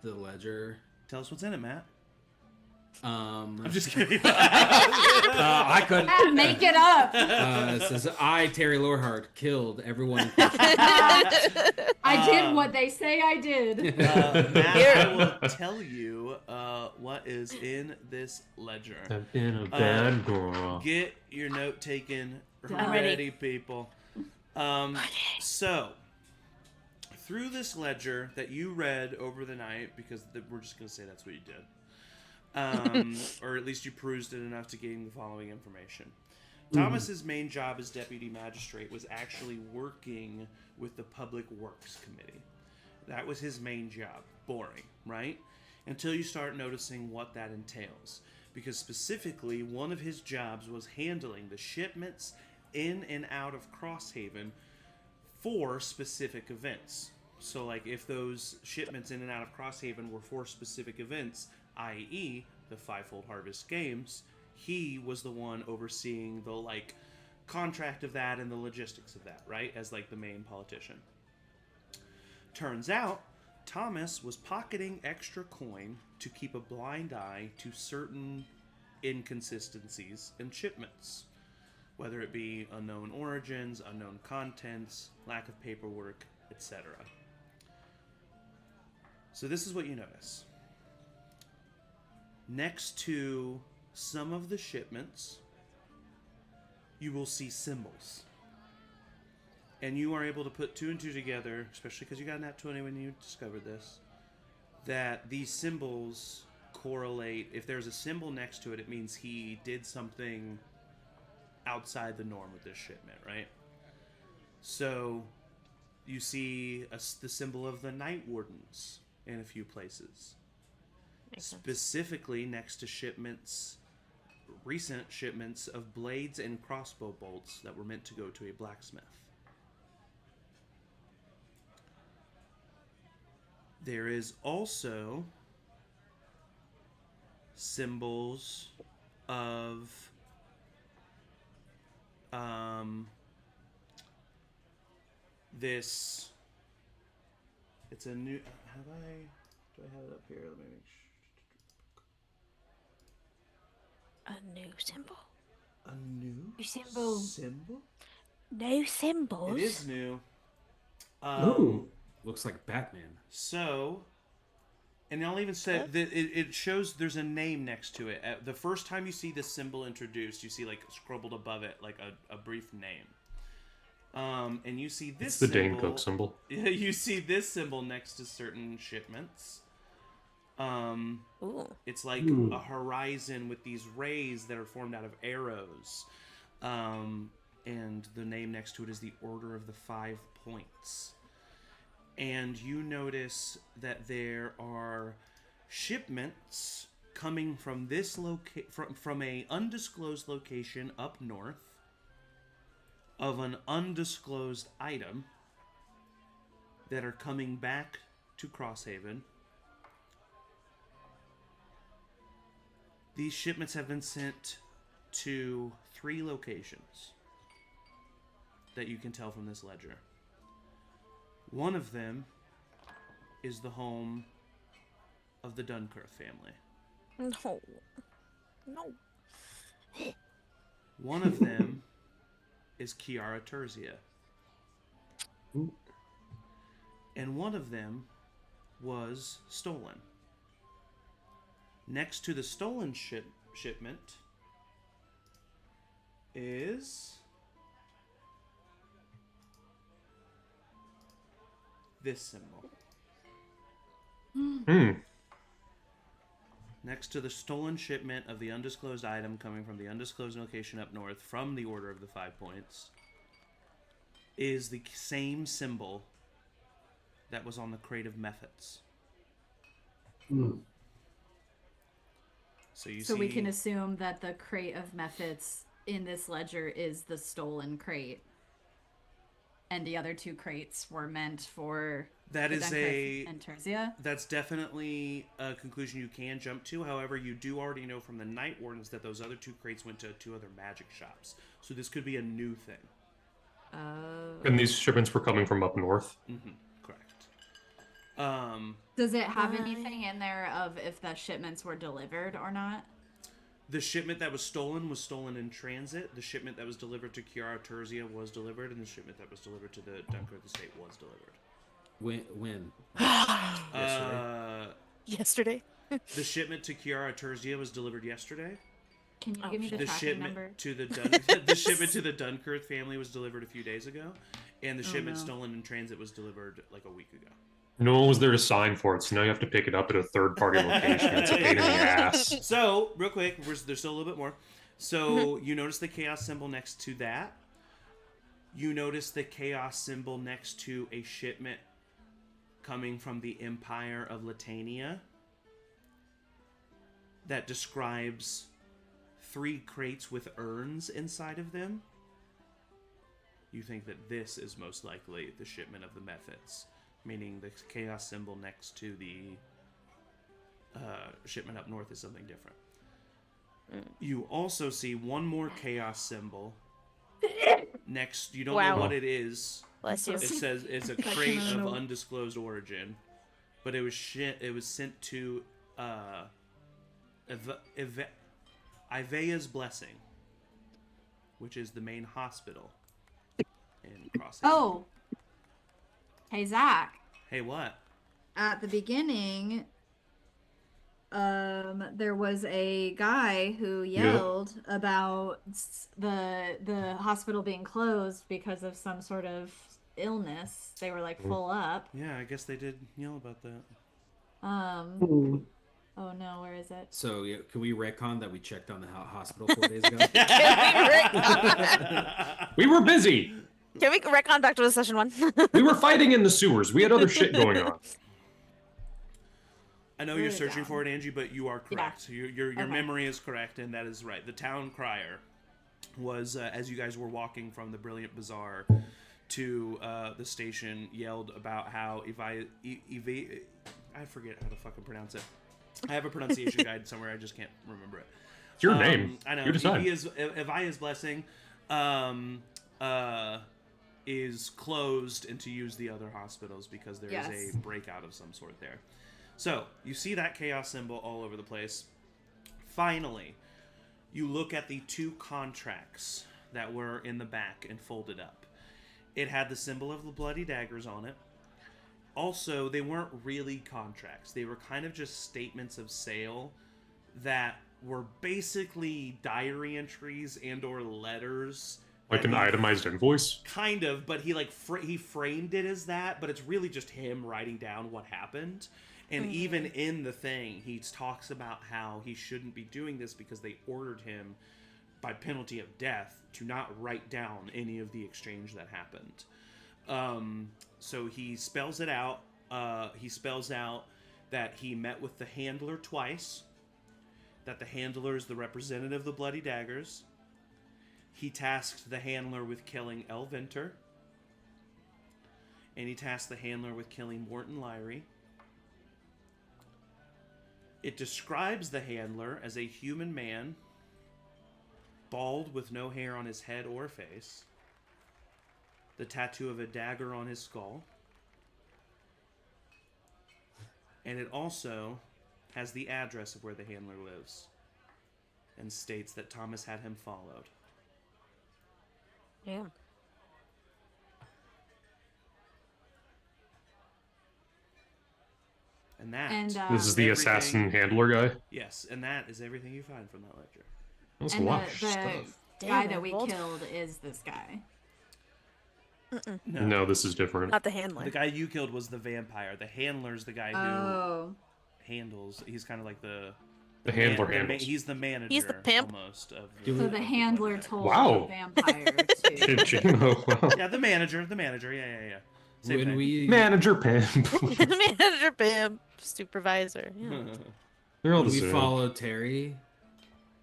the ledger. Tell us what's in it, Matt. I'm I'm just kidding. I couldn't. Make it up. It says I, Terry Lorhart, killed everyone. I did what they say I did. Matt, I will tell you what is in this ledger. I've been a bad girl. Get your note taken I'm ready, ready. people. So, through this ledger that you read over the night, because we're just going to say that's what you did, or at least you perused it enough to gain the following information. Thomas's main job as deputy magistrate was actually working with the Public Works Committee. That was his main job. Boring, right? Until you start noticing what that entails. because specifically one of his jobs was handling the shipments in and out of Crosshaven for specific events. So, like, if those shipments in and out of Crosshaven were for specific events, i.e., the Fivefold Harvest Games, he was the one overseeing the, like, contract of that and the logistics of that, right? As, like, the main politician. Turns out, Thomas was pocketing extra coin to keep a blind eye to certain inconsistencies in shipments, whether it be unknown origins, unknown contents, lack of paperwork, etc. So this is what you notice. Next to some of the shipments, you will see symbols. And you are able to put 2 and 2 together, especially because you got nat 20 when you discovered this, that these symbols correlate. If there's a symbol next to it, it means he did something outside the norm with this shipment, right? So you see the symbol of the Night Wardens in a few places. Specifically next to shipments, recent shipments of blades and crossbow bolts that were meant to go to a blacksmith. There is also symbols of this. It's a new. Do I have it up here? Let me make sure. A new symbol? A new symbol? Symbol? No symbols? It is new. Ooh. Looks like Batman. So, and I'll even say that it shows there's a name next to it. The first time you see this symbol introduced, you see like scribbled above it like a brief name. And you see this. It's the symbol, Dane Cook symbol. You see this symbol next to certain shipments. Ooh. It's like a horizon with these rays that are formed out of arrows. And the name next to it is the Order of the 5 Points. And you notice that there are shipments coming from this from a undisclosed location up north of an undisclosed item that are coming back to Crosshaven. These shipments have been sent to 3 locations that you can tell from this ledger. One of them is the home of the Duncurth family. No. No. One of them is Kiara Terzia. And one of them was stolen. Next to the stolen shipment is this symbol. Next to the stolen shipment of the undisclosed item coming from the undisclosed location up north from the Order of the 5 Points is the same symbol that was on the crate of methods. So we can assume that the crate of methods in this ledger is the stolen crate. And the other 2 crates were meant for that is Duncurth and Terzia. That's definitely a conclusion you can jump to. However, you do already know from the Night Wardens that those other 2 crates went to 2 other magic shops. So this could be a new thing. And these shipments were coming from up north? Mm-hmm. Correct. Does it have anything in there of if the shipments were delivered or not? The shipment that was stolen in transit. The shipment that was delivered to Kiara Terzia was delivered, and the shipment that was delivered to the Duncurth estate was delivered. When? Yesterday? The shipment to Kiara Terzia was delivered yesterday. Can you give me the tracking shipment number? to the the shipment to the Duncurth family was delivered a few days ago, and the shipment stolen in transit was delivered like a week ago. No one was there to sign for it, so now you have to pick it up at a third-party location. It's a pain in the ass. So, real quick, there's still a little bit more. So, you notice the chaos symbol next to that. You notice the chaos symbol next to a shipment coming from the Empire of Latania that describes 3 crates with urns inside of them, you think that this is most likely the shipment of the methods, meaning the chaos symbol next to the shipment up north is something different. You also see one more chaos symbol next. You don't know what it is. Bless you. It says it's a crate of undisclosed origin, but it was sent to Ivea's Blessing, which is the main hospital in Crossing. Oh. Hey, Zach. Hey, what? At the beginning, there was a guy who yelled about the hospital being closed because of some sort of illness. They were like full up. Yeah, I guess they did yell about that. Oh no, where is it? So yeah, can we retcon that we checked on the hospital 4 days ago? We were busy. Can we retcon back to session 1? We were fighting in the sewers. We had other shit going on. I know you're searching for it, Angie, but you are correct. Yeah. Your memory is correct, and that is right. The town crier was, as you guys were walking from the Brilliant Bazaar to the station, yelled about how I forget how to fucking pronounce it. I have a pronunciation guide somewhere. I just can't remember it. It's your name. I know. You decide. Ivea's Blessing is closed, and to use the other hospitals because there is a breakout of some sort there. So, you see that chaos symbol all over the place. Finally, you look at the 2 contracts that were in the back and folded up. It had the symbol of the bloody daggers on it. Also, they weren't really contracts. They were kind of just statements of sale that were basically diary entries and or letters. Like an itemized invoice? Kind of, but he he framed it as that, but it's really just him writing down what happened. And even in the thing, he talks about how he shouldn't be doing this because they ordered him by penalty of death to not write down any of the exchange that happened. So he spells it out. He spells out that he met with the handler twice, that the handler is the representative of the Bloody Daggers. He tasked the handler with killing Elvinter, and he tasked the handler with killing Morton Lyrie. It describes the handler as a human man, bald with no hair on his head or face, the tattoo of a dagger on his skull, and it also has the address of where the handler lives, and states that Thomas had him followed. Yeah. And that this is the assassin handler guy? Yes, and that is everything you find from that ledger. That's And a lot of the stuff. guy that we killed is this guy. No, this is different. Not the handler. The guy you killed was the vampire. The handler's the guy who handles. He's kind of like the handler handles. He's the manager. He's the pimp. Almost. So the handler told Wow. the vampire to... Wow. Yeah, the manager. Yeah. Same When thing. we Manager pimp. Manager, pimp, supervisor. Yeah. They're all when the we same. followed Terry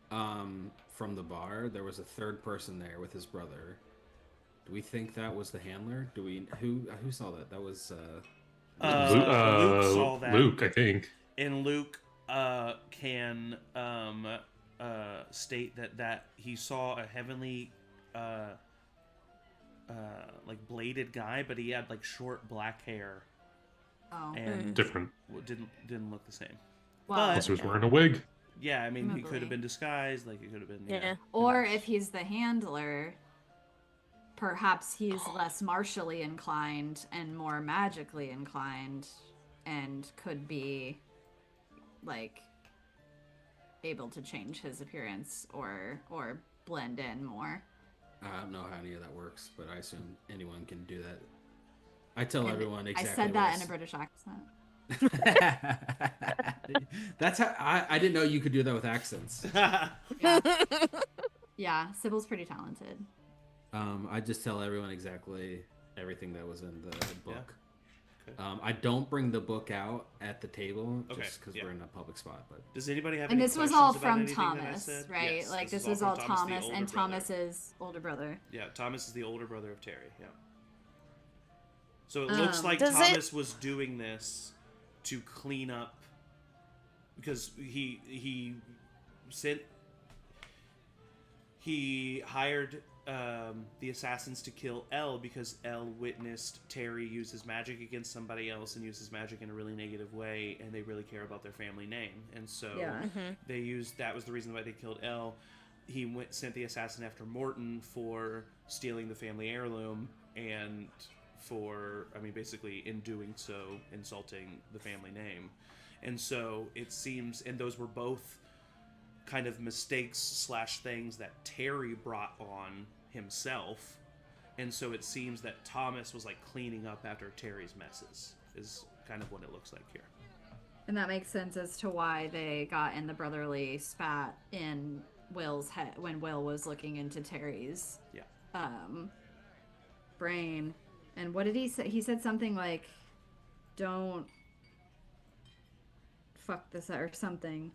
from the bar, there was a third person there with his brother. Do we think that was the handler? Do we who saw that? That was Luke saw that. Luke, I think. And Luke can state that he saw a heavenly like bladed guy, but he had like short black hair. Oh. And Different. didn't look the same. Well, But Unless he was wearing a wig. yeah, I mean, he Presumably. could have been disguised, like it could have been. Yeah. or if he's the handler, perhaps he's less martially inclined and more magically inclined, and could be like able to change his appearance or blend in more. I don't know how any of that works, but I assume anyone can do that. I tell And everyone exactly. I said that in a British accent. That's how I didn't know you could do that with accents. Yeah. Yeah, Sybil's pretty talented. I just tell everyone exactly everything that was in the book. I don't bring the book out at the table just because yeah. we're in a public spot. But Does anybody have And any this was questions all about from anything that I Thomas, said? right? Yes, Like this is was from all the Thomas older and brother. Thomas's older brother. Yeah, Thomas is the older brother of Terry. Yeah. So it looks like Does Thomas was doing this to clean up because he hired the assassins to kill Elle because Elle witnessed Terry use his magic against somebody else and use his magic in a really negative way, and they really care about their family name, and so that was the reason why they killed Elle. He sent the assassin after Morton for stealing the family heirloom and for, basically in doing so, insulting the family name. And so it seems, and those were both kind of mistakes / things that Terry brought on himself. And so it seems that Thomas was like cleaning up after Terry's messes, is kind of what it looks like here. And that makes sense as to why they got in the brotherly spat in Will's head when Will was looking into Terry's brain. And what did he say? He said something like, "Don't fuck this up," or something.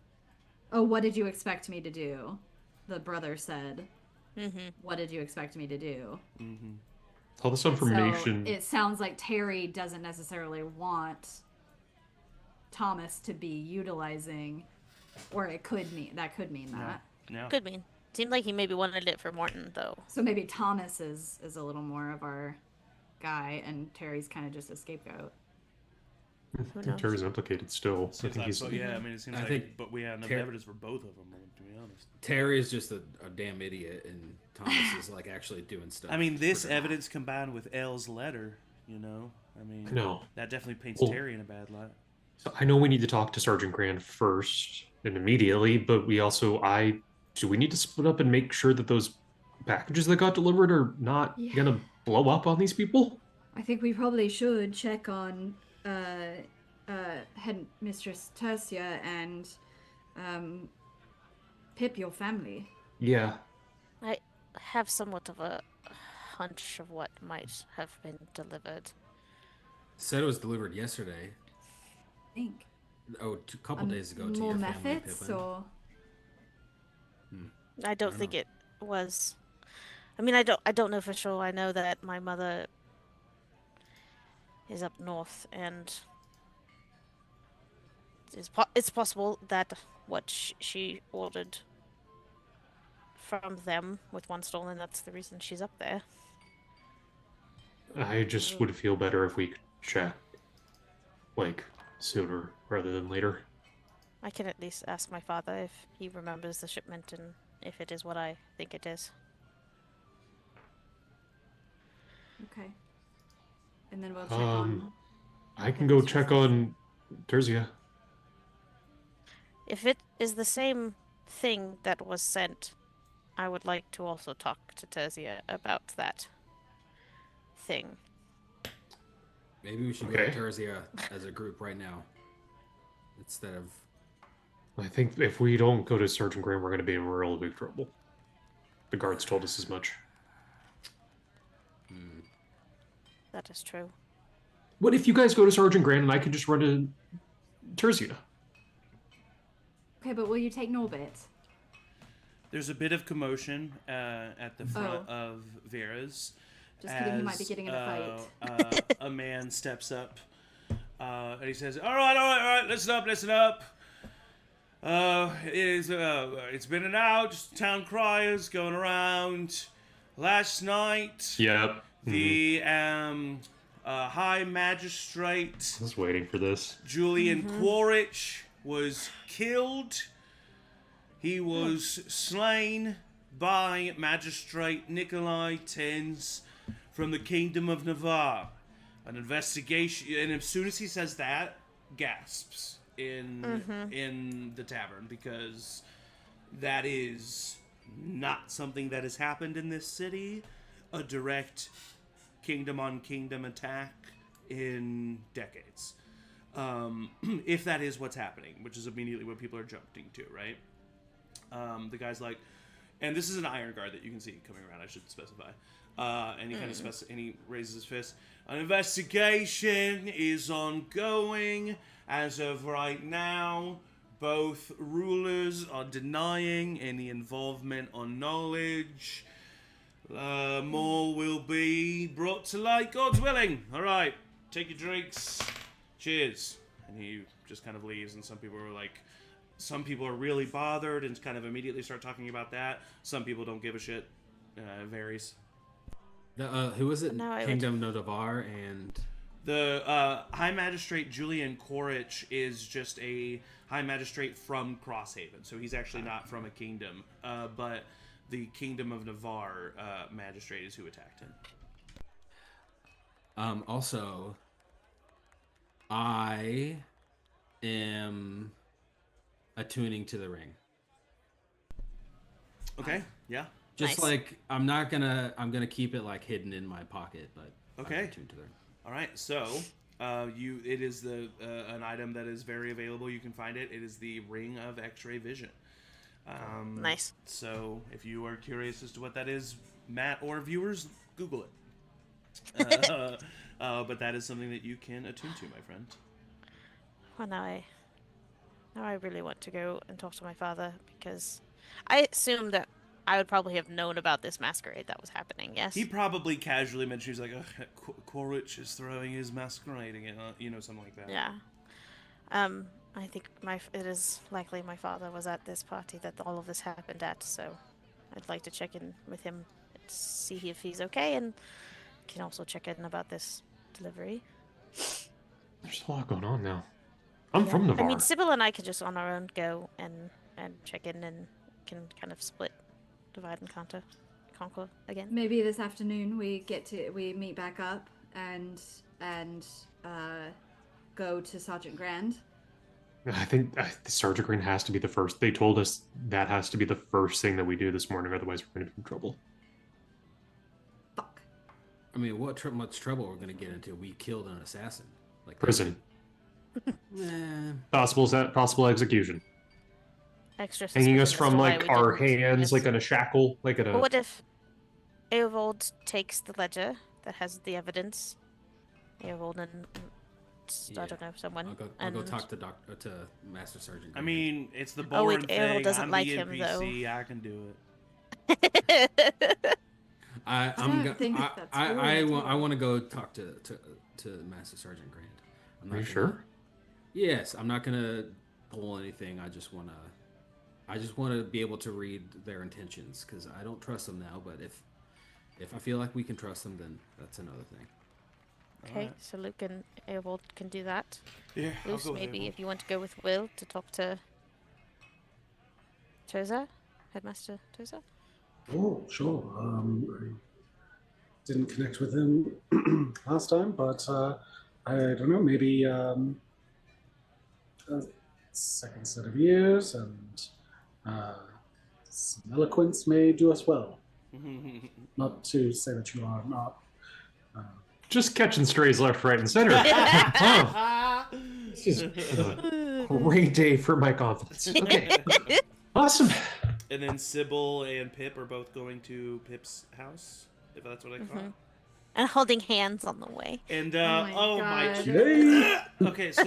Oh, what did you expect me to do? The brother said, "What did you expect me to do?" All this information. So it sounds like Terry doesn't necessarily want Thomas to be utilizing, or it could mean that. No. Could mean. Seemed like he maybe wanted it for Morton, though. So maybe Thomas is a little more of our guy, and Terry's kind of just a scapegoat. Mm-hmm. I think Terry's implicated still. I think he's. It seems but we had enough evidence for both of them, to be honest. Terry is just a damn idiot, and Thomas is like actually doing stuff. This evidence combined with Elle's letter, No. that definitely paints Terry in a bad light. So I know we need to talk to Sergeant Grand first and immediately, but we also do we need to split up and make sure that those packages that got delivered are not gonna blow up on these people? I think we probably should check on Headmistress Tertia and Pip, your family. Yeah. I have somewhat of a hunch of what might have been delivered. Said it was delivered yesterday. I think. Oh, a couple days ago to more your family, methods, Pipplin. or I don't think it was. I don't know for sure. I know that my mother is up north, and it's possible that what she ordered from them with one stolen, that's the reason she's up there. I just would feel better if we could check, sooner rather than later. I can at least ask my father if he remembers the shipment and if it is what I think it is. okay. And then we'll check on. I can go check on Tertia. If it is the same thing that was sent, I would like to also talk to Tertia about that thing. Maybe we should go to Tertia as a group right now, instead of. I think if we don't go to Sergeant Graham, we're going to be in real big trouble. The guards told us as much. That is true. What if you guys go to Sergeant Grant and I can just run to Tertia? Okay, but will you take Norbit? There's a bit of commotion at the front of Vera's. Just kidding, he might be getting in a fight. A man steps up and he says, all right, listen up. It's been an hour, just town criers going around. Last night, the High Magistrate, I was waiting for this. Julian Quaritch, was killed. He was slain by Magistrate Nikolai Tens from the Kingdom of Navarre. An investigation, and as soon as he says that, gasps in the tavern, because that is not something that has happened in this city. A direct kingdom on kingdom attack in decades. If that is what's happening, which is immediately what people are jumping to, right? The guy's like, and this is an iron guard that you can see coming around, I should specify. And he kind of and he raises his fist. An investigation is ongoing as of right now. Both rulers are denying any involvement or knowledge. More will be brought to light, God's willing. All right, take your drinks. Cheers. And he just kind of leaves, and some people are really bothered and kind of immediately start talking about that. Some people don't give a shit. It varies. Who was it? Kingdom Nodavar and... The High Magistrate Julian Korich is just a High Magistrate from Crosshaven, so he's actually not from a kingdom, but the Kingdom of Navarre Magistrate is who attacked him. Also, I am attuning to the ring. Okay, yeah. Just like, I'm gonna keep it like hidden in my pocket, but okay. I'm attuned to the ring. All right, so it is an item that is very available. You can find it. It is the Ring of X-Ray Vision. Nice. So if you are curious as to what that is, Matt or viewers, Google it. But that is something that you can attune to, my friend. Well, now I really want to go and talk to my father, because I assume that I would probably have known about this masquerade that was happening, yes? He probably casually mentioned, he's like, Korich is throwing his masquerading it, something like that. Yeah. I think it is likely my father was at this party that all of this happened at, so I'd like to check in with him and see if he's okay, and can also check in about this delivery. There's a lot going on now. I'm from Navarre. I mean, Sybil and I could just on our own go and check in, and can kind of divide and conquer again. Maybe this afternoon we meet back up and go to Sergeant Grand. I think Sergeant Green has to be the first. They told us that has to be the first thing that we do this morning, otherwise we're going to be in trouble. Fuck. I mean, what much trouble we're going to get into? We killed an assassin. Like prison. Possible execution. Extra hanging us from like our hands, like in a shackle, like in a. But what if Eovald takes the ledger that has the evidence? Eovald and I don't know, someone. I'll go talk to Master Sergeant. I mean, it's the boring thing. Eovald doesn't I'm like the him NPC, though. I can do it. I want to go talk to Master Sergeant Grant. Are you sure? Yes, I'm not gonna pull anything. I just want to be able to read their intentions, because I don't trust them now. But if I feel like we can trust them, then that's another thing. Okay, so Luke and Eovald can do that. Yeah, Luce, maybe if you want to go with Will to talk to Toza, Headmaster Toza. Oh, sure. I didn't connect with him last time, but I don't know, maybe a second set of years and some eloquence may do us well. Not to say that you are not. Just catching strays left, right, and center. This is a great day for my confidence. Okay. Awesome. And then Sybil and Pip are both going to Pip's house, if that's what I call it. And holding hands on the way. And oh my God. Okay, so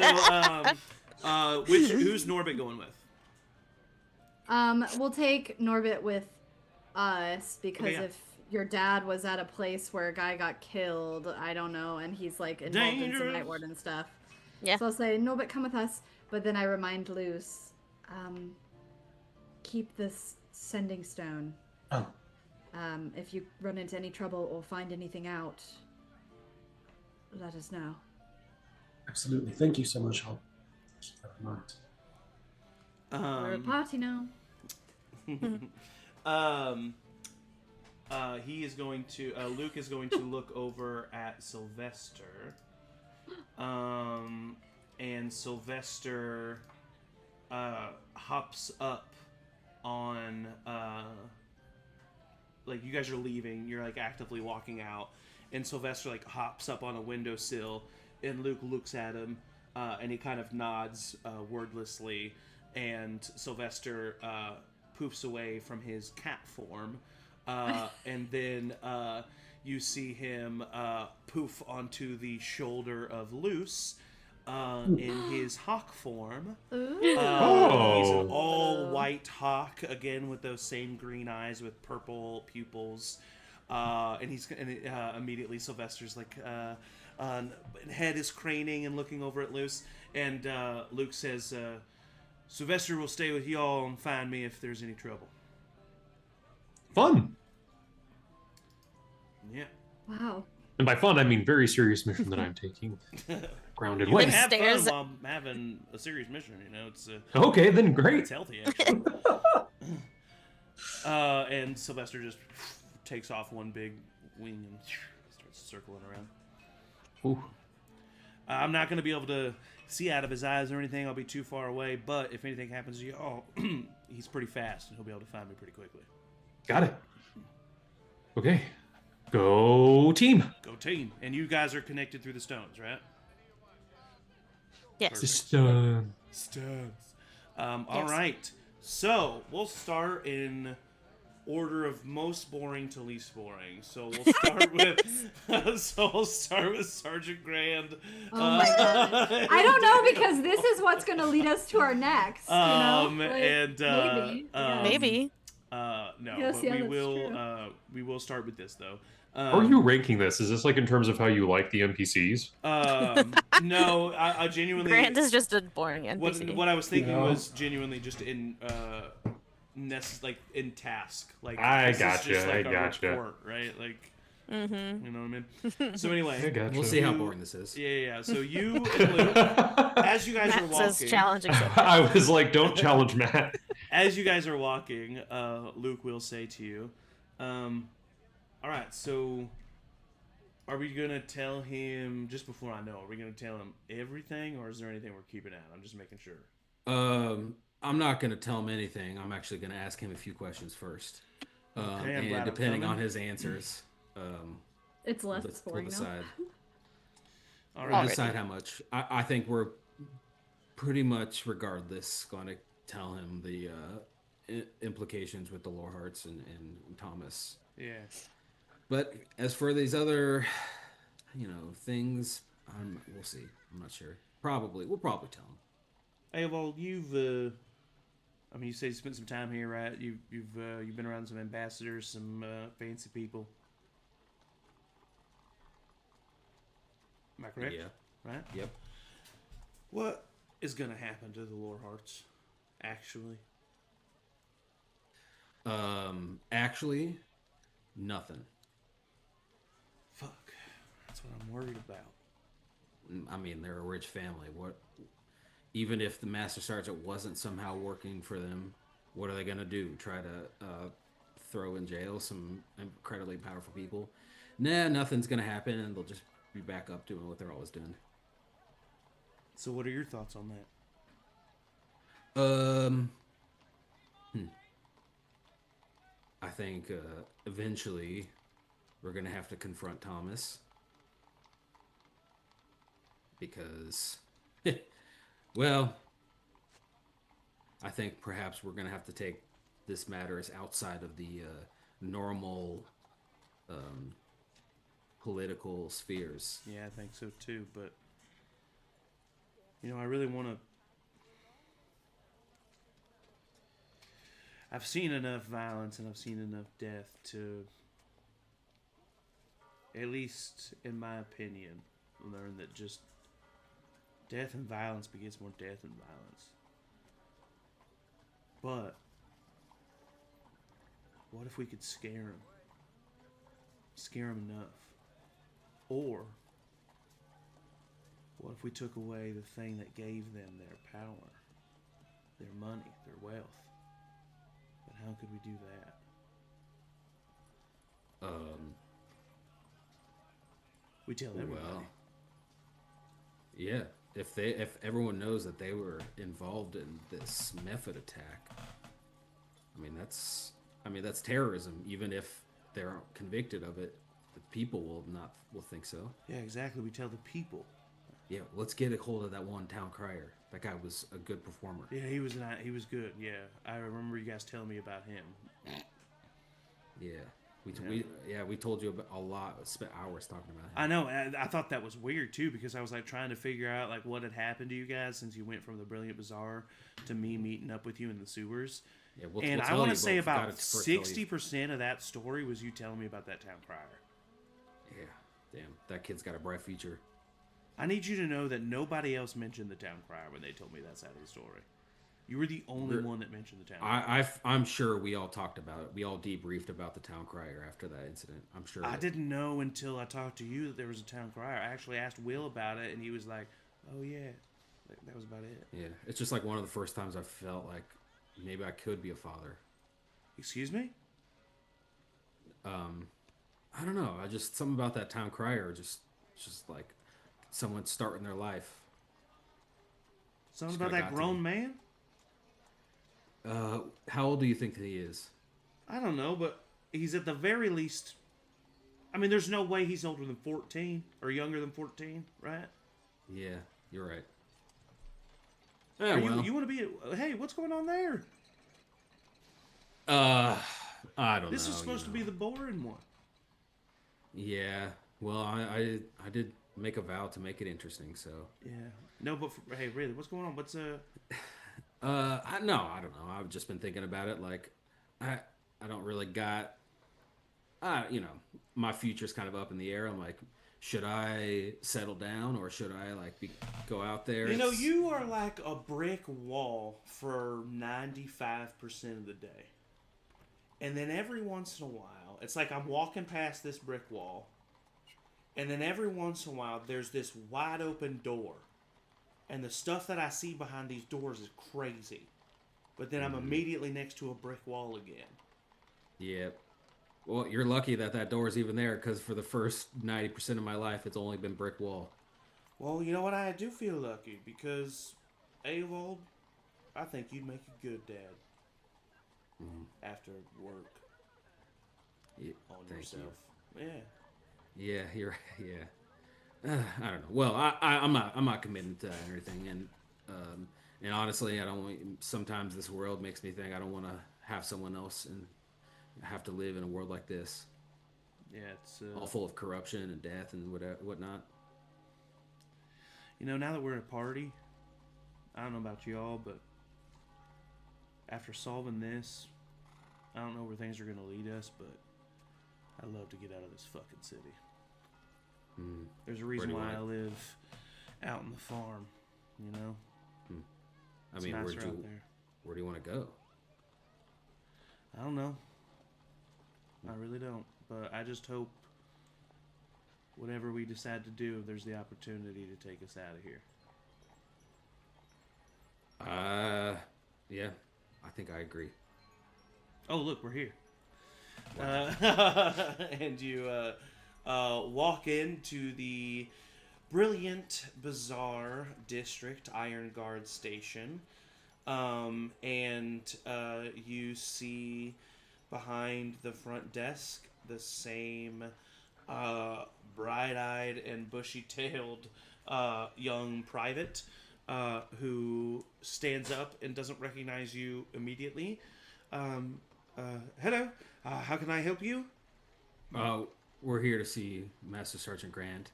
who's Norbit going with? We'll take Norbit with us, because yeah. if your dad was at a place where a guy got killed, I don't know, and he's like involved in some night ward and stuff. Yeah. So I'll say, Norbit, come with us. But then I remind Luce, keep this sending stone. Oh. If you run into any trouble or find anything out, let us know. Absolutely. Thank you so much. I'll keep that in mind. We're a party now. Luke is going to look over at Sylvester. And Sylvester hops up on like, you guys are leaving, you're like actively walking out, and Sylvester like hops up on a windowsill, and Luke looks at him, and he kind of nods wordlessly, and Sylvester poofs away from his cat form, and then you see him poof onto the shoulder of Luce in his hawk form. He's an all-white hawk, again with those same green eyes with purple pupils. Immediately Sylvester's like, head is craning and looking over at Luce, and Luke says, Sylvester will stay with y'all and find me if there's any trouble. Fun. Yeah. Wow. And by fun, I mean very serious mission that I'm taking. Grounded You way. can have fun Stairs- while having a serious mission, you know. It's Okay, then great. it's healthy, actually. And Sylvester just takes off one big wing and starts circling around. Ooh. I'm not going to be able to see out of his eyes or anything. I'll be too far away. But if anything happens to you, he's pretty fast, and he'll be able to find me pretty quickly. Got it. Okay. Go team. Go team. And you guys are connected through the stones, right? Yes. Stones. All right. So we'll start in order of most boring to least boring. So we'll start with Sergeant Grand. Oh my god. I don't know, because this is what's going to lead us to our next. You know? Like, maybe. Yeah. Maybe. No, Yes, but yeah, we that's will. true. We will start with this though. How are you ranking this? Is this like in terms of how you like the NPCs? No, I genuinely. Grant is just a boring NPC. What I was thinking No. was genuinely just in in task. Like I this is gotcha, just like I a gotcha. report, right? Like, you know what I mean. So I anyway, gotcha. We'll see how boring this is. yeah. So you and Luke, as you guys are Matt walking, says challenge accepted. I was like, don't challenge Matt. as you guys are walking, Luke will say to you, all right, so are we going to tell him, just before I know, are we going to tell him everything, or is there anything we're keeping out? I'm just making sure. I'm not going to tell him anything. I'm actually going to ask him a few questions first. Okay, I'm glad And I'm depending coming. on his answers, It's less we'll boring, though. decide. All We'll right. Alright. decide how much. I think we're pretty much, regardless, going to tell him the implications with the Lorehearts and Thomas. Yeah. But as for these other, things, we'll see. I'm not sure. We'll probably tell him. Hey, well, you said you spent some time here, right? You've been around some ambassadors, some fancy people. Am I correct? Yeah. Right? Yep. What is going to happen to the Lorehearts, actually? Actually, nothing. Fuck. That's what I'm worried about. I mean, they're a rich family. Even if the Master Sergeant wasn't somehow working for them, what are they gonna do? Try to throw in jail some incredibly powerful people? Nah, nothing's gonna happen, and they'll just be back up doing what they're always doing. So what are your thoughts on that? I think eventually we're gonna have to confront Thomas because, well, I think perhaps we're gonna have to take this matter as outside of the normal political spheres. Yeah, I think so too, but I really want to. I've seen enough violence and I've seen enough death to, at least in my opinion, learn that just death and violence begets more death and violence. But what if we could scare them? Scare them enough? Or what if we took away the thing that gave them their power, their money, their wealth? But how could we do that? We tell everybody. Well, yeah. If everyone knows that they were involved in this method attack, that's terrorism. Even if they're convicted of it, the people will think so. Yeah, exactly. We tell the people. Yeah, let's get a hold of that one town crier. That guy was a good performer. Yeah, he was good. Yeah, I remember you guys telling me about him. Yeah. We told you about a lot, spent hours talking about it. I know. I thought that was weird too because I was like trying to figure out like what had happened to you guys since you went from the Brilliant Bazaar to me meeting up with you in the sewers. Yeah, And I want to say about 60% of that story was you telling me about that town crier. Yeah, damn, that kid's got a bright future. I need you to know that nobody else mentioned the town crier when they told me that side of the story. You were the only one that mentioned the town crier. I'm sure we all talked about it. We all debriefed about the town crier after that incident. I'm sure. I didn't know until I talked to you that there was a town crier. I actually asked Will about it, and he was like, "Oh yeah," that was about it. Yeah, it's just like one of the first times I felt like maybe I could be a father. Excuse me? I don't know. I just something about that town crier, just like someone starting their life. Something about that grown man? How old do you think he is? I don't know, but he's at the very least. I mean, there's no way he's older than 14 or younger than 14, right? Yeah, you're right. Yeah, you want to be? Hey, what's going on there? I don't know. This is supposed to be the boring one. Yeah. Well, I did make a vow to make it interesting, so. Yeah. No, but hey, really, what's going on? What's I don't know. I've just been thinking about it. Like, I don't really got. My future's kind of up in the air. I'm like, should I settle down or should I go out there? You are like a brick wall for 95% of the day. And then every once in a while, it's like I'm walking past this brick wall. And then every once in a while, there's this wide open door. And the stuff that I see behind these doors is crazy. But then I'm immediately next to a brick wall again. Yeah. Well, you're lucky that door's even there, because for the first 90% of my life, it's only been brick wall. Well, you know what? I do feel lucky, because, Eovald, I think you'd make a good dad. After work. Yeah, on yourself. You. Yeah, you're yeah. I don't know. Well, I'm not committed to that and everything, and honestly, I don't want. Sometimes this world makes me think I don't want to have someone else and have to live in a world like this. Yeah, it's all full of corruption and death and whatnot. Now that we're at a party, I don't know about y'all, but after solving this, I don't know where things are going to lead us, but I'd love to get out of this fucking city. There's a reason why I live out in the farm, I mean, where do you want to go? I don't know. I really don't. But I just hope whatever we decide to do, there's the opportunity to take us out of here. Yeah, I think I agree. Oh, look, we're here. And you walk into the Brilliant Bazaar District Iron Guard Station. And you see behind the front desk the same bright-eyed and bushy-tailed young private who stands up and doesn't recognize you immediately. Hello, how can I help you? We're here to see Master Sergeant Grand.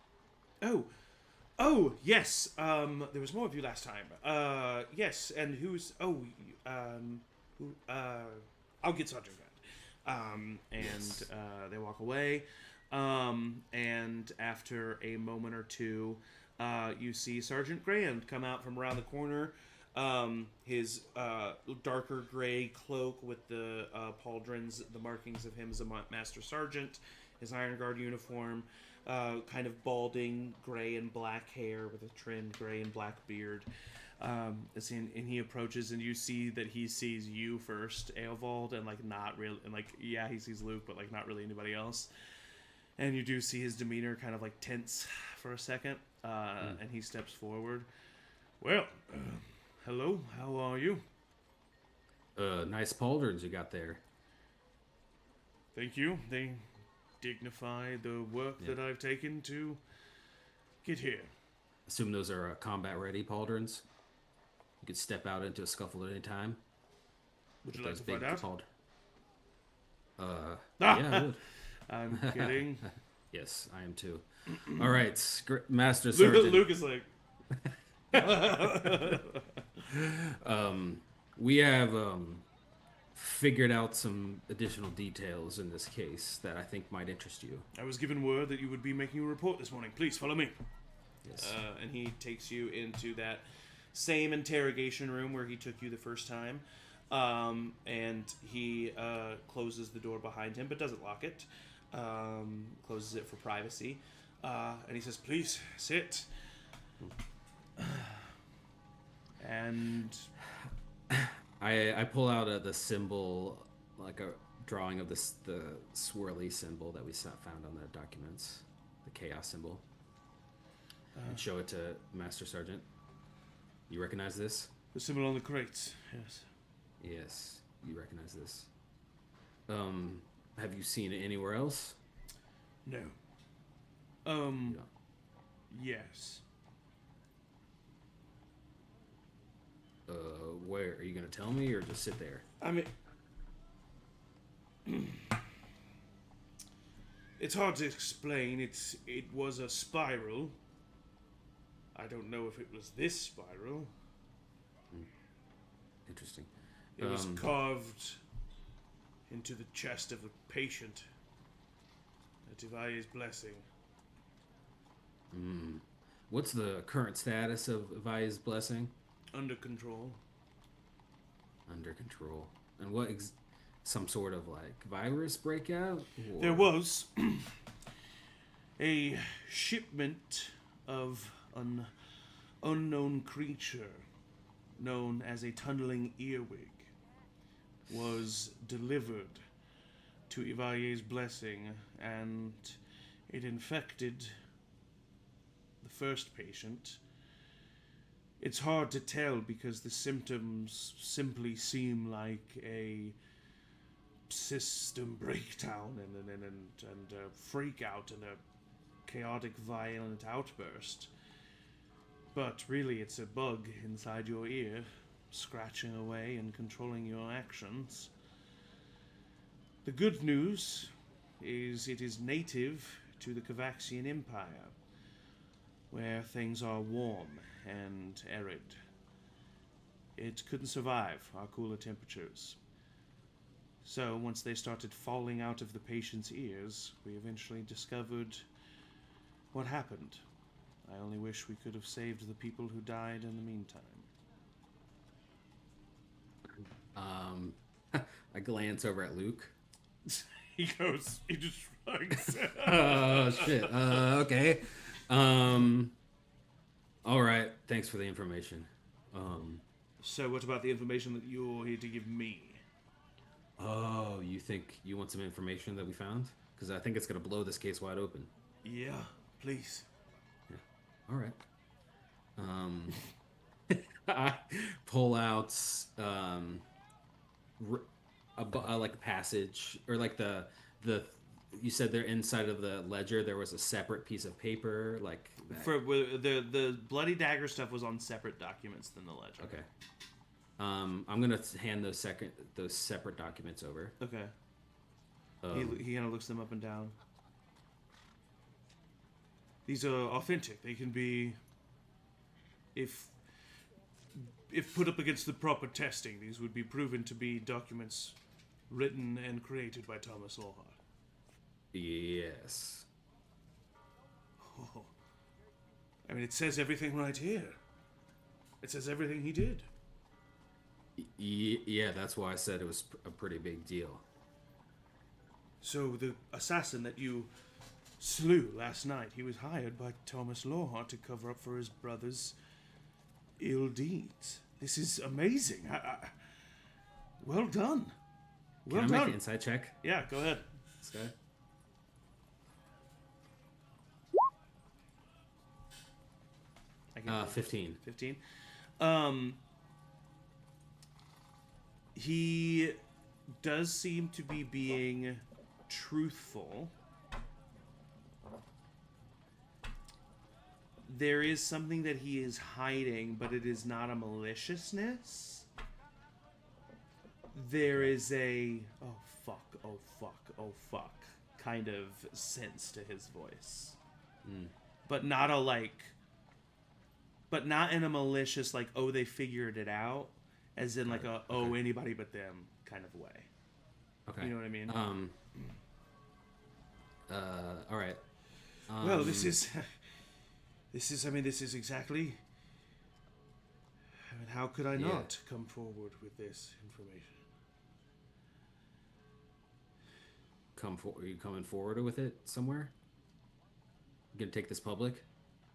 Oh, yes. There was more of you last time. Yes, and who's? I'll get Sergeant Grand. Yes. They walk away. And after a moment or two, you see Sergeant Grand come out from around the corner. His darker gray cloak with the pauldrons, the markings of him as a Master Sergeant, his Iron Guard uniform, kind of balding gray and black hair with a trimmed gray and black beard. And he approaches, and you see that he sees you first, Eovald, and not really, and he sees Luke, but not really anybody else. And you do see his demeanor kind of tense for a second, and he steps forward. Well, hello, how are you? Nice pauldrons you got there. Thank you. They dignify the work that I've taken to get here. Assume those are combat-ready pauldrons. You could step out into a scuffle at any time. Would you like to find out? Yeah, I would. I'm kidding. Yes, I am too. All right, Master Sergeant. Luke is like... We have figured out some additional details in this case that I think might interest you. I was given word that you would be making a report this morning. Please follow me. Yes. And he takes you into that same interrogation room where he took you the first time. And he closes the door behind him, but doesn't lock it. Closes it for privacy. And he says, please, sit. And... I pull out the symbol, like a drawing of the swirly symbol that we found on the documents, the chaos symbol, and show it to Master Sergeant. You recognize this? The symbol on the crates, yes. Yes, you recognize this. Have you seen it anywhere else? No. No. Yes. Where? Are you going to tell me or just sit there? I mean... it's hard to explain. It was a spiral. I don't know if it was this spiral. Interesting. It was carved into the chest of a patient. At Evaye's blessing. What's the current status of Evaye's blessing? Under control. Under control. And what some sort of like virus breakout? Or... There was a shipment of an unknown creature known as a tunneling earwig was delivered to Evaye's blessing, and it infected the first patient. It's hard to tell because the symptoms simply seem like a system breakdown and a freak out and a chaotic, violent outburst. But really, it's a bug inside your ear, scratching away and controlling your actions. The good news is it is native to the Kavaxian Empire, where things are warm and arid. It couldn't survive our cooler temperatures. So once they started falling out of the patient's ears, we eventually discovered what happened. I only wish we could have saved the people who died in the meantime. I glance over at Luke. He just shrugs. Oh shit. Okay. All right. Thanks for the information. So what about the information that you're here to give me? Oh, you think you want some information that we found? Because I think it's gonna blow this case wide open. Yeah, please. Yeah. All right. I pull out like a passage, or like the you said there inside of the ledger there was a separate piece of paper, like that. For the bloody dagger stuff was on separate documents than the ledger. Okay. I'm gonna hand those separate documents over. Okay. He kind of looks them up and down. These are authentic. They can be, if put up against the proper testing, these would be proven to be documents written and created by Thomas Lawhart. Yes. Oh. I mean, it says everything right here. It says everything he did. Yeah, that's why I said it was a pretty big deal. So the assassin that you slew last night, he was hired by Thomas Lawhart to cover up for his brother's ill deeds. This is amazing. Well done. Well Can I done. make an insight check? Yeah, go ahead. This guy? I can 15. 15. He does seem to be being truthful. There is something that he is hiding, but it is not a maliciousness. There is a oh fuck kind of sense to his voice. But not a like, but not in a malicious like, oh, they figured it out, as in like a oh, anybody but them kind of way. Okay. You know what I mean? All right. Well, this is exactly. I mean, how could I not come forward with this information? Are you coming forward with it somewhere? You gonna take this public?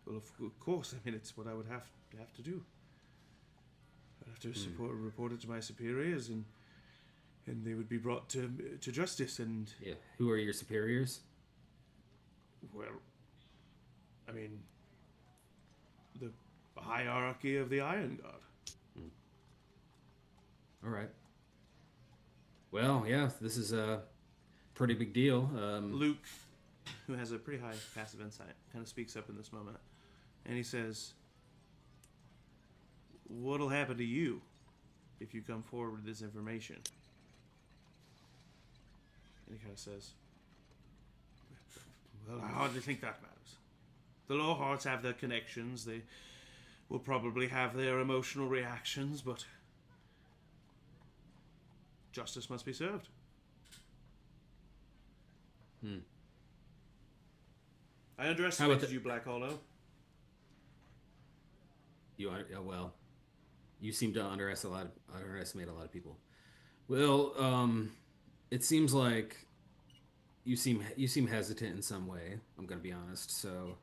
Well, of course. I mean, it's what I would have to do. I'd have to report it to my superiors, and they would be brought to justice. And who are your superiors? Well, I mean, the hierarchy of the Iron Guard. All right. Well, yeah, this is a pretty big deal. Luke, who has a pretty high passive insight, kind of speaks up in this moment, and he says, "What'll happen to you if you come forward with this information?" And he kind of says, "Well, I hardly think that matters. The Lawhearts have their connections. They will probably have their emotional reactions, but justice must be served." I underestimated you, Blackhollow. Well, you seem to underestimate a lot of people. Well, it seems like you seem hesitant in some way. I'm gonna be honest. So,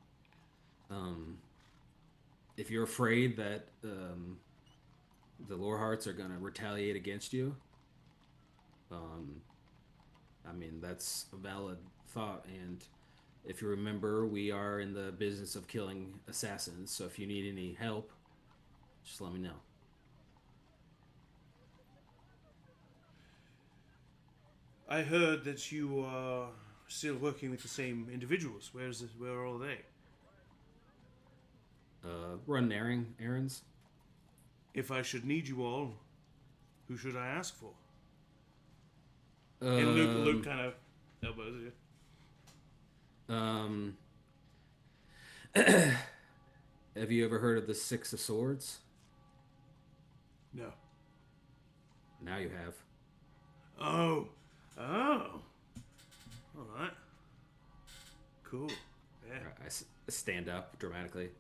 if you're afraid that the Lorehearts are gonna retaliate against you, I mean, that's a valid thought. And if you remember, we are in the business of killing assassins. So if you need any help, just let me know. I heard that you are still working with the same individuals. Where are all they? Run errands. If I should need you all, who should I ask for? And Luke kind of elbows you. Have you ever heard of the Six of Swords? No. Now you have. Oh. All right. Cool. Yeah. I stand up dramatically.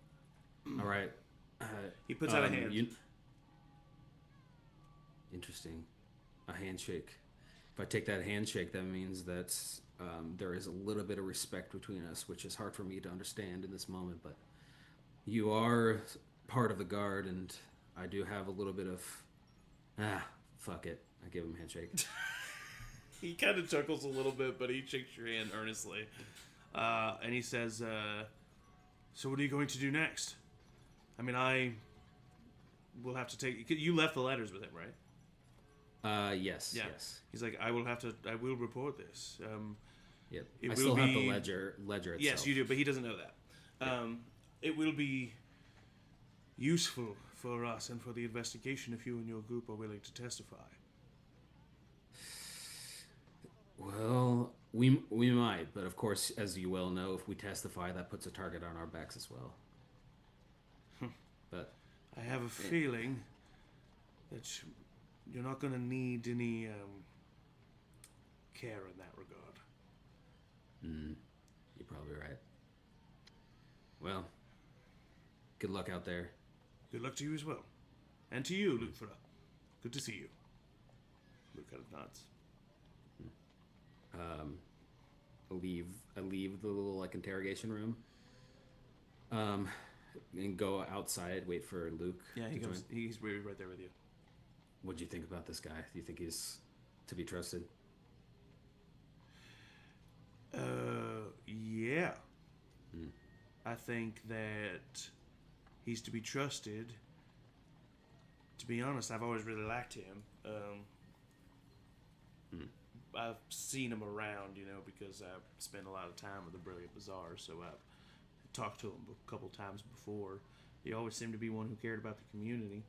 All right. He puts out a hand. Interesting. A handshake. If I take that handshake, that means that there is a little bit of respect between us, which is hard for me to understand in this moment. But you are part of the guard, and I do have a little bit of fuck it. I give him a handshake. He kind of chuckles a little bit, but he shakes your hand earnestly, and he says, "So what are you going to do next? I mean, I will have to take. You left the letters with him, right?" Yes. Yeah. Yes. He's like, I will report this. Yep. It I will still have be- the ledger itself. Yes, you do, but he doesn't know that. It will be useful for us and for the investigation if you and your group are willing to testify. Well, we might, but of course, as you well know, if we testify, that puts a target on our backs as well. But I have a feeling that you're not going to need any care in that regard. You're probably right. Well, good luck out there. Good luck to you as well. And to you, Luke. Good to see you. Luke kind of nods. I leave the little interrogation room. And go outside, wait for Luke. Yeah, he to comes. join. He's right there with you. What do you think about this guy? Do you think he's to be trusted? Yeah. I think that he's to be trusted. To be honest, I've always really liked him. I've seen him around, because I've spent a lot of time with the Brilliant Bazaar, so I've talked to him a couple times before. He always seemed to be one who cared about the community.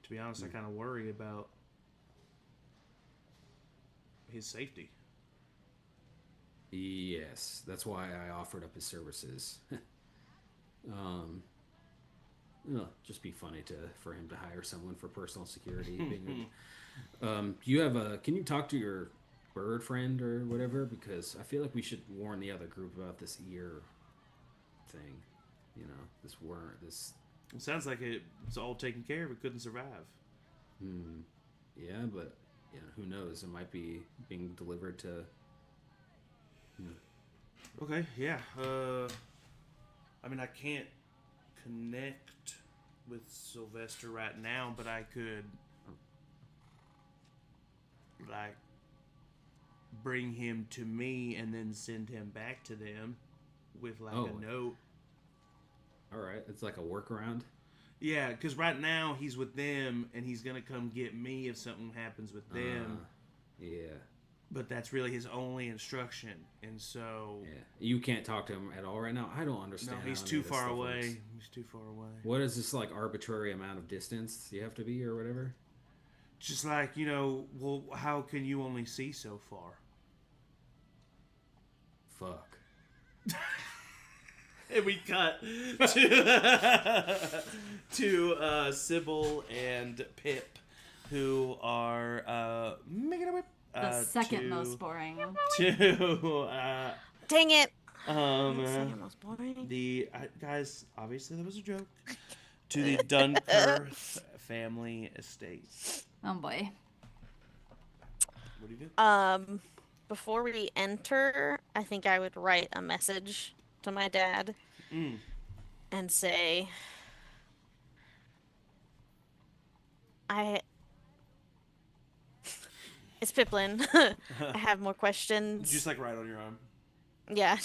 To be honest, I kind of worry about his safety. Yes, that's why I offered up his services. Just be funny for him to hire someone for personal security. You have a? Can you talk to your bird friend or whatever? Because I feel like we should warn the other group about this ear thing. You know, this worm. This. It sounds like it's all taken care of. It couldn't survive. Yeah, but who knows? It might be being delivered to. Okay, yeah. I mean, I can't connect with Sylvester right now, but I could, like, bring him to me and then send him back to them with, like, a note. All right, it's like a workaround. Yeah, because right now he's with them, and he's gonna come get me if something happens with them. Yeah. But that's really his only instruction, and so... Yeah. You can't talk to him at all right now? I don't understand. No, he's too far away. He's too far away. What is this, like, arbitrary amount of distance you have to be or whatever? Just like, well, how can you only see so far? Fuck. And we cut to Sybil and Pip, who are making a whip. The second most boring. To Dang it! most boring. Guys, obviously that was a joke. To the Duncurth family estate. Oh boy. What do you do? Before we enter, I think I would write a message to my dad and say, it's Pipplin. I have more questions. Just like right on your arm. Yeah,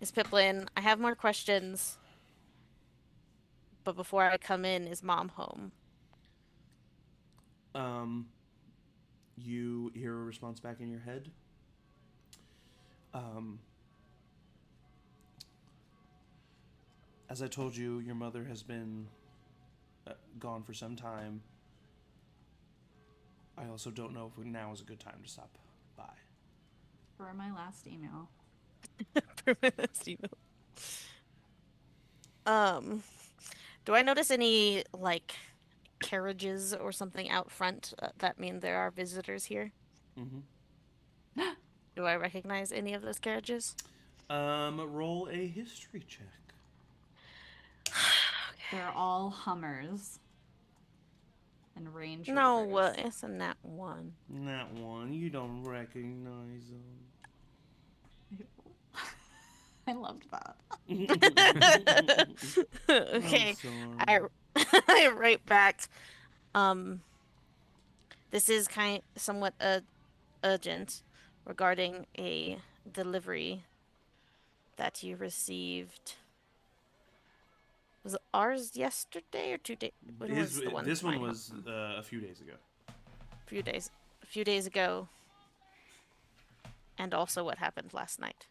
it's Pipplin. I have more questions. But before I come in, is Mom home? You hear a response back in your head. As I told you, your mother has been gone for some time. I also don't know if now is a good time to stop by. For my last email. Do I notice any, like, carriages or something out front that mean there are visitors here? Mm-hmm. Do I recognize any of those carriages? Roll a history check. They're all Hummers. And Range Rovers. No, it's a nat 1. Nat 1. You don't recognize them. I loved that. Okay. I write back. This is somewhat urgent regarding a delivery that you received. Was it ours yesterday or 2 days? This one was a few days ago. A few days ago. And also what happened last night.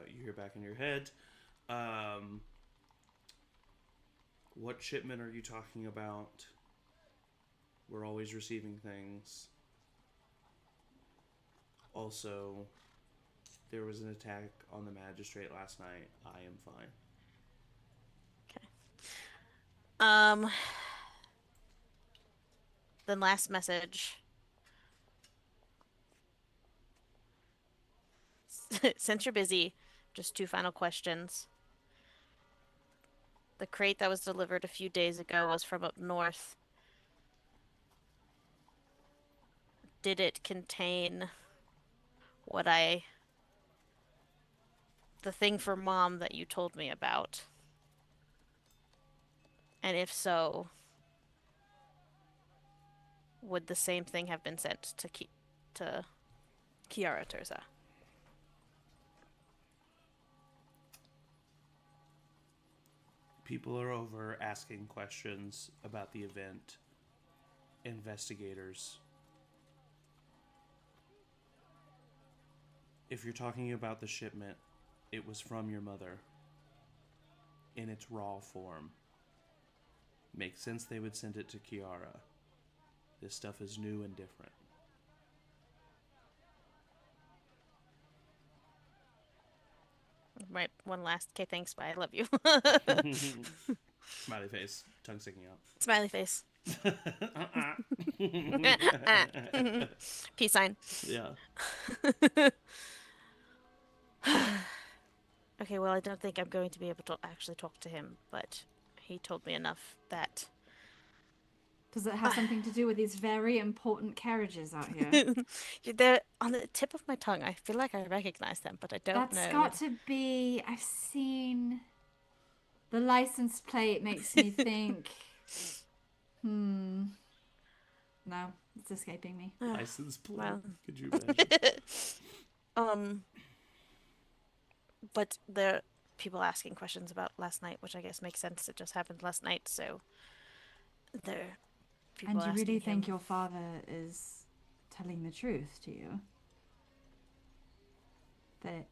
You hear back in your head. What shipment are you talking about? We're always receiving things. Also, there was an attack on the magistrate last night. I am fine. Okay. Then last message. Since you're busy, just 2 final questions. The crate that was delivered a few days ago was from up north. Did it contain the thing for Mom that you told me about? And if so, would the same thing have been sent to Kiara Terza? People are over asking questions about the event. Investigators. If you're talking about the shipment, it was from your mother. In its raw form. Makes sense they would send it to Kiara. This stuff is new and different. Right. One last. Okay, thanks. Bye. I love you. Smiley face, tongue sticking out. Smiley face. Peace sign. Yeah. Okay, well, I don't think I'm going to be able to actually talk to him, but he told me enough that... Does it have something to do with these very important carriages out here? They're on the tip of my tongue. I feel like I recognize them, but I don't know. That's got to be... I've seen... The license plate makes me think... No, it's escaping me. License plate. Well. Could you imagine? But there are people asking questions about last night, which I guess makes sense. It just happened last night, so there are people And you really asking think him. your father is telling the truth to you? That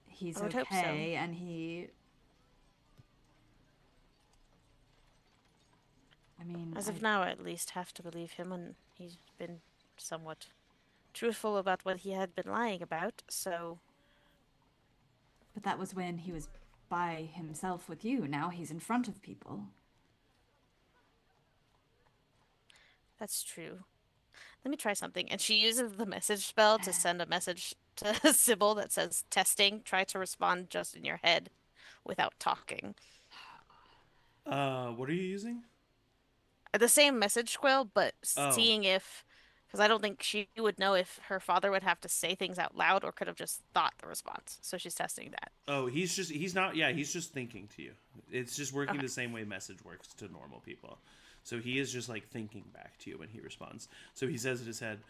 he's I would hope so. okay and he... I mean... As of now, I at least have to believe him, and he's been somewhat truthful about what he had been lying about, so... But that was when he was by himself with you. Now he's in front of people. That's true. Let me try something. And she uses the message spell to send a message to Sybil that says, testing, try to respond just in your head without talking. What are you using? The same message quill, but Oh. seeing if... Because I don't think she would know if her father would have to say things out loud or could have just thought the response. So she's testing that. Oh, he's just thinking to you. It's just working the same way message works to normal people. So he is just like thinking back to you when he responds. So he says in his head,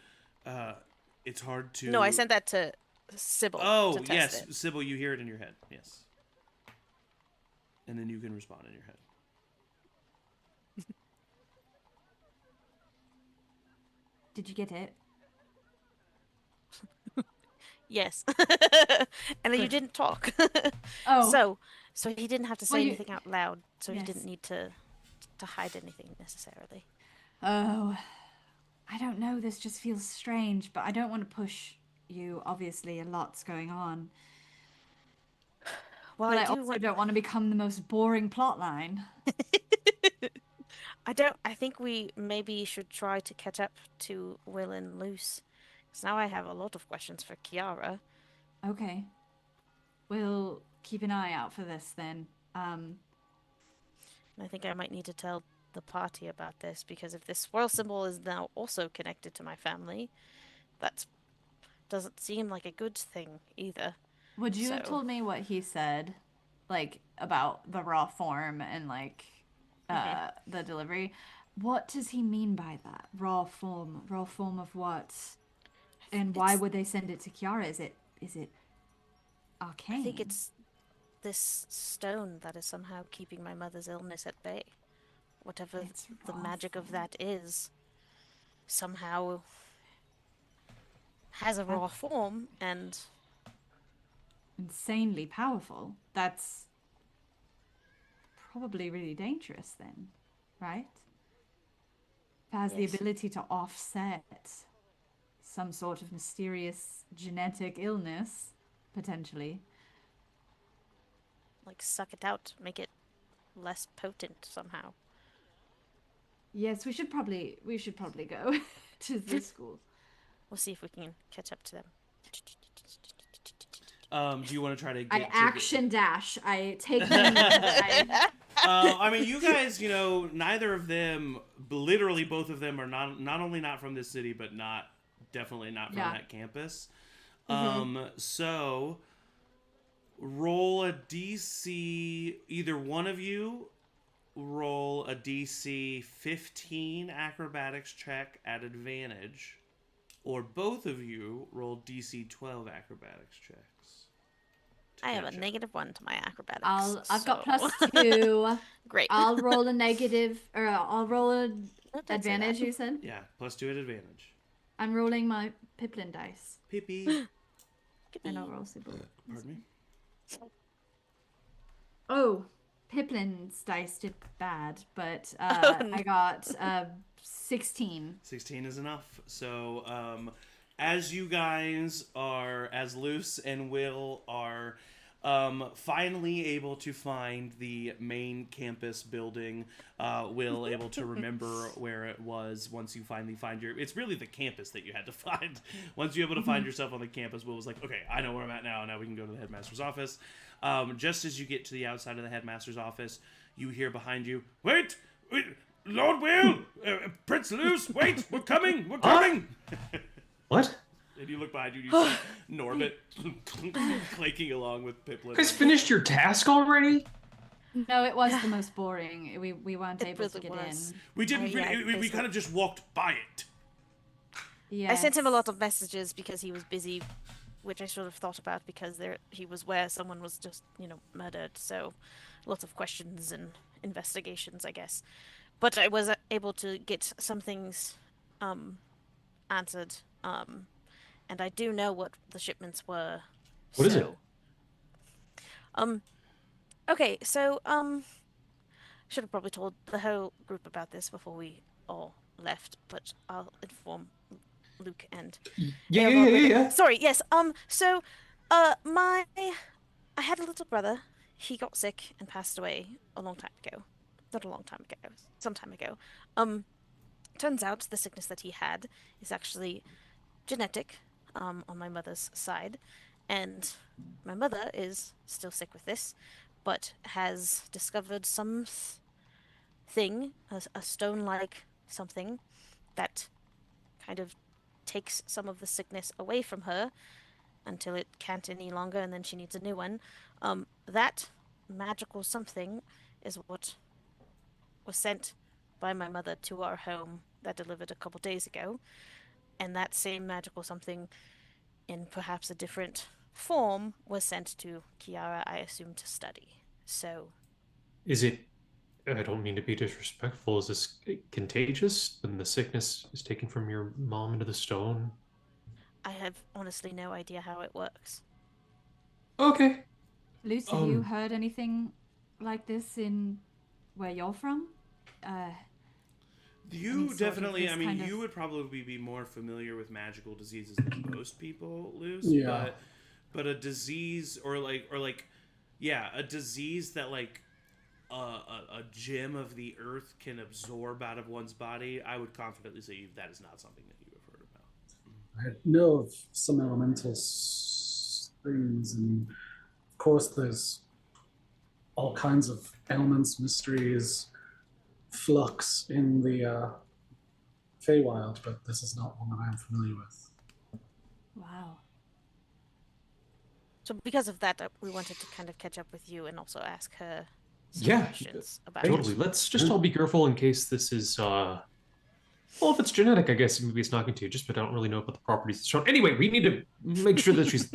it's hard to... No, I sent that to Sybil. Oh, to test yes, it. Sybil, you hear it in your head. Yes. And then you can respond in your head. Did you get it? Yes. And then you didn't talk. Oh. So he didn't have to say Well, anything out loud, so he Yes. didn't need to hide anything necessarily. Oh. I don't know, this just feels strange, but I don't want to push you. Obviously, a lot's going on. Well, But I I do also want... don't want to become the most boring plotline. I think we maybe should try to catch up to Will and Luce. Because now I have a lot of questions for Kiara. Okay. We'll keep an eye out for this then. And I think I might need to tell the party about this, because if this swirl symbol is now also connected to my family, that doesn't seem like a good thing either. Would you have So- told me what he said, like, about the raw form and, like, the delivery? What does he mean by that? Raw form? Raw form of what? And why would they send it to Kiara? Is it arcane? I think it's this stone that is somehow keeping my mother's illness at bay. Whatever It's the raw magic of form. that is, somehow has a raw form, and insanely powerful. That's probably really dangerous then, right? It has the Yes. ability to offset some sort of mysterious genetic illness, potentially. like suck it out, make it less potent somehow. Yes, we should probably go to the school. We'll see if we can catch up to them. Do you want to try to get I to the- action dash. I take them. I mean, you guys, neither of them, literally both of them are not only not from this city, but definitely not from Yeah. that campus. So roll a DC, either one of you roll a DC 15 acrobatics check at advantage, or both of you roll DC 12 acrobatics checks. to I have a catch up. -1 to my acrobatics. I've got so- +2. Great. I'll roll a negative, or I'll roll a Don't say advantage. that. You said Yeah, +2 at advantage. I'm rolling my Pipplin dice, Pippi. and I'll roll Sybil. Pardon me? Oh, Pipplin's dice did bad, but Oh, I got 16. 16 is enough. So, as you guys are, as Luce and Will are finally able to find the main campus building. Will able to remember where it was once you finally find your... It's really the campus that you had to find. Once you're able to find yourself on the campus, Will was like, okay, I know where I'm at now. Now we can go to the headmaster's office. Just as you get to the outside of the headmaster's office, you hear behind you, wait, Lord Will, Prince Luce, wait, we're coming. What? And you look behind you and you see Norbit clanking along with Pipplin. You guys finished your task already? No, it was the most boring. We weren't able to really get was. in. We didn't yeah, really, we kind of just walked by it. Yeah. I sent him a lot of messages because he was busy, which I sort of thought about because he was where someone was just, murdered. So lots of questions and investigations, I guess. But I was able to get some things answered. And I do know what the shipments were. What is it? Okay, so should have probably told the whole group about this before we all left, but I'll inform Luke and Yeah. Sorry, yes. So I had a little brother. He got sick and passed away a long time ago. Not a long time ago, some time ago. Turns out the sickness that he had is actually genetic, on my mother's side, and my mother is still sick with this, but has discovered some thing, a stone-like something, that kind of takes some of the sickness away from her until it can't any longer, and then she needs a new one. That magical something is what was sent by my mother to our home that delivered a couple days ago. And that same magical something, in perhaps a different form, was sent to Kiara, I assume, to study. So... Is it... I don't mean to be disrespectful. Is this contagious when the sickness is taken from your mom into the stone? I have honestly no idea how it works. Okay. Luce, have you heard anything like this in where you're from? You definitely, I mean, you would probably be more familiar with magical diseases than most people, Luce. Yeah. But a disease or a disease that a gem of the earth can absorb out of one's body, I would confidently say that is not something that you have heard about. I know of some elemental things, and of course there's all kinds of elements, mysteries, flux in the Feywild, but this is not one that I'm familiar with. Wow. So because of that, we wanted to kind of catch up with you and also ask her some Yeah, questions about totally. it. Let's just all be careful in case this is, well, if it's genetic, I guess maybe it's not contagious, but I don't really know about the properties it's shown. Anyway, we need to make sure that she's...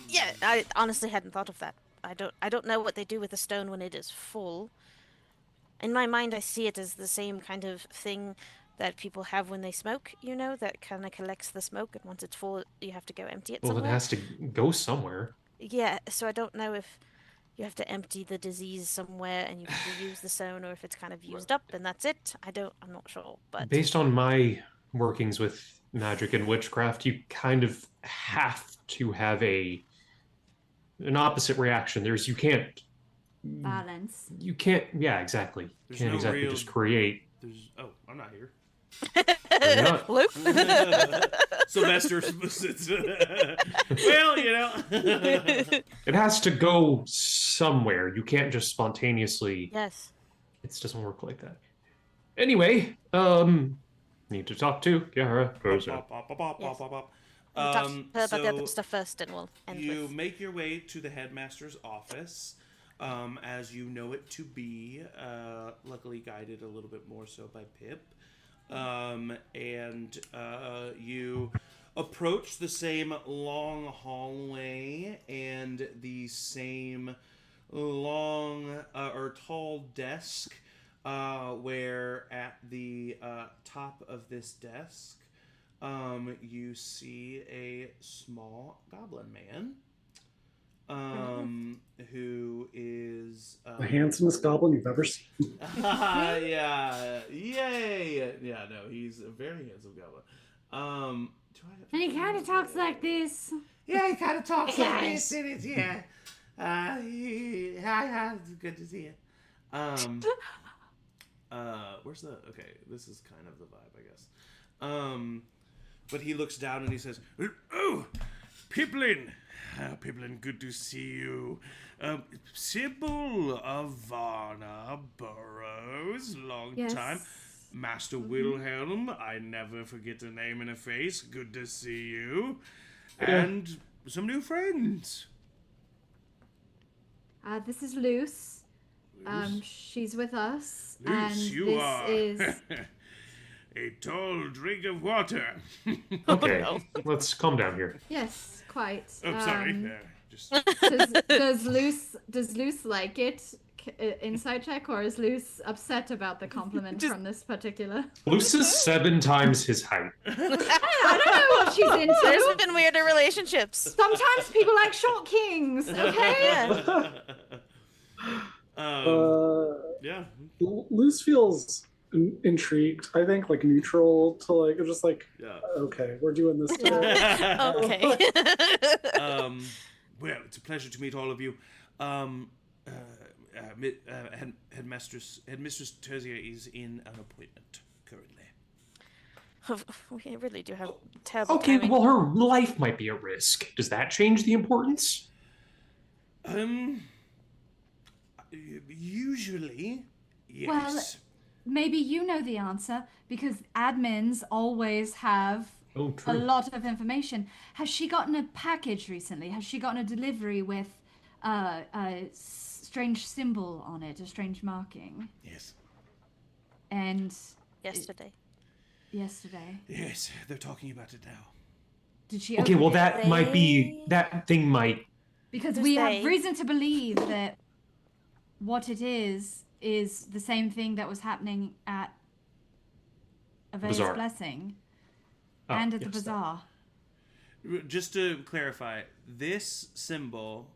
Yeah, I honestly hadn't thought of that. I don't know what they do with the stone when it is full. In my mind, I see it as the same kind of thing that people have when they smoke, that kind of collects the smoke, and once it's full, you have to go empty it Well, somewhere. it has to go somewhere. Yeah, so I don't know if you have to empty the disease somewhere and you reuse the stone, or if it's kind of used up and that's it. I'm not sure, but... Based on my workings with magic and witchcraft, you kind of have to have an opposite reaction. You can't... Balance. You can't... Yeah, exactly. You can't exactly just create... Oh, I'm not here. Luke? Sylvester. Well, It has to go somewhere. You can't just spontaneously... Yes. It doesn't work like that. Anyway, need to talk to Kiara. Talk to her about the other stuff first, and we'll end You with... make your way to the headmaster's office, as you know it to be, luckily guided a little bit more so by Pip. And you approach the same long hallway and the same long or tall desk, where at the top of this desk you see a small goblin man who is The handsomest goblin you've ever seen. yeah, yay! Yeah, no, he's a very handsome goblin. And he kind of talks like this. Yeah, he kind of talks like this, yeah. Hi, it's good to see you. Where's the? Okay, this is kind of the vibe, I guess. But he looks down and he says, "Oh, Pipplin, Pipplin, good to see you. Sybil Avarna-Burroughs, long Yes. time. Master Wilhelm, I never forget a name and a face. Good to see you, and some new friends." This is Luce. Luce? She's with us, Luce, and you this are is a tall drink of water. Okay, let's calm down here. yes, quite. Oh, sorry. Just Does Luce like it? Inside check, or is Luce upset about the compliment from this particular? Luce is 7 times his height. I don't know what she's into. There's been weirder relationships. Sometimes people like short kings. Okay. yeah. Luce feels intrigued. I think like neutral to like just like okay, we're doing this today. Okay. Well, it's a pleasure to meet all of you. Headmistress Tertia is in an appointment currently. We really do have terrible Okay, timing. well, her life might be at risk. Does that change the importance? Usually, yes. Well, maybe you know the answer because admins always have Oh, a true. lot of information. Has she gotten a package recently? Has she gotten a delivery with a strange symbol on it, a strange marking? Yes. And Yesterday. yesterday, Yes, they're talking about it now. did she? Okay, open well, it? that might be... That thing might... Because Who's we they? have reason to believe that what it is the same thing that was happening at Avea's Bazaar. Blessing Oh, and at the yes, that- bazaar. Just to clarify, this symbol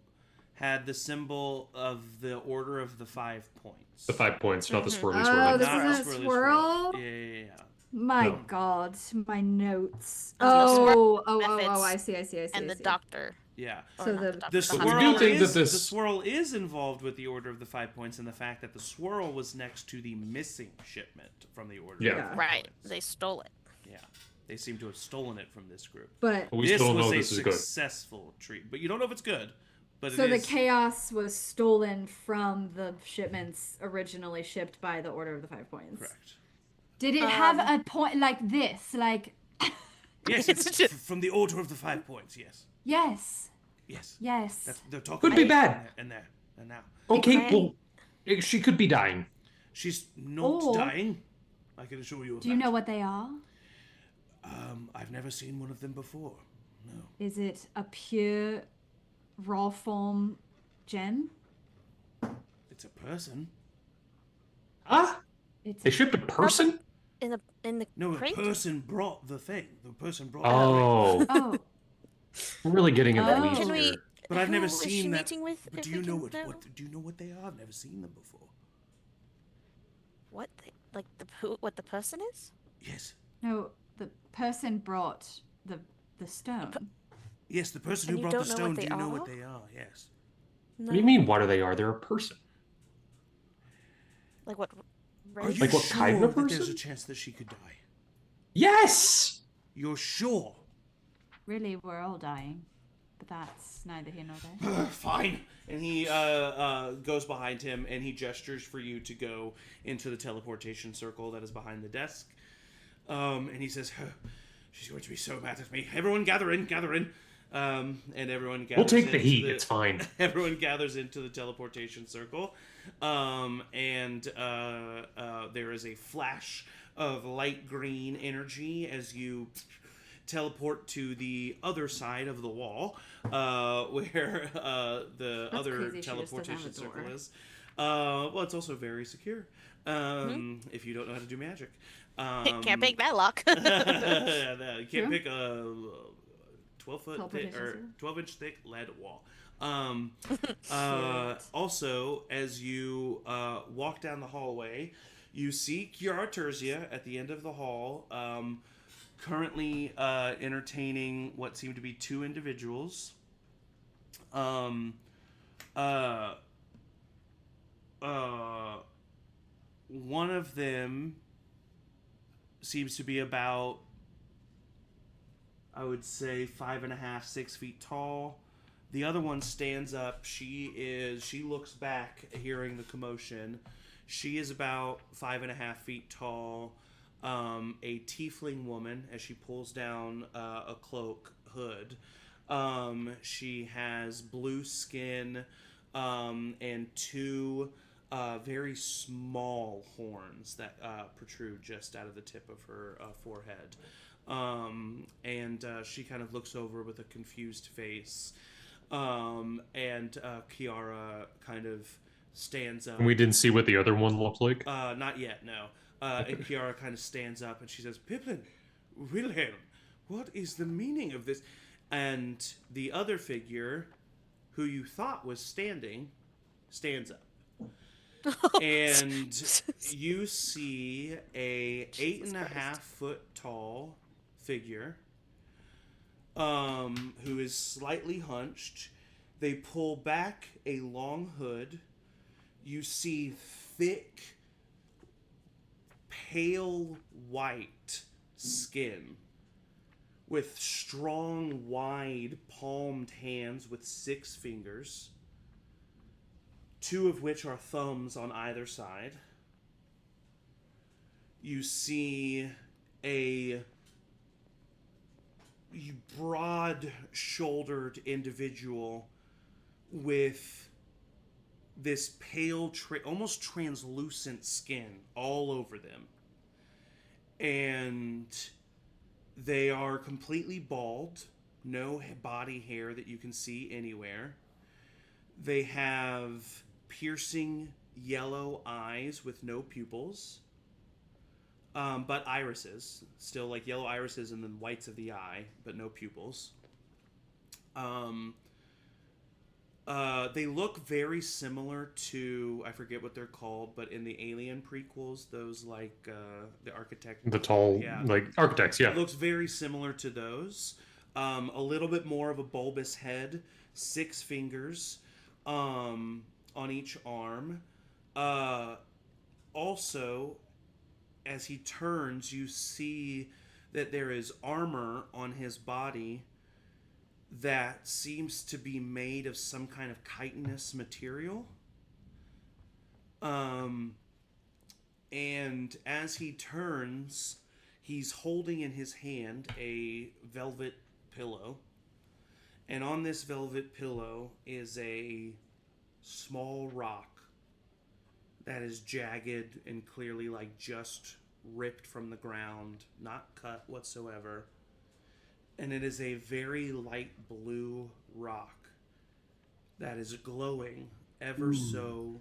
had the symbol of the Order of the 5 Points. The 5 points, not the swirly Oh, swirly. this Not is the a swirly swirl? Yeah. My No. God, my notes. There's no Oh, methods I see. And the see. doctor. Yeah. Or So not the- doctor, The hospital. swirl, do think is, that this- the swirl is involved with the Order of the 5 Points and the fact that the swirl was next to the missing shipment from the Order Yeah. of the 5 Right. Points. They stole it. Yeah. They seem to have stolen it from this group. But But we this still don't was know a this is good. successful treat. But you don't know if it's good. But so it the is. chaos was stolen from the shipments originally shipped by the Order of the 5 Points. Correct. Did it have a point like this? Like, Yes, it's from the Order of the 5 Points, yes. yes, Yes. yes. That's, they're talking Could be about bad. it and there and now. Okay, Okay. well, she could be dying. She's not Or- dying. I can assure you of Do you that. know what they are? I've never seen one of them before. No. Is it a pure raw form gem? It's a person. Huh? It's They shipped a person? In the No, a crate? person brought the thing. The person brought Oh, oh, we're really getting into Oh. weeds Can we? here. But I've who never is seen she that. meeting with? But if do we you know can what? Do you know what they are? I've never seen them before. What? Like what the person is? Yes. no. The person brought the stone. Yes, the person And who you brought the don't know what stone. Do they you know what are? they are? Yes. No. What do you mean, what are they? Are they a person? Like what? Are you Like what sure kind of that there's a person? chance that she could die? Yes! You're sure? Really, we're all dying, but that's neither here nor there. Fine. And he goes behind him and he gestures for you to go into the teleportation circle that is behind the desk. And he says, "She's going to be so mad at me. Everyone gather in, gather in." And everyone gathers We'll take the into heat, it's fine. Everyone gathers into the teleportation circle. And there is a flash of light green energy as you teleport to the other side of the wall, where the That's other crazy, she just doesn't have teleportation a door. circle is. Well, it's also very secure. If you don't know how to do magic. Can't pick that lock. You can't True. pick a 12-foot thick, Teleportation or circle. 12-inch thick lead wall. Also, as you walk down the hallway, you see Kiara Terzia at the end of the hall, currently entertaining what seem to be two individuals. One of them seems to be about, I would say, 5.5, 6 feet tall. The other one stands up. She looks back, hearing the commotion. She is about 5.5 feet tall. A tiefling woman, as she pulls down a cloak hood. She has blue skin and two very small horns that protrude just out of the tip of her forehead. And she kind of looks over with a confused face. And Kiara kind of stands up. And we didn't see what the other one looked like? Not yet, no. And Kiara kind of stands up and she says, "Pipplin, Wilhelm, what is the meaning of this?" And the other figure, who you thought was standing, stands up. And you see a 8.5 foot tall figure who is slightly hunched. They pull back a long hood. You see thick, pale white skin with strong, wide, palmed hands with 6 fingers, 2 of which are thumbs on either side. You see a broad-shouldered individual with this pale, almost translucent skin all over them. And they are completely bald, no body hair that you can see anywhere. They have piercing yellow eyes with no pupils, but irises, still like yellow irises and then whites of the eye, but no pupils. They look very similar to, I forget what they're called, but in the Alien prequels, those like the architect, the tall, like architects, yeah. It looks very similar to those. A little bit more of a bulbous head, 6 fingers on each arm. Also, as he turns, you see that there is armor on his body that seems to be made of some kind of chitinous material. And as he turns, he's holding in his hand a velvet pillow. And on this velvet pillow is a small rock that is jagged and clearly like just ripped from the ground, not cut whatsoever. And it is a very light blue rock that is glowing ever so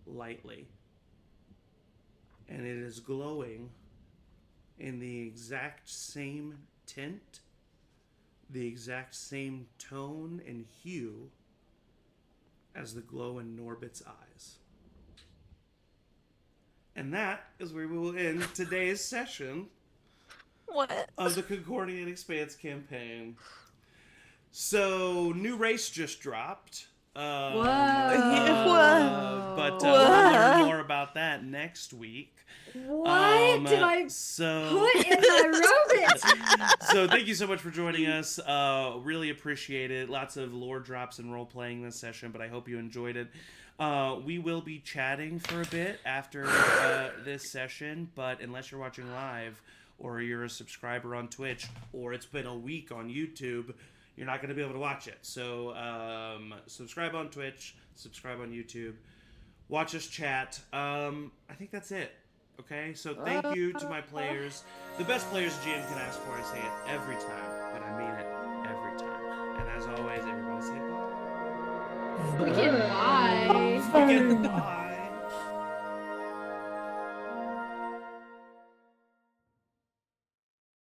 lightly. And it is glowing in the exact same tint, the exact same tone and hue as the glow in Norbit's eyes. And that is where we will end today's session. What? Of the Concordian Expanse campaign. So, new race just dropped. Whoa. But we'll learn more about that next week. What did I put in my robot? So thank you so much for joining us. Really appreciate it. Lots of lore drops and role playing this session, but I hope you enjoyed it. We will be chatting for a bit after this session, but unless you're watching live or you're a subscriber on Twitch or it's been a week on YouTube, you're not going to be able to watch it. So subscribe on Twitch, subscribe on YouTube, watch us chat. I think that's it. Okay, so thank you to my players. The best players a GM can ask for. I say it every time, but I mean it every time. And as always, everybody say bye. Freaking bye. Freaking bye.